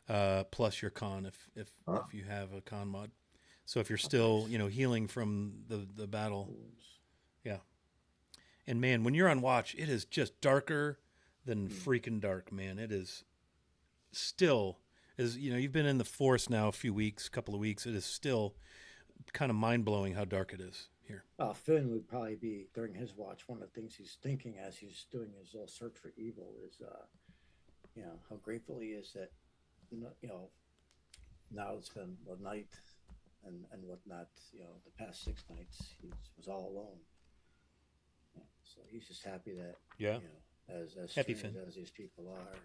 plus your con if Huh? you have a con mod. So if you're still healing from the battle, yeah. And man, when you're on watch, it is just darker than freaking dark, man. It is still you've been in the forest now a couple of weeks. It is still kind of mind blowing how dark it is here. Finn would probably be during his watch. One of the things he's thinking as he's doing his little search for evil is, how grateful he is that, now it's been a night and whatnot. The past 6 nights he was all alone. So he's just happy that, as Happy strange Finn. as these people are,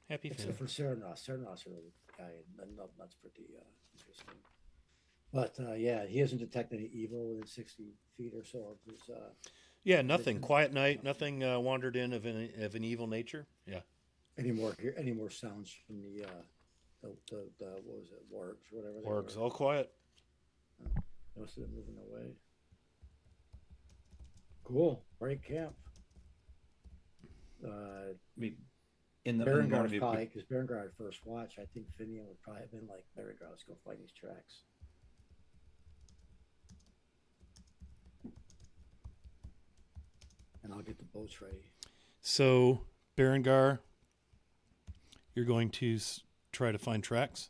Happy Finn. Except for Serenos. Serenos are the guy, and that's pretty interesting. But he hasn't detected any evil within 60 feet or so of his. Nothing. Quiet night. Nothing wandered in of an evil nature. Yeah. Any more sounds from the what was it, wargs or whatever. Wargs, all quiet. They must have been moving away. Cool. Break camp. In the Berengar morning, probably, because Berengar had first watch. I think Finian would probably have been like, Berengar, let's go find these tracks. And I'll get the boats ready. So, Berengar, you're going to try to find tracks?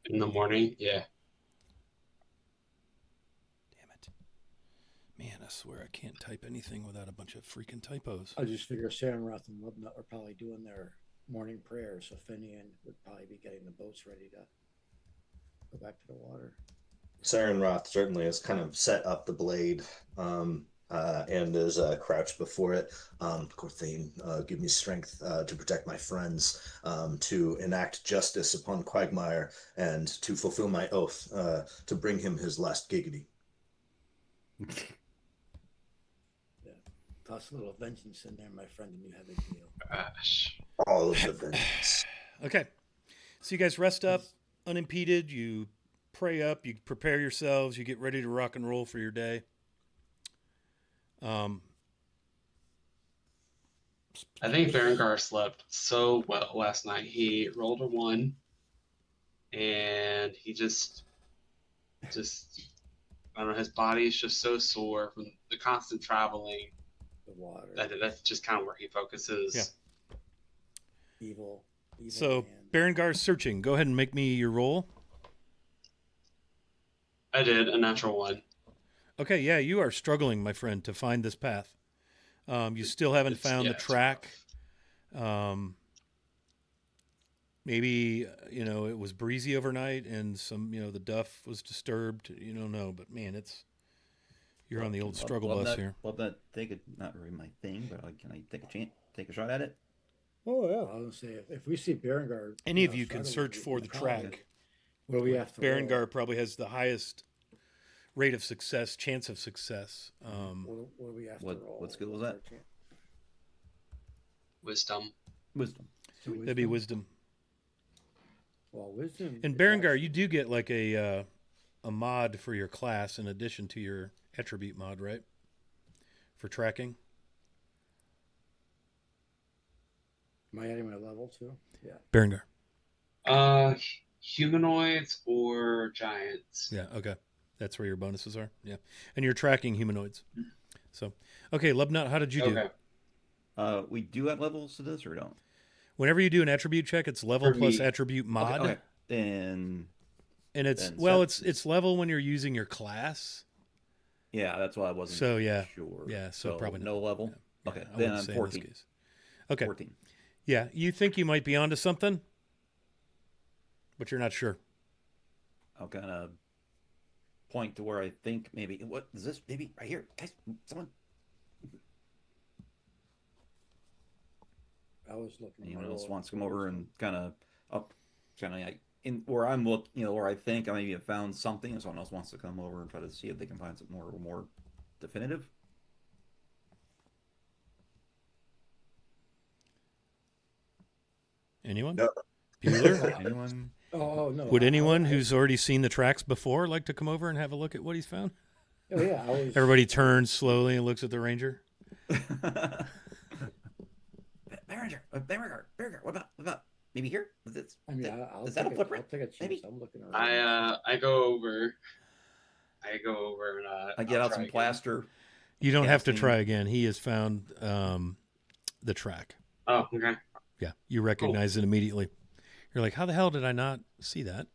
In the morning, yeah. Damn it. Man, I swear I can't type anything without a bunch of freaking typos. I just figure Sarenrath and Lubnut are probably doing their morning prayers, so Finian would probably be getting the boats ready to go back to the water. Sarenrath certainly has kind of set up the blade and is crouched before it. Corthane, give me strength to protect my friends, to enact justice upon Quagmire, and to fulfill my oath to bring him his last giggity. Toss a little vengeance in there, my friend, and you have a deal. Gosh. All of the vengeance. Okay. So you guys rest up unimpeded. You pray up. You prepare yourselves. You get ready to rock and roll for your day. I think Berengar slept so well last night. He rolled a 1, and he just I don't know. His body is just so sore from the constant traveling. The water. That's just kind of where he focuses. Yeah. Evil So man. Berengar's searching. Go ahead and make me your roll. I did a natural 1. Okay, yeah, you are struggling, my friend, to find this path. You still haven't found the track. Maybe, it was breezy overnight and some, the duff was disturbed. You don't know, but man, you're on the old struggle bus here. Love that. Not really my thing, but can I take a shot at it? Oh yeah, I was gonna say if we see Berengar, Any of you can search for the track. What do we have to? Berengar probably has the highest rate of success, chance of success. What do we have to roll? What skill was that? Wisdom. Wisdom. That'd be wisdom. Well, wisdom. And Berengar, you do get like a mod for your class in addition to your attribute mod, right? For tracking. Am I adding my level too? Yeah. Berengar. Humanoids or giants? Yeah, okay. That's where your bonuses are. Yeah. And you're tracking humanoids. So, okay, Lubnut, how did you do? Okay. We do add levels to this or don't? Whenever you do an attribute check, it's level For plus me. attribute mod. Okay. And it's then it's level when you're using your class. yeah, that's why I wasn't So, yeah. sure. Yeah, so probably no not. level. Yeah, Okay, I then wouldn't I'm say 14. in this case. Okay. 14. Yeah, you think you might be onto something, but you're not sure. I'll kind of point to where I think maybe what is this? Maybe right here, guys. Someone. I was looking. Anyone else wants to come over and kind of like in where I'm where I think I maybe have found something, and someone else wants to come over and try to see if they can find something more definitive. Anyone? No. Bueller? Anyone? Oh no. Would anyone who's already seen the tracks before like to come over and have a look at what he's found? Oh yeah. Everybody turns slowly and looks at the ranger. Berengar, Bear, what about maybe here? I mean, Is that a footprint? I'll take a chance. Maybe. I'm looking around. I go over. I go over and I get I'll out try some again. plaster. You don't have to Casting. try again. He has found the track. Oh, okay. Yeah, you recognize it immediately. You're like, how the hell did I not see that?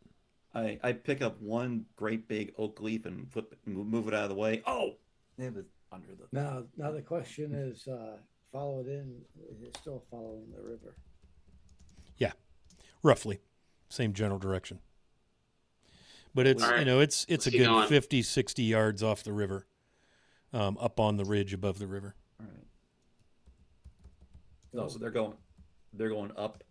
I pick up one great big oak leaf and move it out of the way. Oh, it was under the. Now the question is, follow it in. It's still following the river. Yeah, roughly. Same general direction. But it's, All right. it's Let's a keep good going. 50, 60 yards off the river, up on the ridge above the river. All right. No, so they're going up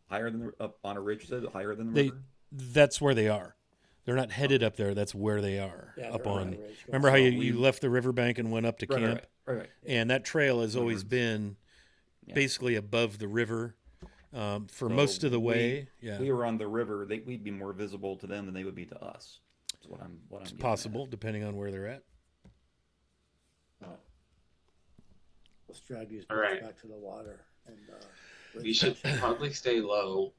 higher than up on a ridge. Said higher than the river. That's where they are. They're not headed up there. That's where they are. Yeah, up they're on. a ridge. Remember how So you left the riverbank and went up to camp? Right. And that trail has always Remember. been Yeah. basically above the river for So most of the way. Yeah, We were on the river. We'd be more visible to them than they would be to us. That's what I'm. it's getting possible depending on where they're at. Let's drag these All boats right. back to the water. And We should probably stay low.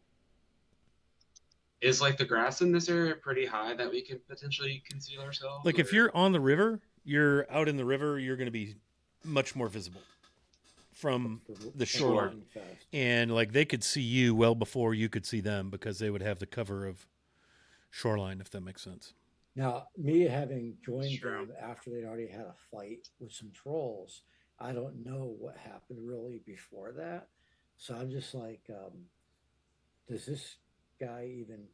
Is like the grass in this area pretty high that we can potentially conceal ourselves? Like if or- you're on the river, you're out in the river, you're going to be much more visible from the shore. running fast. And like they could see you well before you could see them because they would have the cover of shoreline, if that makes sense. Now, me having joined Sure. them after they'd already had a fight with some trolls, I don't know what happened really before that. So I'm just like, does this guy even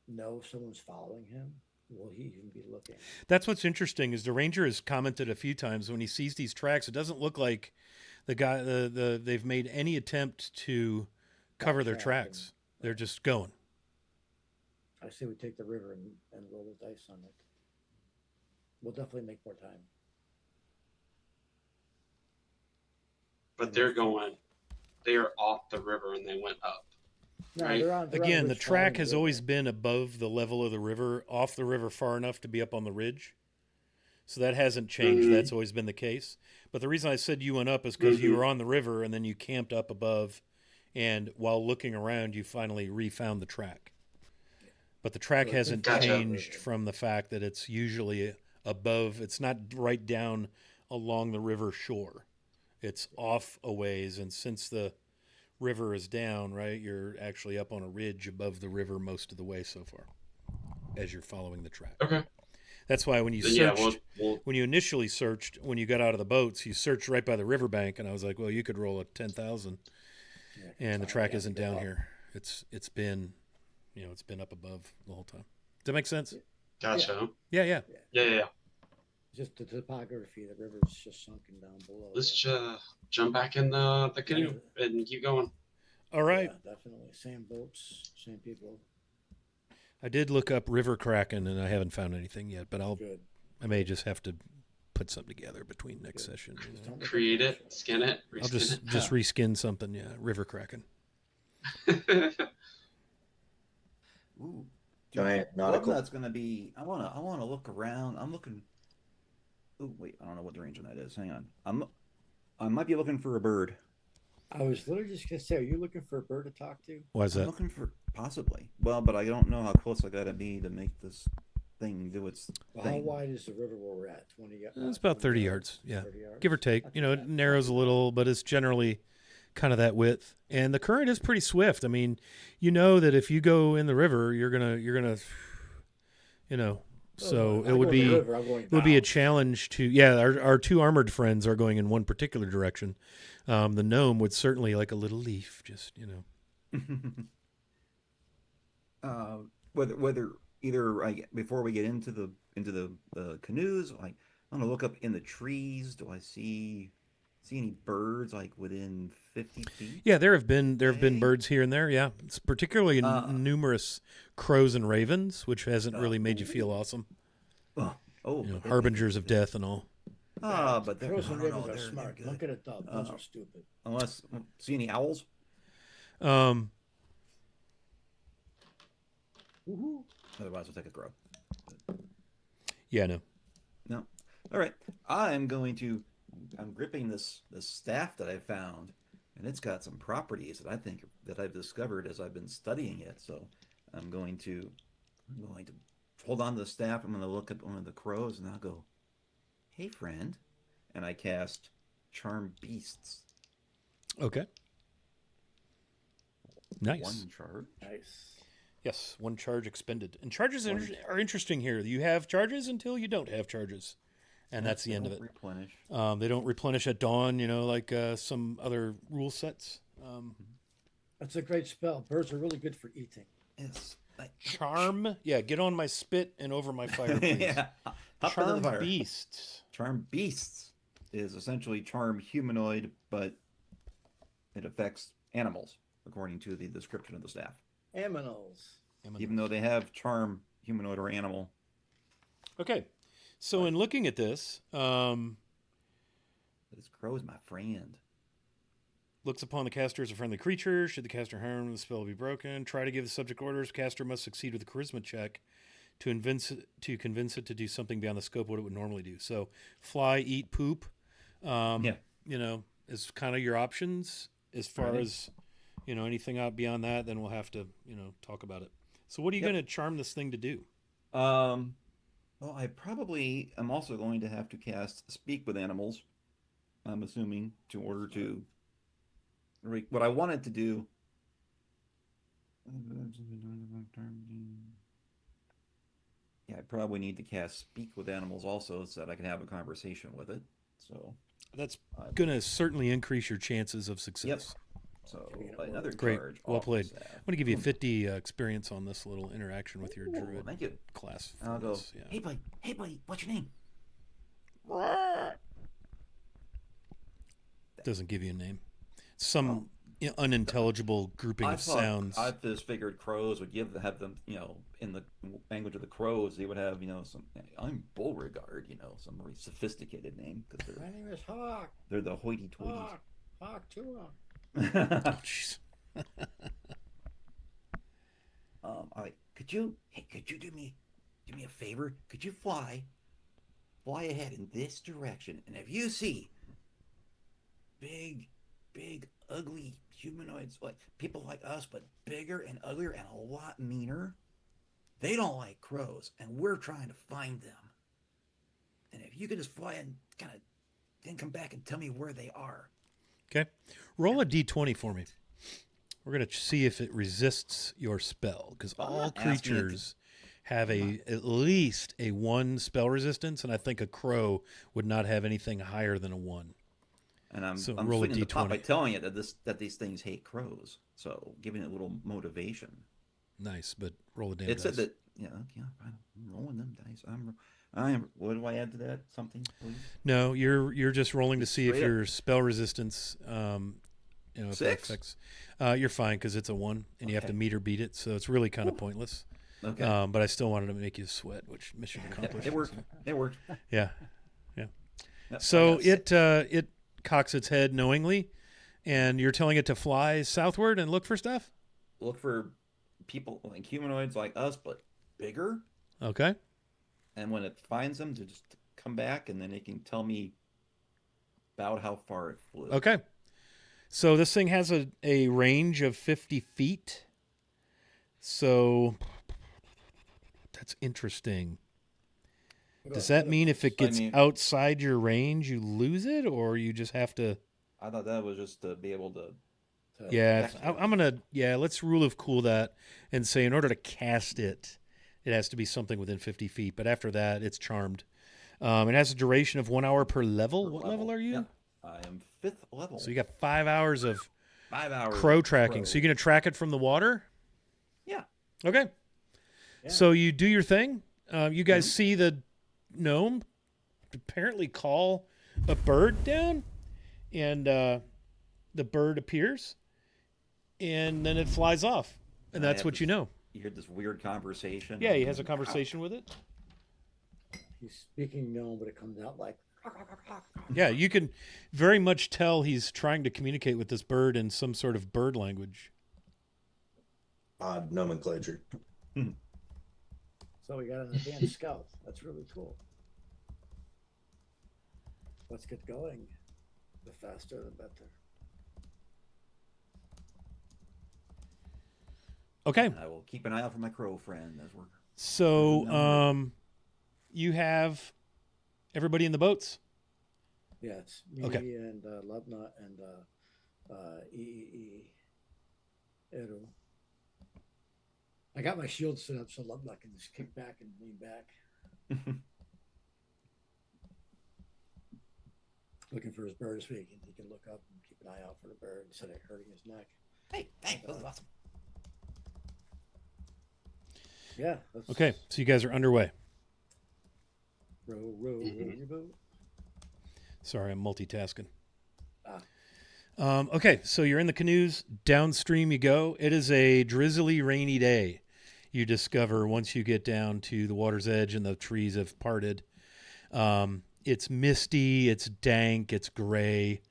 know someone's following him? Will he even be looking? That's what's interesting is the ranger has commented a few times when he sees these tracks, it doesn't look like the guy they've made any attempt to cover their Backtrack tracks. They're just going. I say we take the river and roll the dice on it. We'll definitely make more time. But they're going. They are off the river and they went up. No, Right. they're on Again, the ridge track following has the always river. been above the level of the river, off the river far enough to be up on the ridge. So that hasn't changed. Mhm. That's always been the case. But the reason I said you went up is because you Mhm. were on the river and then you camped up above. And while looking around, you finally refound the track. But the track So I hasn't think- Gotcha. changed from the fact that it's usually above. It's not right down along the river shore. It's off a ways. And since the river is down, right, you're actually up on a ridge above the river most of the way so far as you're following the track. Okay. That's why when you Then, yeah, searched, we'll when you initially searched, when you got out of the boats, you searched right by the riverbank, and I was like, well, you could roll a 10,000, Yeah, and the it's track already isn't up. down here. It's been, it's been up above the whole time. Does that make sense? gotcha. Yeah, yeah. Yeah. Just the topography, the river's just sunken down below. Let's jump back in the canoe and keep going. All right. Yeah, definitely. Same boats, same people. I did look up river kraken, and I haven't found anything yet, but Good. I may just have to put something together between next session. you Just know. don't look at Create the it, skin it, I'll just reskin reskin something. Yeah, river kraken. it. Ooh. Giant One nautical. that's gonna be. I wanna look around. I'm looking. Oh wait, I don't know what the range on that is. Hang on. I might be looking for a bird. I was literally just gonna say, are you looking for a bird to talk to? Why is I'm that? looking for possibly. Well, but I don't know how close I gotta be to make this thing do its Well, how thing. wide is the river where we're at? 20 yards? It's about 30 yards. Yeah. 30 yards? Give or take. Not You too know, bad. it narrows a little, but it's generally kind of that width. And the current is pretty swift. I mean, you know that if you go in the river, you're gonna, so I'm it would going to the be river, I'm going it would be a down. challenge to. Yeah, our two armored friends are going in one particular direction. The gnome would certainly like a little leaf, just Whether either before we get into the canoes, like I'm gonna look up in the trees. Do I see any birds like within 50 feet? Yeah, there have been Okay. birds here and there. Yeah, it's particularly numerous crows and ravens, which hasn't really made you feel awesome. Oh, You know, but they- harbingers of death and all. Ah, but they're Crows and no, no, ravens are they're smart. good. Don't get a dove. Those Uh, are stupid. Unless see any owls? Um, Woohoo. Otherwise, we'll take a crow. yeah, no. No. All right. I'm gripping this staff that I found, and it's got some properties that I think that I've discovered as I've been studying it. So I'm going to hold on to the staff. I'm going to look at one of the crows, and I'll go, "Hey, friend," and I cast Charm Beasts. Okay. Nice. One charge. Nice. Yes, one charge expended. And charges One- are interesting here. You have charges until you don't have charges. And that's the end of it. Replenish. They don't replenish at dawn, like some other rule sets. That's a great spell. Birds are really good for eating. Yes. Charm. Yeah, get on my spit and over my fire, please. Yeah. Hop into Charm the fire. Beasts. Charm Beasts is essentially charm humanoid, but it affects animals, according to the description of the staff. Aminals. Even though they have charm humanoid or animal. Okay. So in looking at this, This crow is my friend. looks upon the caster as a friendly creature. Should the caster harm, the spell will be broken. Try to give the subject orders. Caster must succeed with a charisma check to convince it to do something beyond the scope of what it would normally do. So fly, eat, poop. Yeah. Is kind of your options. As far Right. as, anything out beyond that, then we'll have to, talk about it. So what are you Yep. going to charm this thing to do? Well, I probably am also going to have to cast Speak with Animals, I'm assuming, in order to... What I wanted to do... Yeah, I probably need to cast Speak with Animals also so that I can have a conversation with it. So, That's going to certainly increase your chances of success. Yep. So another Great. charge. Well off the played. staff. I'm going to give you 50 experience on this little interaction with your Ooh, druid thank you. class. And I'll go, this, yeah. hey buddy, what's your name? Doesn't give you a name. Some unintelligible grouping I of thought sounds. I just figured crows would have them, in the language of the crows, they would have, some. I'm Beauregard, some very sophisticated name because My name is Hawk. they're the hoity-toities. Hawk Tua. Oh, jeez. Could you do me a favor? Could you fly ahead in this direction, and if you see big, ugly humanoids, like people like us, but bigger and uglier and a lot meaner, they don't like crows, and we're trying to find them. And if you could just fly and kind of then come back and tell me where they are. Okay. Roll a d20 for me. We're going to see if it resists your spell, because I'm all not asking it to- creatures have at least a 1 spell resistance, and I think a crow would not have anything higher than a 1. And I'm So I'm roll a sweetening the pot by D20. telling it that these things hate crows. So giving it a little motivation. Nice, but roll a damn It said dice. that fine, I'm rolling them dice. I am. What do I add to that? Something, please. No, you're just rolling to see if Straight up. your spell resistance, if that 6? affects. You're fine because it's a 1, and you have to Okay. meet or beat it, so it's really kind of pointless. Okay. But I still wanted to make you sweat, which mission accomplished. It worked. It worked. Yeah. Yep, So I got 6. it cocks its head knowingly, and you're telling it to fly southward and look for stuff. Look for people like humanoids like us, but bigger. Okay. And when it finds them, to just come back, and then it can tell me about how far it flew. Okay. So this thing has a range of 50 feet. So that's interesting. Does that mean if it gets outside your range, you lose it, or you just have to? I thought that was just to be able to. Yeah, cast I'm gonna. Yeah, let's rule of cool that and say in order to cast it, it has to be something within 50 feet. But after that, it's charmed. It has a duration of 1 hour per level. What level are you? Yeah, I am 5th level. So you got 5 hours of 5 hours. crow of tracking. So you're gonna track it from the water. Yeah. Okay. Yeah. So you do your thing. You guys see the gnome apparently call a bird down, and the bird appears, and then it flies off, and I that's have what this- you know. You heard this weird conversation. Yeah, he has a conversation with it. He's speaking gnome, but it comes out like. Yeah, you can very much tell he's trying to communicate with this bird in some sort of bird language. Odd nomenclature. So we got an advanced scout. That's really cool. Let's get going. The faster, the better. Okay. I will keep an eye out for my crow friend as we're. So, you have everybody in the boats? Yes, me Okay. and Lubnut and Aihrde. I got my shield set up so Lubnut can just kick back and lean back. Looking for his bird so he can look up and keep an eye out for the bird instead of hurting his neck. Hey, thanks. That was awesome. Yeah. Okay. So you guys are underway. Row your boat. Sorry, I'm multitasking. Ah. Okay, so you're in the canoes. Downstream you go. It is a drizzly, rainy day. You discover once you get down to the water's edge and the trees have parted. It's misty, it's dank, it's gray,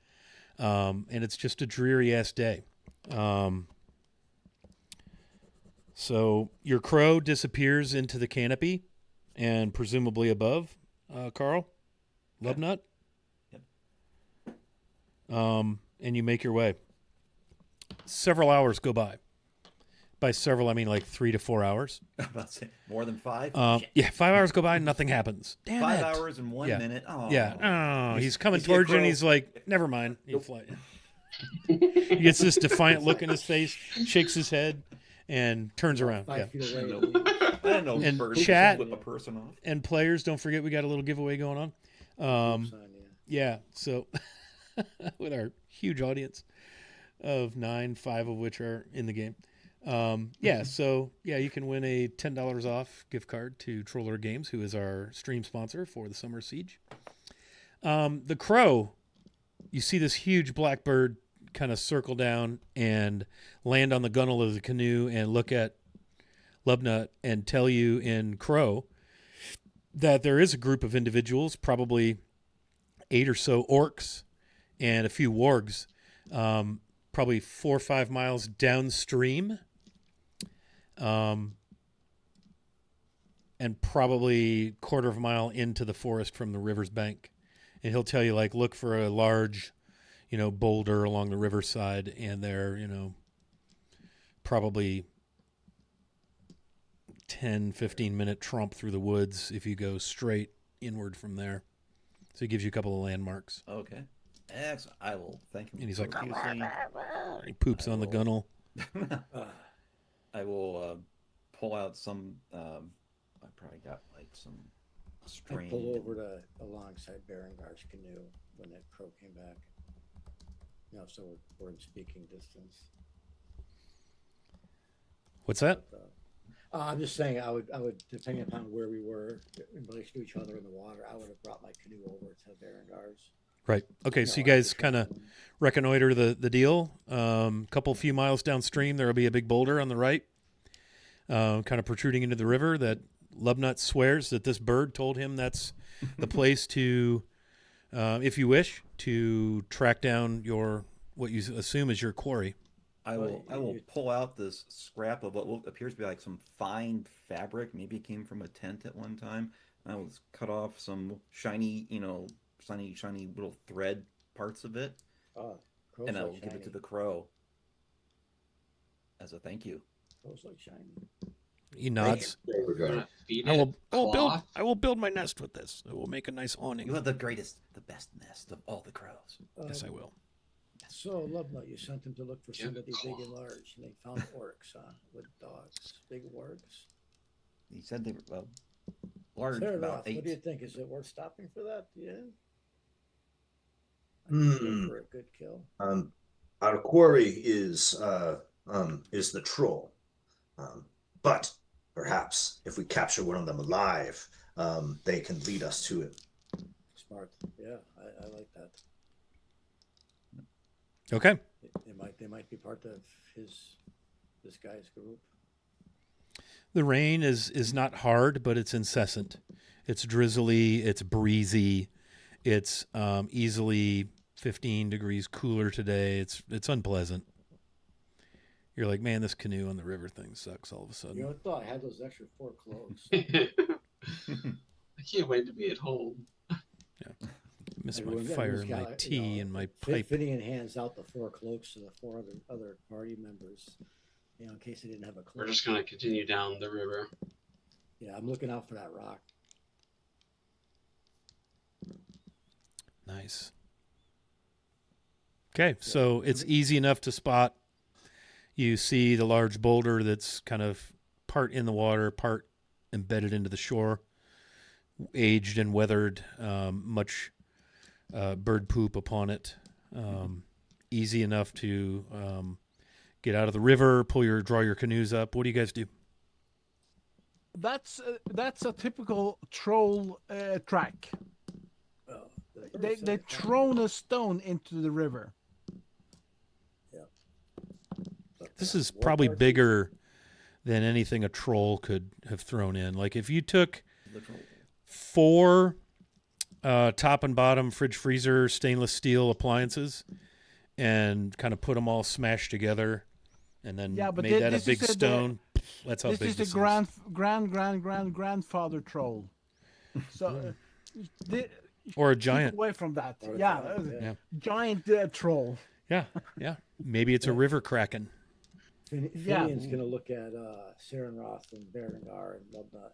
and it's just a dreary-ass day. So your crow disappears into the canopy and presumably above, Carl, Lubnut. Yep. And you make your way. Several hours go by. By several, I mean like 3 to 4 hours. I'm about to say more than 5. Yeah, 5 hours go by and nothing happens. Damn 5 it. hours and 1 Yeah. minute. Oh. Yeah. Oh, he's coming You see a towards you and crow? he's like, never mind. He Nope. fly. He gets this defiant look in his face, shakes his head, and turns around. 5 Yeah. feet away. Nope. I don't know. And birds chat- whip a person off. And players, don't forget we got a little giveaway going on. Yeah, so with our huge audience of 9, 5 of which are in the game. You can win a $10 off gift card to Troller Games, who is our stream sponsor for the Summer Siege. The crow, you see this huge black bird kind of circle down and land on the gunwale of the canoe and look at Lubnut and tell you in crow that there is a group of individuals, probably 8 or so orcs and a few wargs, probably 4 or 5 miles downstream, and probably quarter of a mile into the forest from the river's bank. And he'll tell you, like, look for a large, boulder along the riverside, and they're, probably 10, 15-minute tromp through the woods if you go straight inward from there. So he gives you a couple of landmarks. Okay. Excellent. I will thank him. And he's like, profusely. he poops on the gunnel. I will pull out some. I probably got like some I string. pulled over alongside Berengar's canoe when that crow came back. So we're in speaking distance. What's that? I'm just saying, I would, depending upon where we were in relation to each other in the water, I would have brought my canoe over to Berengar's. Right. Okay, so you guys kind of reconnoiter the deal. Couple few miles downstream, there will be a big boulder on the right, kind of protruding into the river that Lubnut swears that this bird told him that's the place to, if you wish, to track down what you assume is your quarry. I will pull out this scrap of what appears to be like some fine fabric. Maybe it came from a tent at one time. I will cut off some shiny, shiny little thread parts of it, and I will give it to the crow as a thank you. Crows like shiny. He nods. There we go. Feed I it will build my nest with this. I will make a nice awning. You have the best nest of all the crows. Yes, I will. So, Lubnut, you sent them to look for Yeah. somebody big and large, and they found orcs, with dogs, big orcs. He said they were large, Fair about enough. 8. What do you think? Is it worth stopping for that? Yeah. For a good kill. Our quarry is the troll, but perhaps if we capture one of them alive, they can lead us to it. Smart. Yeah, I like that. Okay. They might be part of this guy's group. The rain is not hard, but it's incessant. It's drizzly. It's breezy. It's easily 15 degrees cooler today. It's unpleasant. You're like, man, this canoe on the river thing sucks all of a sudden. You know what, though? I had those extra 4 cloaks. I can't wait to be at home. Miss my Everyone- fire everyone's and my got, tea and my pipe. Finian hands out the 4 cloaks to the 4 other party members. in case they didn't have a clue. We're just gonna continue down the river. Yeah, I'm looking out for that rock. Nice. Okay, so it's easy enough to spot. You see the large boulder that's kind of part in the water, part embedded into the shore, aged and weathered, much bird poop upon it. Easy enough to get out of the river, draw your canoes up. What do you guys do? That's a typical troll track. Oh, They thrown a stone into the river. This is probably bigger than anything a troll could have thrown in. Like if you took 4 top and bottom fridge freezer stainless steel appliances and kind of put them all smashed together and then made that a big stone. That's how big this is the grandfather troll. So, or a keep giant. away from that. Or a Yeah, giant, giant troll. Yeah. Maybe it's a river kraken. Finian's going to look at Serenroth and Berengar and Lubna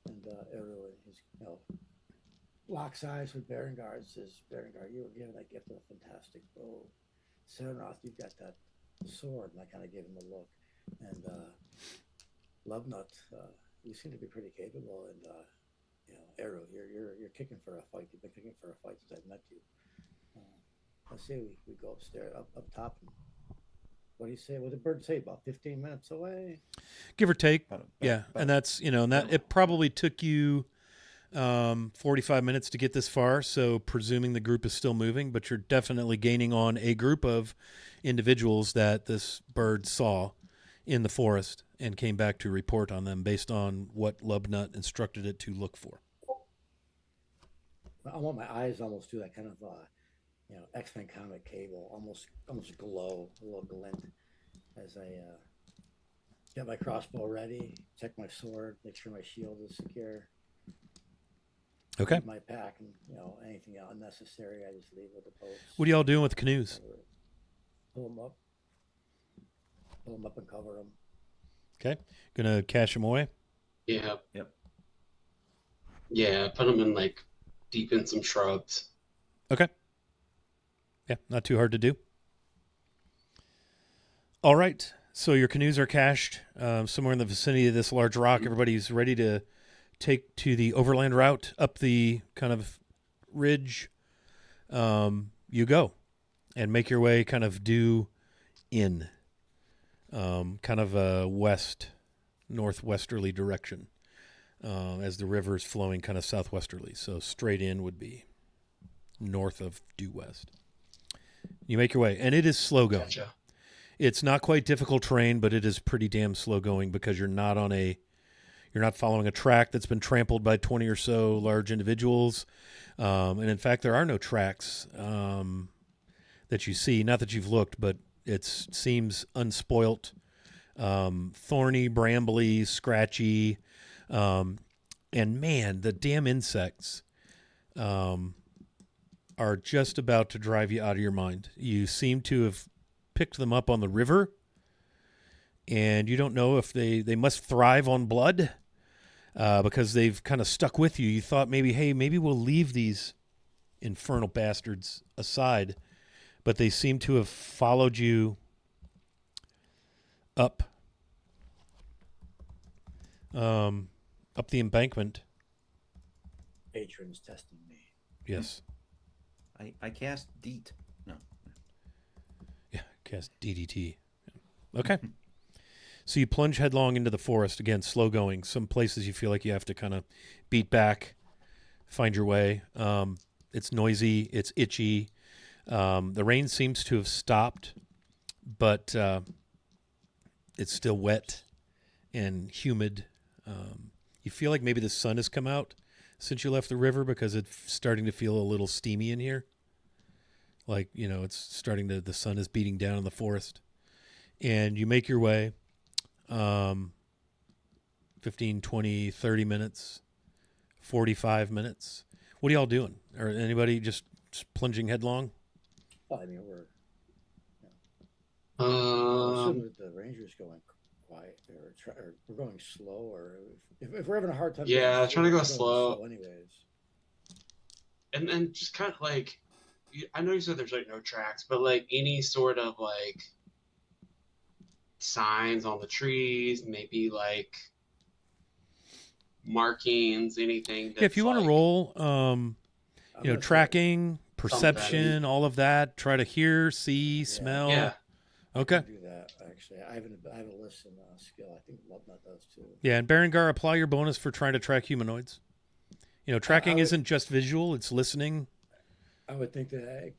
and Aihrde and his, locks eyes with Berengar and says, Berengar, you were given that gift of a fantastic bow. Serenroth, you've got that sword. And I kind of gave him a look. And Lubnut, you seem to be pretty capable. And Aihrde, you're kicking for a fight. You've been kicking for a fight since I've met you. Let's say we go upstairs, up top. And, what do you say? What did the bird say? About 15 minutes away, give or take. Yeah, and that's and that it probably took you 45 minutes to get this far. So presuming the group is still moving, but you're definitely gaining on a group of individuals that this bird saw in the forest and came back to report on them based on what Lubnut instructed it to look for. I want my eyes almost do that kind of X-Men comic cable, almost glow, a little glint as I get my crossbow ready, check my sword, make sure my shield is secure. Okay. Leave my pack and anything unnecessary, I just leave with the post. What are y'all doing with canoes? Pull them up and cover them. Okay, gonna cache them away. Yeah. Yep. Yeah, put them in deep in some shrubs. Okay. Yeah, not too hard to do. All right. So your canoes are cached somewhere in the vicinity of this large rock. Everybody's ready to take to the overland route up the kind of ridge. You go and make your way kind of due in, kind of a northwesterly direction as the river is flowing kind of southwesterly. So straight in would be north of due west. You make your way, and it is slow going. Gotcha. It's not quite difficult terrain, but it is pretty damn slow going because you're not following a track that's been trampled by 20 or so large individuals. And in fact, there are no tracks that you see. Not that you've looked, but it seems unspoilt, thorny, brambly, scratchy. And man, the damn insects are just about to drive you out of your mind. You seem to have picked them up on the river, and you don't know if they must thrive on blood because they've kind of stuck with you. You thought maybe we'll leave these infernal bastards aside, but they seem to have followed you up the embankment. Patrons testing me. Yes. I cast DEET. No. Yeah, cast DDT. Okay. So you plunge headlong into the forest. Again, slow going. Some places you feel like you have to kind of beat back, find your way. It's noisy. It's itchy. The rain seems to have stopped, but it's still wet and humid. You feel like maybe the sun has come out since you left the river because it's starting to feel a little steamy in here. Like, it's starting the sun is beating down in the forest. And you make your way 15, 20, 30 minutes, 45 minutes. What are y'all doing? Or anybody just plunging headlong? Well, I mean, we're I assume Um, that the Rangers going quiet or we're going slow, or if we're having a hard time. yeah, getting trying to through, go we're going slow. anyways. And just kind of like, I know you said there's like no tracks, but like any sort of like signs on the trees, maybe like markings, anything Yeah, if that's you want to like roll, I'm gonna say- tracking, perception, all of that. Try to hear, see, smell. yeah. I Okay. can do that actually. I have a listen skill. I think Lubnut does too. Yeah, and Berengar, apply your bonus for trying to track humanoids. Tracking would- isn't just visual; it's listening. I would think that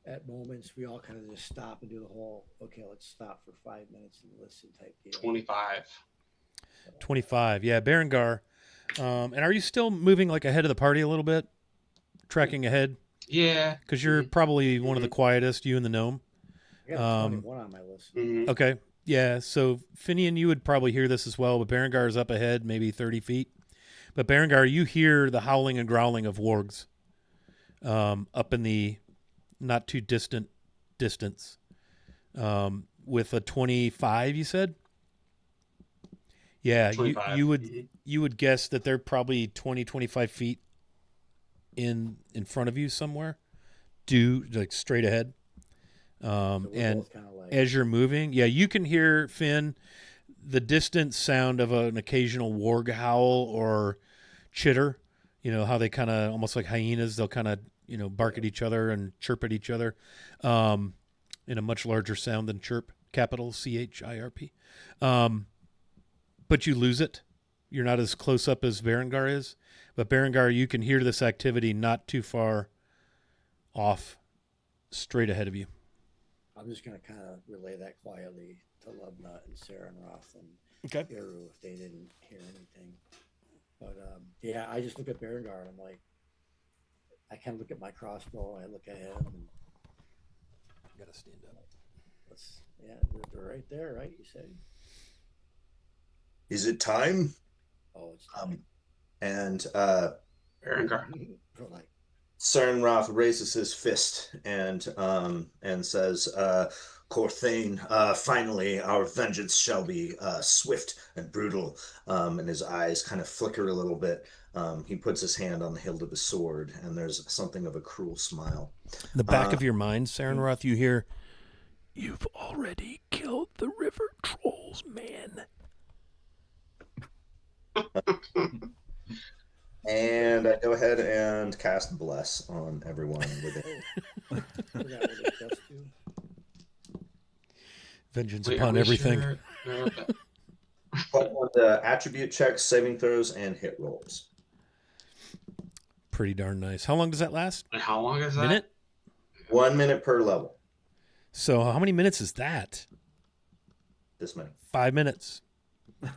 at moments we all kind of just stop and do the whole, okay, let's stop for 5 minutes and listen type deal. 25. 25. Yeah, Berengar. And are you still moving like ahead of the party a little bit? Tracking ahead? Yeah. Because you're probably one of the quietest, you and the gnome. I got a 21 on my list. Mhm. Okay. Yeah, so Finian, you would probably hear this as well, but Berengar is up ahead, maybe 30 feet. But Berengar, you hear the howling and growling of wargs up in the not too distant distance. With a 25, you said? Yeah, 25. you would guess that they're probably 20, 25 feet in front of you somewhere, like straight ahead. So we're And both kind of like, as you're moving, yeah, you can hear, Finn, the distant sound of an occasional warg howl or chitter. You know how they kind of almost like hyenas. They'll kind of bark at each other and chirp at each other, in a much larger sound than chirp, capital CHIRP. But you lose it. You're not as close up as Berengar is. But Berengar, you can hear this activity not too far off, straight ahead of you. I'm just going to kind of relay that quietly to Lubnut and Sarah and Roth and Okay. Aihrde if they didn't hear anything. But yeah, I just look at Berengar and I'm like, I kind of look at my crossbow. I look at him and Got to stand up. they're right there, right? You say? Is it time? Oh, it's time. And Berengar. We're like, Cernroth raises his fist and says, Corthane, finally our vengeance shall be swift and brutal. And his eyes kind of flicker a little bit. He puts his hand on the hilt of his sword, and there's something of a cruel smile. In the back of your mind, Sarenroth, you hear, "You've already killed the river trolls, man." And I go ahead and cast Bless on everyone with it. I forgot what it does to. Vengeance Wait, upon are we everything. sure? Okay. But on the attribute checks, saving throws, and hit rolls. Pretty darn nice. How long does that last? And how long is that? Minute? 1 minute per level. So how many minutes is that? This many. 5 minutes.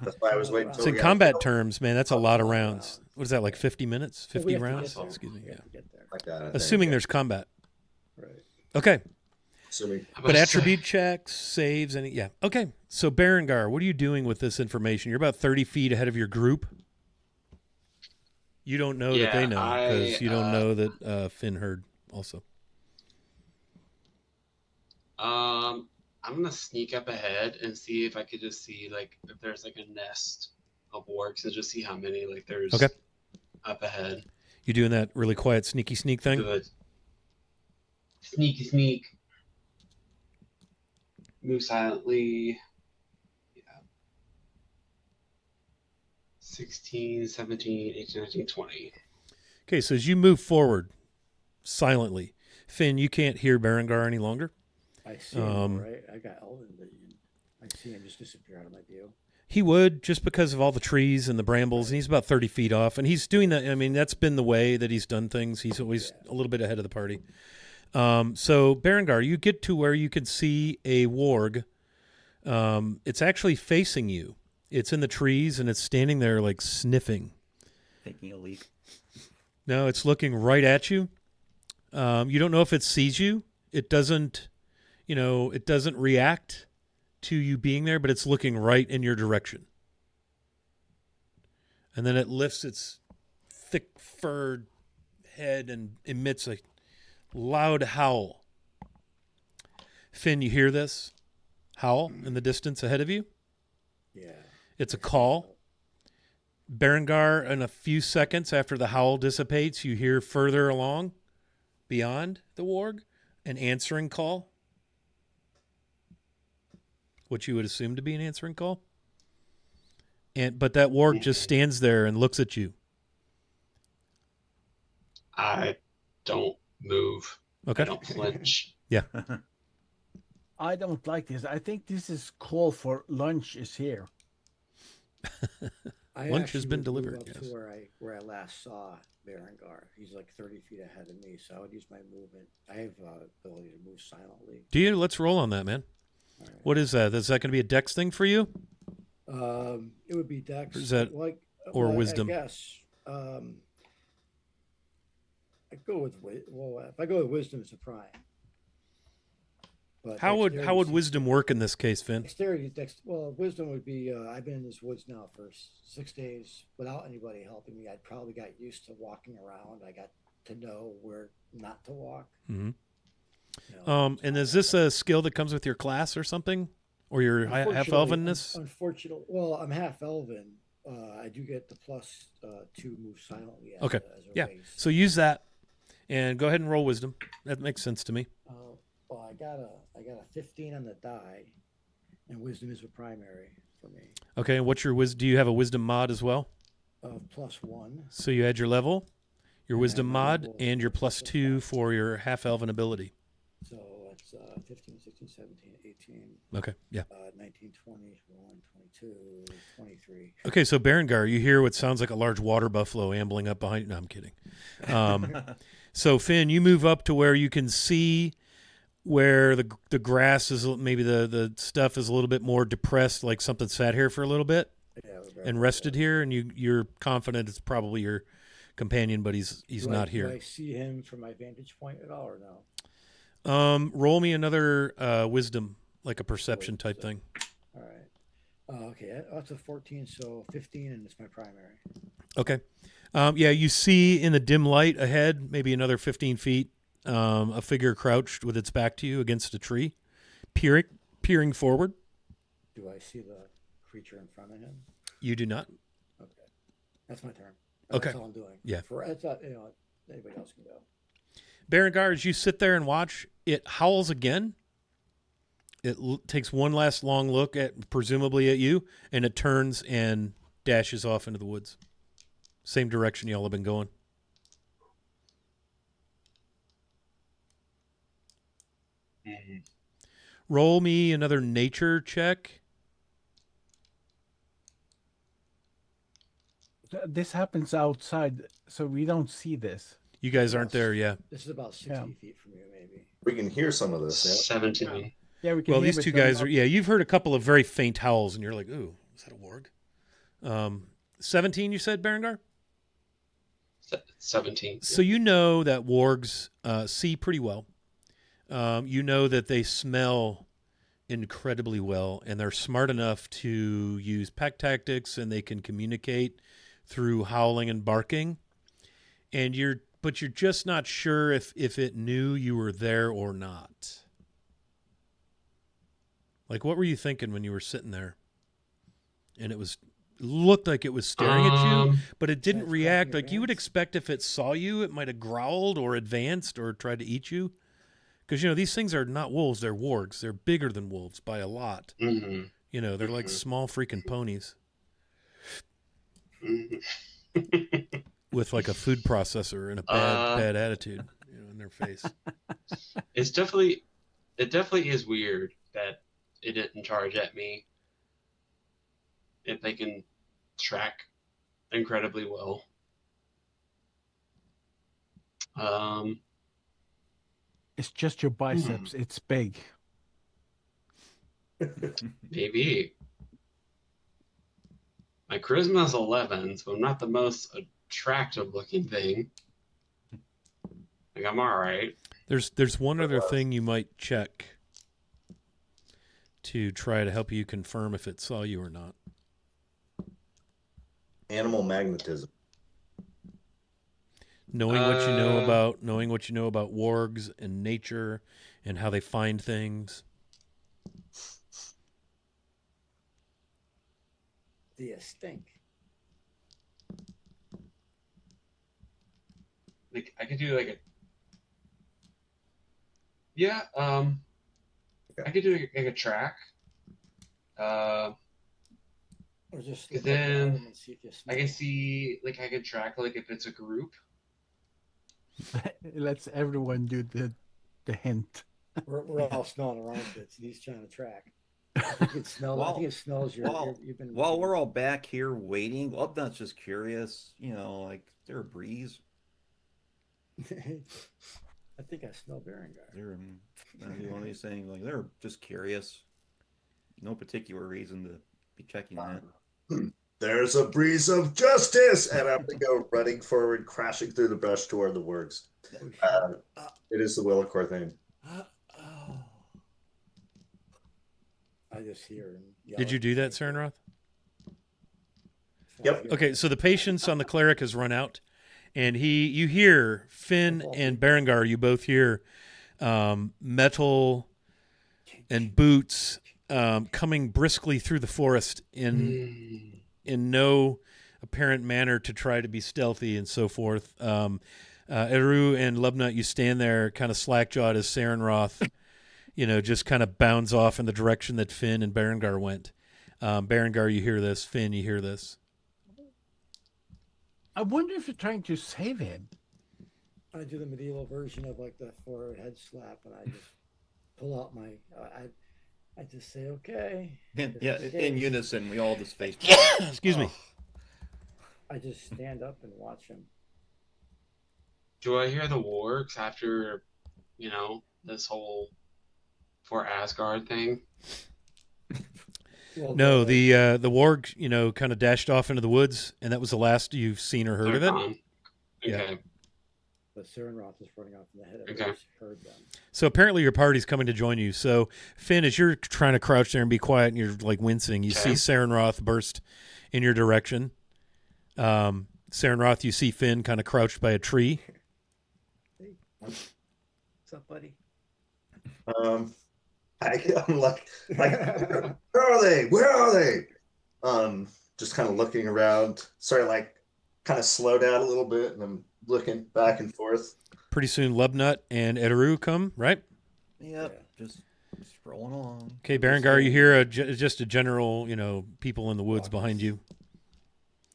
That's why I was waiting So until in we got combat terms, man, that's a lot of Oh, rounds. What is that, like 50 minutes? Well, we 50 have to rounds? get there. Excuse me. We Yeah. have to get there. like that. I think. Assuming there's combat. Right. Okay. Assuming. But attribute checks, saves, yeah. Okay. So Berengar, what are you doing with this information? You're about 30 feet ahead of your group. You don't know that they know because you don't know that Finn heard also. I'm gonna sneak up ahead and see if I could just see like if there's like a nest of wargs and just see how many like there's Okay. up ahead. You doing that really quiet sneaky sneak thing? Good. Sneaky sneak. Move silently. Yeah. 16, 17, 18, 19, 20. Okay, so as you move forward silently, Finn, you can't hear Berengar any longer. I see him, right? I got Elven vision. I see him just disappear out of my view. He would, just because of all the trees and the brambles, and he's about 30 feet off. And he's doing that. I mean, that's been the way that he's done things. He's always a little bit ahead of the party. So, Berengar, you get to where you can see a warg. It's actually facing you. It's in the trees, and it's standing there, like, sniffing. Taking a leak. No, it's looking right at you. You don't know if it sees you. It doesn't, it doesn't react to you being there, but it's looking right in your direction. And then it lifts its thick furred head and emits a loud howl. Finn, you hear this? howl in the distance ahead of you. Yeah. It's a call. Berengar, in a few seconds after the howl dissipates, you hear further along, beyond the warg, an answering call. What you would assume to be an answering call. But that warg just stands there and looks at you. I don't move. Okay. I don't flinch. Yeah. I don't like this. I think this is call for lunch is here. Lunch has actually been would move delivered, up yes. to where I last saw Berengar. He's like 30 feet ahead of me, so I would use my movement. I have ability to move silently. Do you? Let's roll on that, man. All right. What is that? Is that going to be a dex thing for you? It would be Dex. Or is that- like or wisdom? I guess. I go with if I go with wisdom, it's a prime. But How would dexterity- wisdom work in this case, Finn? Well, wisdom would be. I've been in this woods now for 6 days without anybody helping me. I probably got used to walking around. I got to know where not to walk. Mm-hmm. You know, And is this a skill that comes with your class or something, or your half unfortunately, elvenness? Unfortunately, well, I'm half elven. I do get the +2 move silently. As Okay. a Yeah. race. So use that, and go ahead and roll wisdom. That makes sense to me. Well, I got a 15 on the die, and wisdom is a primary for me. Okay. And what's your wisdom? Do you have a wisdom mod as well? +1. So you add your level, your And wisdom my mod, level and your plus +2 5. for your half elven ability. So it's 15, 16, 17, 18, Okay. Yeah. 19, 20, 21, 22, 23. Okay. So Berengar, you hear what sounds like a large water buffalo ambling up behind you. No, I'm kidding. So Finn, you move up to where you can see where the grass is, maybe the stuff is a little bit more depressed, like something sat here for a little bit Yeah, and rested here, and you're confident it's probably your companion, but he's not Do here. I see him from my vantage point at all, or no? Roll me another wisdom, like a perception type thing. All right. Okay, that's a 14, so 15, and it's my primary. Okay. Yeah, you see in the dim light ahead, maybe another 15 feet, a figure crouched with its back to you against a tree, peering forward. Do I see the creature in front of him? You do not. Okay, that's my turn. Okay. That's all I'm doing. Yeah. It's not, anybody else can go. Berengar, as you sit there and watch, it howls again. It takes one last long look presumably at you, and it turns and dashes off into the woods. Same direction y'all have been going. Roll me another nature check. This happens outside, so we don't see this. You guys aren't there, yeah. This is about 60 Yeah. feet from you, maybe. We can hear some of this. Yeah? 17. Yeah, we can. Well, hear these it two going guys up. are, yeah, you've heard a couple of very faint howls, and you're like, ooh, is that a warg? 17, you said, Berengar? 17. So you know that wargs see pretty well. You know that they smell incredibly well, and they're smart enough to use pack tactics, and they can communicate through howling and barking. But you're just not sure if it knew you were there or not. Like, what were you thinking when you were sitting there? And it looked like it was staring at you, but it didn't It's react. cracking Like you would advance. expect if it saw you, it might have growled or advanced or tried to eat you. Because, these things are not wolves, they're wargs. They're bigger than wolves by a lot. Mm-hmm. They're like small freaking ponies Mm-hmm. with like a food processor and a bad attitude in their face. It definitely is weird that it didn't charge at me. If they can track incredibly well. It's just your biceps. It's big. Maybe. My charisma's 11, so I'm not the most attractive looking thing. Like, I'm alright. There's one other thing you might check to try to help you confirm if it saw you or not. Animal magnetism. Knowing what you know about wargs and nature and how they find things. Do you stink? Like I could do like a yeah. I could do like a track. Or just look Then at the arm and see if you smell. I can see like I could track like if it's a group. Let's everyone do the hint. We're all smelling our armpits, and he's trying to track. I think it smells. I think it smells. You've been. While we're all back here waiting, well, I'm not just curious. Like, is there a breeze? I think I smell Berengar. One of these things, like, they're just curious. No particular reason to be checking that. There's a breeze of justice, and I'm gonna go running forward, crashing through the brush toward the wargs. It is the Willicor thing. I just hear him. Did you do that, Sarenroth? Yep. Okay, so the patience on the cleric has run out, and you hear Finn and Berengar. You both hear metal and boots coming briskly through the forest in no apparent manner to try to be stealthy and so forth. Aihrde and Lubnut, you stand there kind of slack-jawed as Sarenroth, just kind of bounds off in the direction that Finn and Berengar went. Berengar, you hear this. Finn, you hear this. I wonder if you're trying to save him. I do the medieval version of like the forward head slap, and I just pull out my. I just say, okay. In unison, we all just face. Excuse me. I just stand up and watch him. Do I hear the wargs after, this whole for Asgard thing? Well, No, the warg, kind of dashed off into the woods, and that was the last you've seen or heard of it. Okay. Yeah. But Sarenroth is running off in the head. Okay. I've heard them. So apparently your party's coming to join you. So Finn, as you're trying to crouch there and be quiet, and you're like wincing, you see Sarenroth burst in your direction. Sarenroth, you see Finn kind of crouched by a tree. Hey, what's up, buddy? I'm like, where are they? Where are they? Just kind of looking around. Sorry, like, kind of slow down a little bit, and I'm looking back and forth. Pretty soon, Lubnut and Aihrde come, right? Yep, just strolling along. Okay, Berengar, you hear just a general, people in the woods behind you.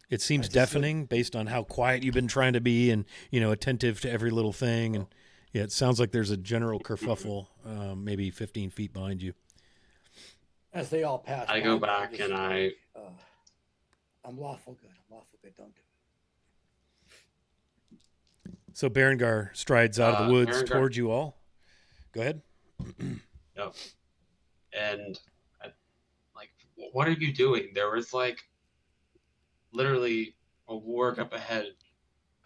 It seems deafening based on how quiet you've been trying to be and, attentive to every little thing. And yeah, it sounds like there's a general kerfuffle, maybe 15 feet behind you. As they all pass, I go back and I'm lawful good. Don't do it. So Berengar strides out of the woods towards you all. Go ahead. Yep. And what are you doing? There was literally a warg up ahead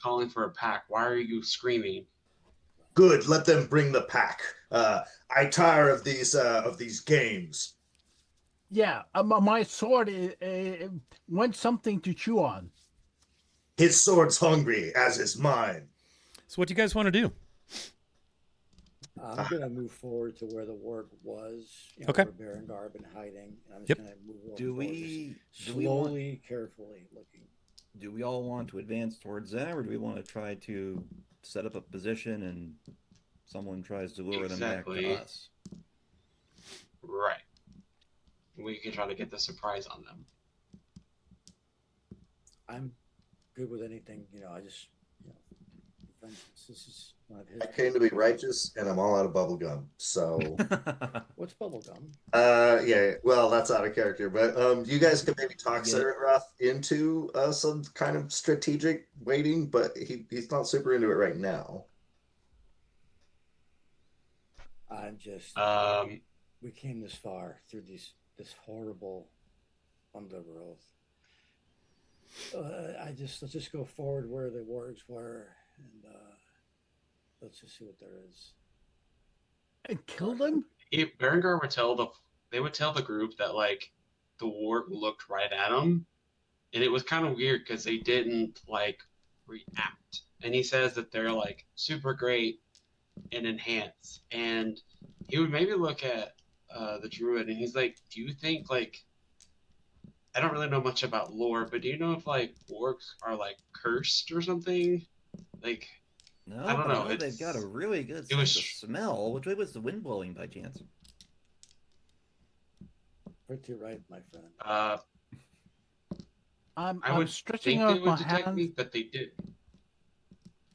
calling for a pack. Why are you screaming? Good, let them bring the pack. I tire of these games. Yeah, my sword wants something to chew on. His sword's hungry, as is mine. So what do you guys want to do? I'm gonna move forward to where the warg was. Okay. Where Berengar had been hiding, and I'm just gonna move forward. Slowly, carefully looking. Do we all want to advance towards them, or do we want to try to set up a position and someone tries to lure them back to us? Right. We can try to get the surprise on them. I'm good with anything. I just, vengeance. This is not his. I came to be righteous, and I'm all out of bubble gum. So, What's bubblegum? Yeah. Well, that's out of character, but you guys could maybe talk Sarenroth into some kind of strategic waiting, but he's not super into it right now. I'm just. We came this far through this horrible undergrowth. Let's just go forward where the wargs were, and let's just see what there is. And kill them? Berengar would tell the group that the warg looked right at them, and it was kind of weird because they didn't react. And he says that they're super great and enhance, and he would maybe look at the druid, and he's like, "Do you think I don't really know much about lore, but do you know if like orcs are like cursed or something? Like No, I don't but I know. know they've got a really good it was sense of smell. Which way was the wind blowing by chance? Pretty right, my friend. I I'm would stretching think they out my would detect hands. me, but they did.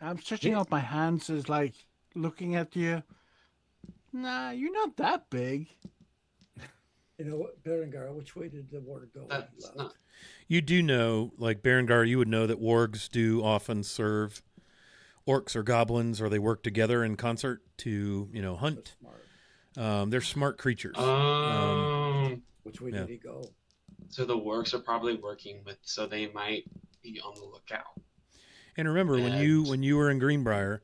I'm stretching out my hands as like looking at you. Nah, you're not that big. You know what, Berengar, which way did the water go when he That's left? not. You do know, like Berengar, you would know that wargs do often serve orcs or goblins, or they work together in concert to, hunt. That's smart. They're smart creatures. Which way Yeah. did he go? So the orcs are probably working with, so they might be on the lookout. And remember, when you were in Greenbrier,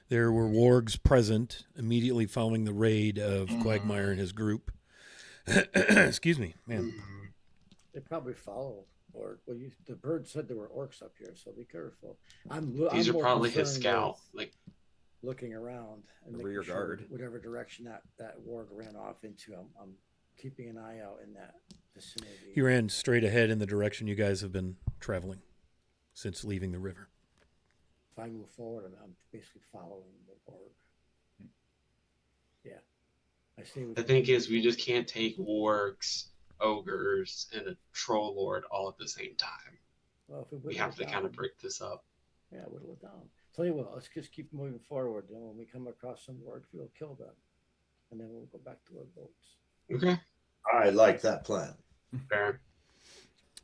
there were wargs present immediately following the raid of Quagmire and his group. Excuse me, man. They probably follow. Or well, the bird said there were orcs up here, so be careful. These I'm are more probably his concerned scout. with Like looking around and The making rear sure guard. whatever direction that warg ran off into. I'm keeping an eye out in that vicinity. He ran straight ahead in the direction you guys have been traveling since leaving the river. If I move forward, I'm basically following the org. Yeah, I see. the thing is, we just can't take wargs, ogres, and a troll lord all at the same time. Well, if We have to kind of break this up. Yeah, whittle it down. Tell you what, let's just keep moving forward. Then when we come across some orcs, we'll kill them, and then we'll go back to our boats. Okay. I like that plan. Fair.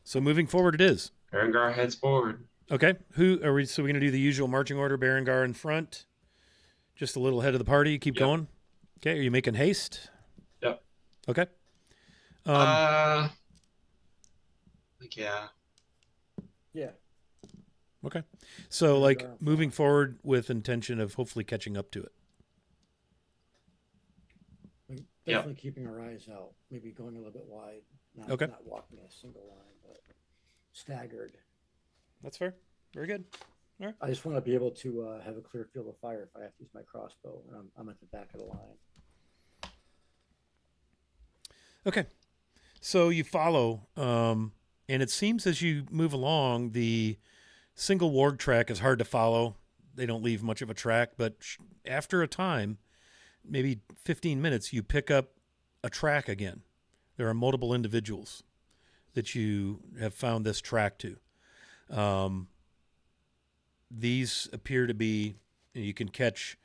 So moving forward, it is. Berengar heads forward. Okay. Who are we? So we're going to do the usual marching order. Berengar in front, just a little ahead of the party. Keep going. Okay. Are you making haste? Yep. Okay. Yeah. Yeah. Okay. So like Berengar in moving front. forward with intention of hopefully catching up to it. We're definitely keeping our eyes out. Maybe going a little bit wide. Not walking a single line, but staggered. That's fair. Very good. All right. I just want to be able to have a clear field of fire if I have to use my crossbow, and I'm at the back of the line. Okay. So you follow, and it seems as you move along, the single warg track is hard to follow. They don't leave much of a track, but after a time, maybe 15 minutes, you pick up a track again. There are multiple individuals that you have found this track to. These appear to be, you can catch,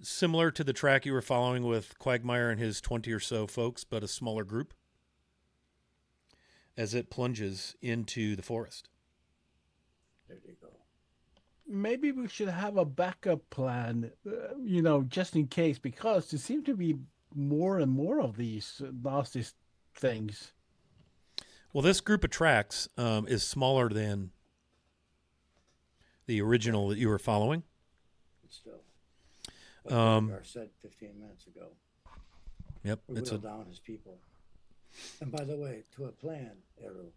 similar to the track you were following with Quagmire and his 20 or so folks, but a smaller group, as it plunges into the forest. There you go. Maybe we should have a backup plan, just in case, because there seem to be more and more of these nasty things. Well, this group of tracks is smaller than the original that you were following. But still, Berengar said 15 minutes ago. Yep, We whittle down his people. And by the way, to a plan, Aihrde.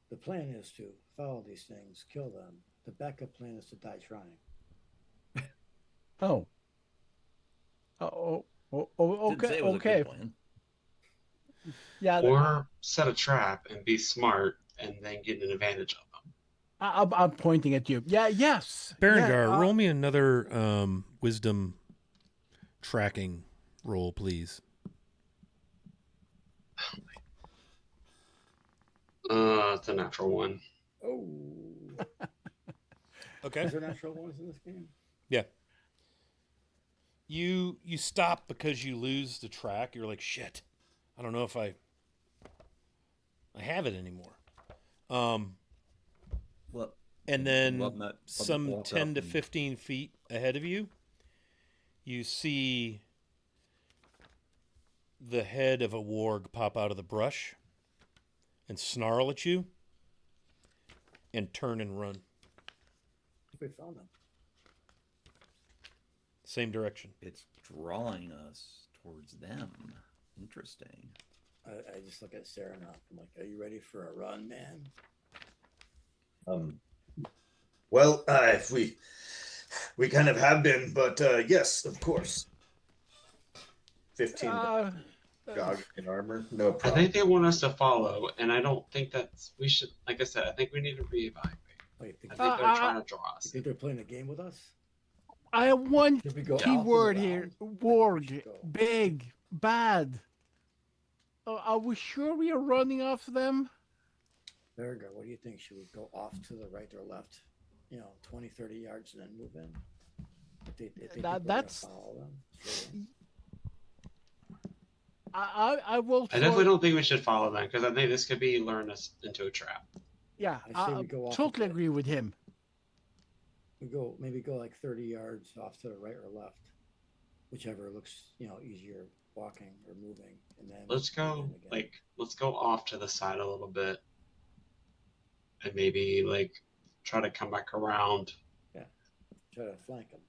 The plan is to follow these things, kill them. The backup plan is to die trying. Oh. Didn't say Okay. it was a Okay. good plan. Yeah. Or set a trap and be smart and then get an advantage of them. I'm pointing at you. Yeah. Yes. Berengar, Yeah, roll me another wisdom tracking roll, please. It's a natural one. Oh. Okay. Is there natural ones in this game? Yeah. You stop because you lose the track. You're like, shit. I don't know if I have it anymore. Well, And then well, let me some walk 10 up to and- 15 feet ahead of you, you see the head of a warg pop out of the brush and snarl at you and turn and run. We found them. Same direction. It's drawing us towards them. Interesting. I just look at Sarah now. I'm like, are you ready for a run, man? Well, we kind of have been, but yes, of course. 15. Gog in armor, no I problem. think they want us to follow, and I don't think we should. Like I said, I think we need to reevaluate. Wait, I think they're trying to draw you us. think they're playing a game with us? I have one Should we go key off in the word here. round? I think we Warg. should go. Big. Bad. Are we sure we are running off them? Berger, what do you think? Should we go off to the right or left? 20, 30 yards and then move in? If they think we're gonna That's- follow them. Sure. I will. I definitely don't think we should follow them because I think this could be luring us into a trap. Yeah, I say I we go off a totally bit. agree with him. Maybe go like 30 yards off to the right or left, whichever looks easier walking or moving, and then Let's go move in again. let's go off to the side a little bit, and maybe try to come back around. Try to flank them.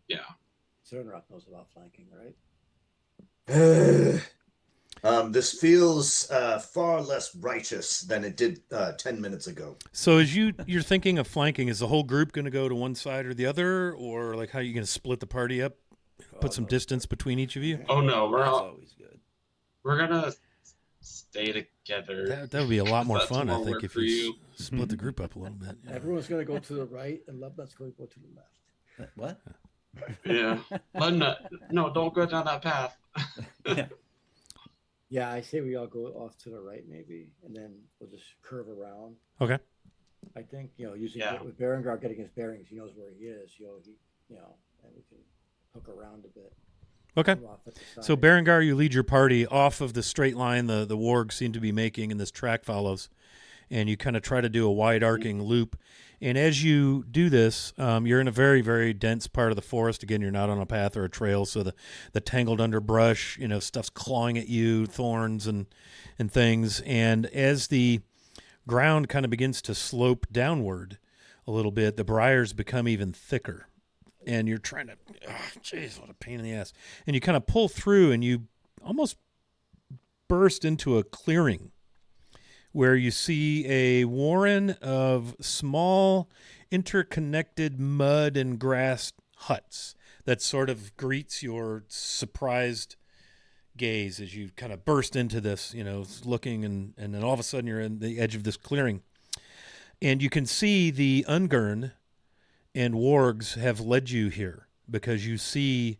Yeah. Cernroth knows about flanking, right? This feels far less righteous than it did 10 minutes ago. So as you're thinking of flanking, is the whole group going to go to one side or the other, or like how are you going to split the party up? Put some distance between each of you? Oh no, That's always good. we're gonna stay together. That would be a lot more That's fun, I more think, work if for you you. split the group up a little bit. Yeah. Everyone's going to go to the right, and Lubnut's going to go to the left. What? Yeah. No, don't go down that path. Yeah, I say we all go off to the right, maybe, and then we'll just curve around. Okay. I think using Yeah. with Berengar getting his bearings, he knows where he is. And we can hook around a bit. Okay. Come off at the So side. Berengar, you lead your party off of the straight line the wargs seem to be making, and this track follows. And you kind of try to do a wide arcing loop. And as you do this, you're in a very, very dense part of the forest. Again, you're not on a path or a trail, so the tangled underbrush, stuff's clawing at you, thorns and things. And as the ground kind of begins to slope downward a little bit, the briars become even thicker. And you're trying to, jeez, what a pain in the ass. And you kind of pull through, and you almost burst into a clearing where you see a warren of small, interconnected mud and grass huts that sort of greets your surprised gaze as you kind of burst into this, looking, and then all of a sudden you're in the edge of this clearing. And you can see the Ungern and wargs have led you here because you see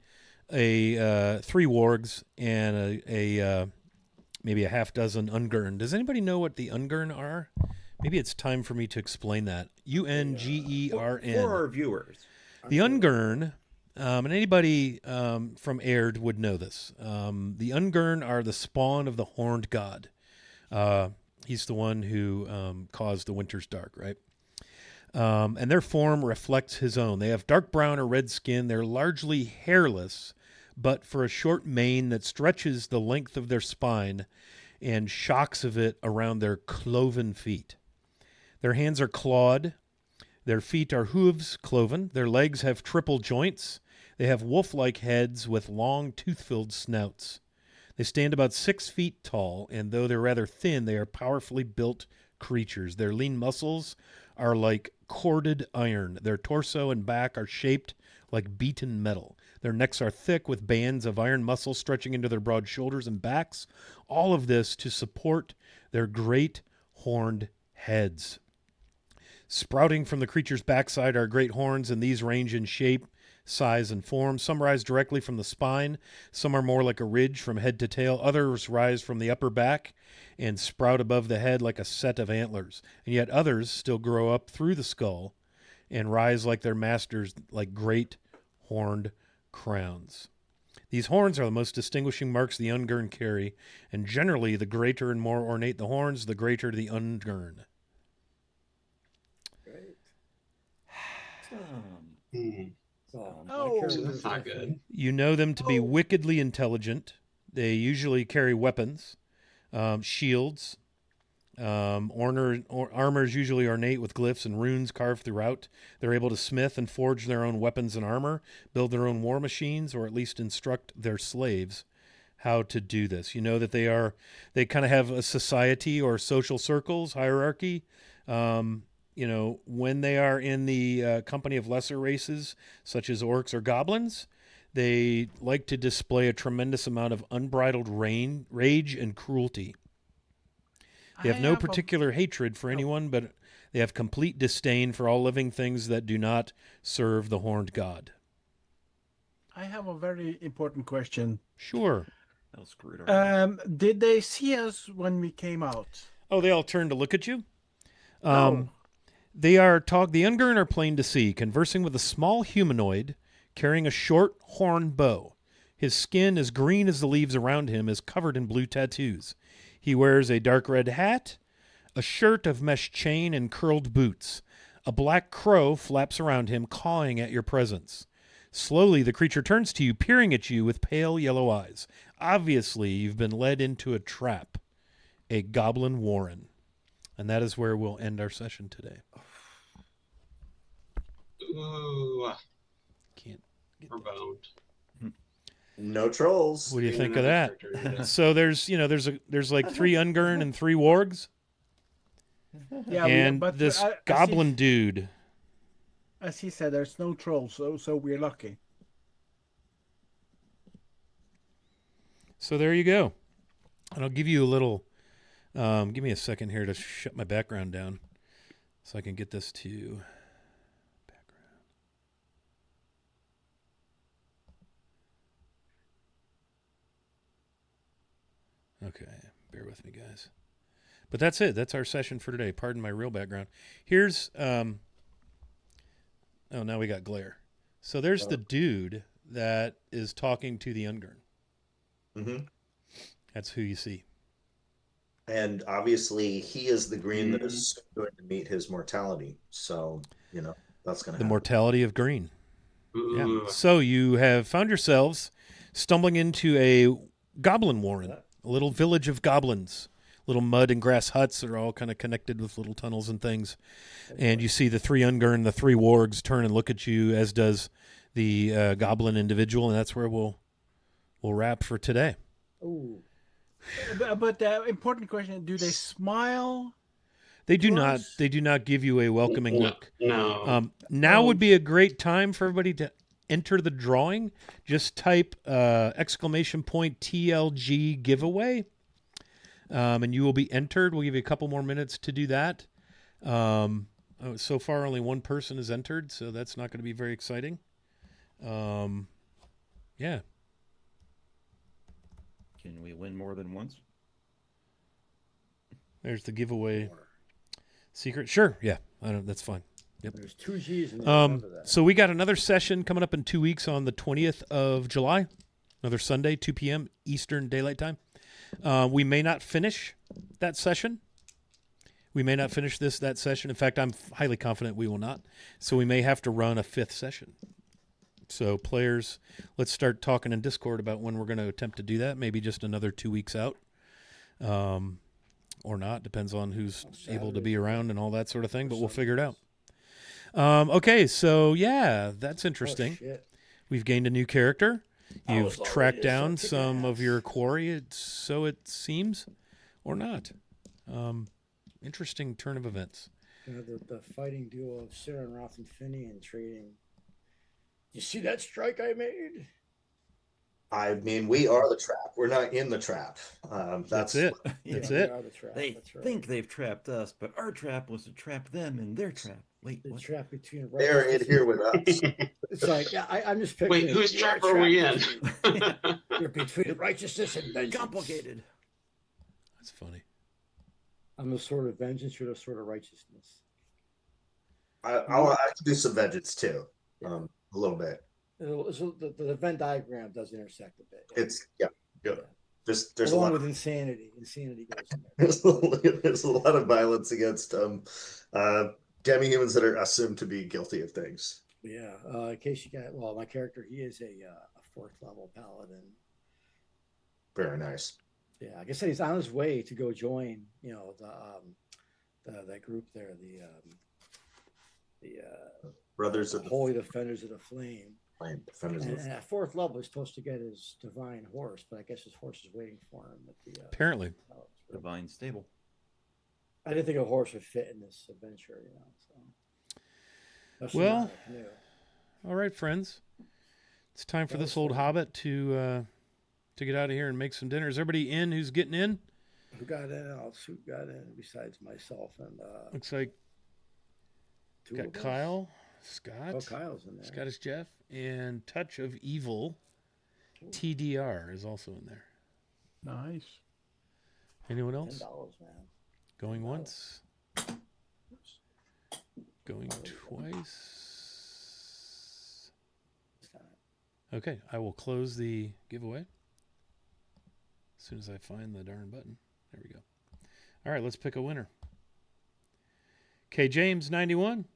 three wargs and maybe a half dozen Ungern. Does anybody know what the Ungern are? Maybe it's time for me to explain that. Ungern. For our viewers. The Ungern, and anybody from Aihrde would know this. The Ungern are the spawn of the Horned God. He's the one who caused the winter's dark, right? And their form reflects his own. They have dark brown or red skin. They're largely hairless, but for a short mane that stretches the length of their spine and shocks of it around their cloven feet. Their hands are clawed. Their feet are hooves, cloven. Their legs have triple joints. They have wolf-like heads with long, tooth-filled snouts. They stand about 6 feet tall, and though they're rather thin, they are powerfully built creatures. Their lean muscles are like corded iron. Their torso and back are shaped like beaten metal. Their necks are thick with bands of iron muscle stretching into their broad shoulders and backs. All of this to support their great horned heads. Sprouting from the creature's backside are great horns, and these range in shape, size, and form. Some rise directly from the spine. Some are more like a ridge from head to tail. Others rise from the upper back and sprout above the head like a set of antlers. And yet others still grow up through the skull and rise like their masters, like great horned crowns. These horns are the most distinguishing marks the Ungern carry, and generally the greater and more ornate the horns, the greater the Ungern. Great. Oh, my character that's is not definitely- good. You know them to be wickedly intelligent. They usually carry weapons, shields. Armor is usually ornate with glyphs and runes carved throughout. They're able to smith and forge their own weapons and armor, build their own war machines, or at least instruct their slaves how to do this. You know that they kind of have a society or social circles, hierarchy. When they are in the company of lesser races, such as orcs or goblins, They like to display a tremendous amount of unbridled rage and cruelty. They have no particular hatred for anyone, but they have complete disdain for all living things that do not serve the horned god. I have a very important question. Sure. That was screwed already. Did they see us when we came out? Oh, they all turn to look at you? No. The Ungern are plain to see, conversing with a small humanoid carrying a short horn bow. His skin, as green as the leaves around him, is covered in blue tattoos. He wears a dark red hat, a shirt of mesh chain, and curled boots. A black crow flaps around him, cawing at your presence. Slowly, the creature turns to you, peering at you with pale yellow eyes. Obviously, you've been led into a trap, a goblin warren. And that is where we'll end our session today. Ooh, Can't get we're that. boned. No trolls. What do you think Even of another that? character, yeah. So there's like 3 Ungern and 3 wargs, Yeah, and but this as goblin dude. As he said, there's no trolls, so we're lucky. So there you go. And I'll give you a little. Give me a second here to shut my background down, so I can get this to background. Okay, bear with me, guys. But that's it. That's our session for today. Pardon my real background. Here's oh, now we got glare. So there's the dude that is talking to the Ungern. Mm-hmm. That's who you see. And obviously, he is the green that is soon going to meet his mortality. So, that's going to The happen. mortality of green. Yeah. Ooh. So you have found yourselves stumbling into a goblin warren, a little village of goblins. Little mud and grass huts are all kind of connected with little tunnels and things. And you see the 3 Ungern, the 3 wargs turn and look at you, as does the goblin individual, and that's where we'll wrap for today. Ooh. But the important question: do they smile? They do To not. us? They do not give you a welcoming look. No. Now No. would be a great time for everybody to enter the drawing. Just type !TLG giveaway, and you will be entered. We'll give you a couple more minutes to do that. So far, only one person has entered, so that's not going to be very exciting. Yeah. Can we win more than once? There's the giveaway secret. Sure. Yeah. That's fine. Yep. There's 2 G's in there. Remember that. So we got another session coming up in 2 weeks on the 20th of July. Another Sunday, 2 p.m. Eastern Daylight Time. We may not finish that session. We may not finish that session. In fact, I'm highly confident we will not. So we may have to run a 5th session. So players, let's start talking in Discord about when we're going to attempt to do that. Maybe just another 2 weeks out. Or not. Depends on who's able to be around and all that sort of thing. But we'll figure it out. Okay, so yeah, that's interesting. Oh, shit. We've gained a new character. I You've was already tracked down kicking some of ass. your quarry, so it seems, or not. Interesting turn of events. The fighting duo of Sarah and Roth and Finian trading. You see that strike I made? I mean, we are the trap. We're not in the trap. That's it. Yeah, That's we it. are the trap. They That's right. think they've trapped us, but our trap was to trap them in their trap. Wait, The what? trap between They're in righteousness here with us. It's like, yeah, I'm just picturing. Wait, whose you are trap are we in? between- You're between righteousness and vengeance. Complicated. That's funny. I'm the sword of vengeance. You're the sword of righteousness. I'll have to do some vengeance too, a little bit. So the Venn diagram does intersect a bit. It's good. Yeah. There's a Along lot. with insanity. Insanity goes in there. There's a lot of violence against demi-humans that are assumed to be guilty of things. Yeah. In case you got, well, my character, he is a 4th level paladin. Very nice. Yeah, like I said, he's on his way to go join, that group there, the Brothers of the Holy Defenders of the Flame. Flame, Defenders of And the at 4th level, he's supposed to get his divine horse, but I guess his horse is waiting for him at the. Apparently. Divine stable. I didn't think a horse would fit in this adventure, So. Especially Well, not a canoe. All right, friends. It's time for this old hobbit to get out of here and make some dinner. Is everybody in who's getting in? Who got in? Who got in besides myself and Looks like two got of us? Kyle, Scott. Oh, Kyle's in there. Scottish Jeff, and Touch of Evil TDR is also in there. Nice. Anyone else? $10, man. Going once. Going twice. Okay, I will close the giveaway as soon as I find the darn button. There we go. All right, let's pick a winner. K. James 91.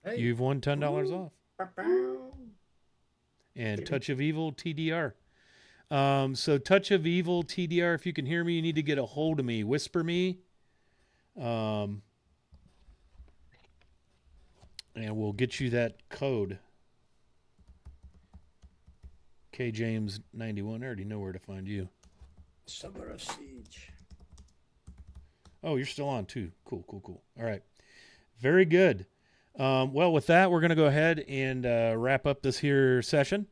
Hey. You've won $10 off. Bow. And Touch of Evil TDR. So Touch of Evil TDR, if you can hear me, you need to get a hold of me. Whisper me. And we'll get you that code. K James 91. I already know where to find you. Summer of Siege. Oh, you're still on too. Cool. All right. Very good. Well, with that, we're going to go ahead and wrap up this here session.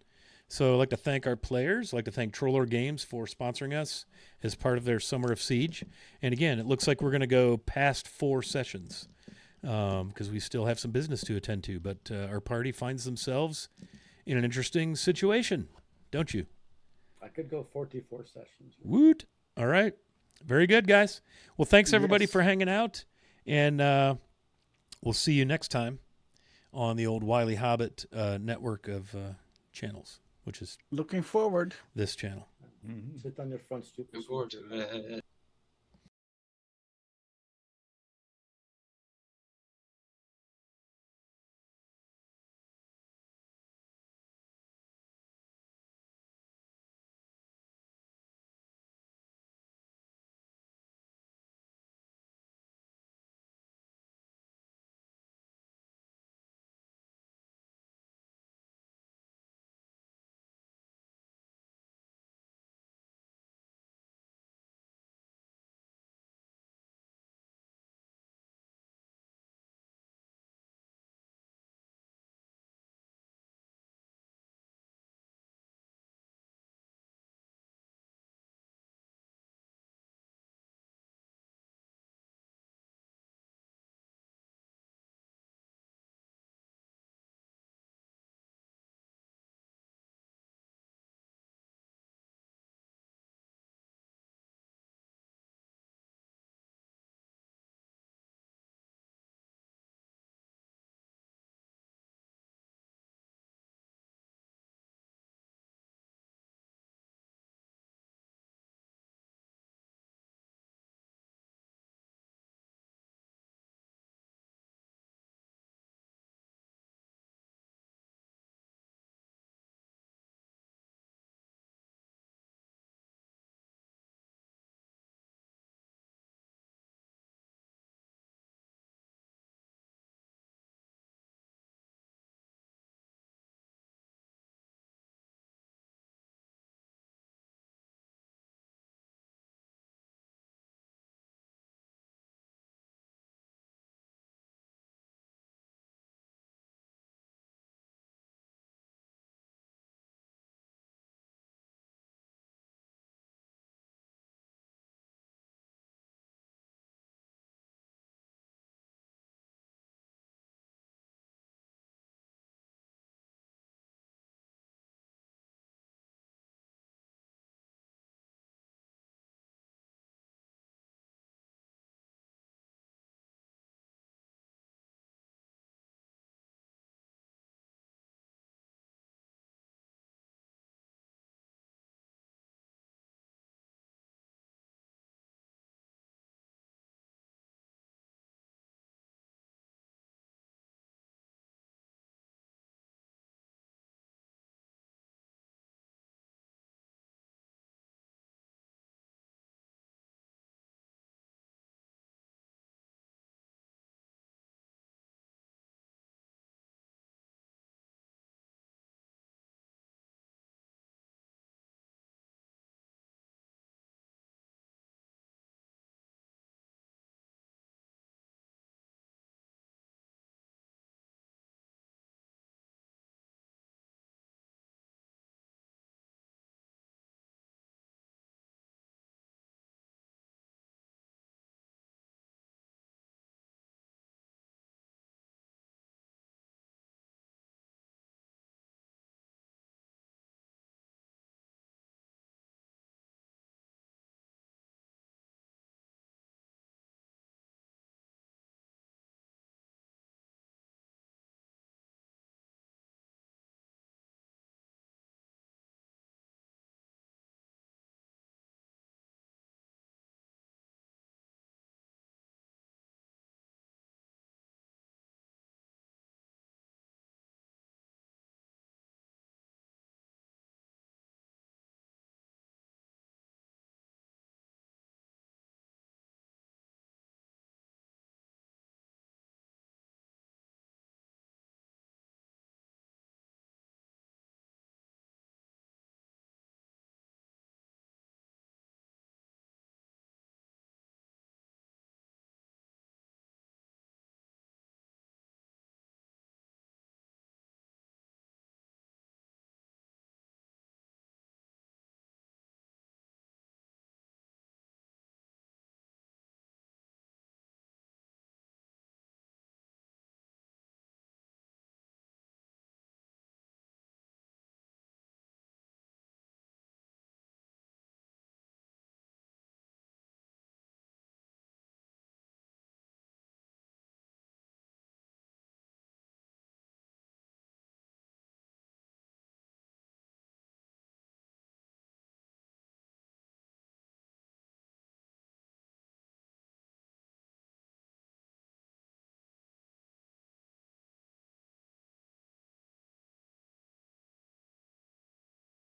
So I'd like to thank our players. I'd like to thank Troller Games for sponsoring us as part of their Summer of Siege. And again, it looks like we're going to go past 4 sessions because we still have some business to attend to. But our party finds themselves in an interesting situation, don't you? I could go 44 sessions. Woot. All right. Very good, guys. Well, thanks everybody Yes. for hanging out. And we'll see you next time on the old Wily Hobbit network of channels, which is Looking forward. this channel. Sit on your front stoop. Looking forward to it.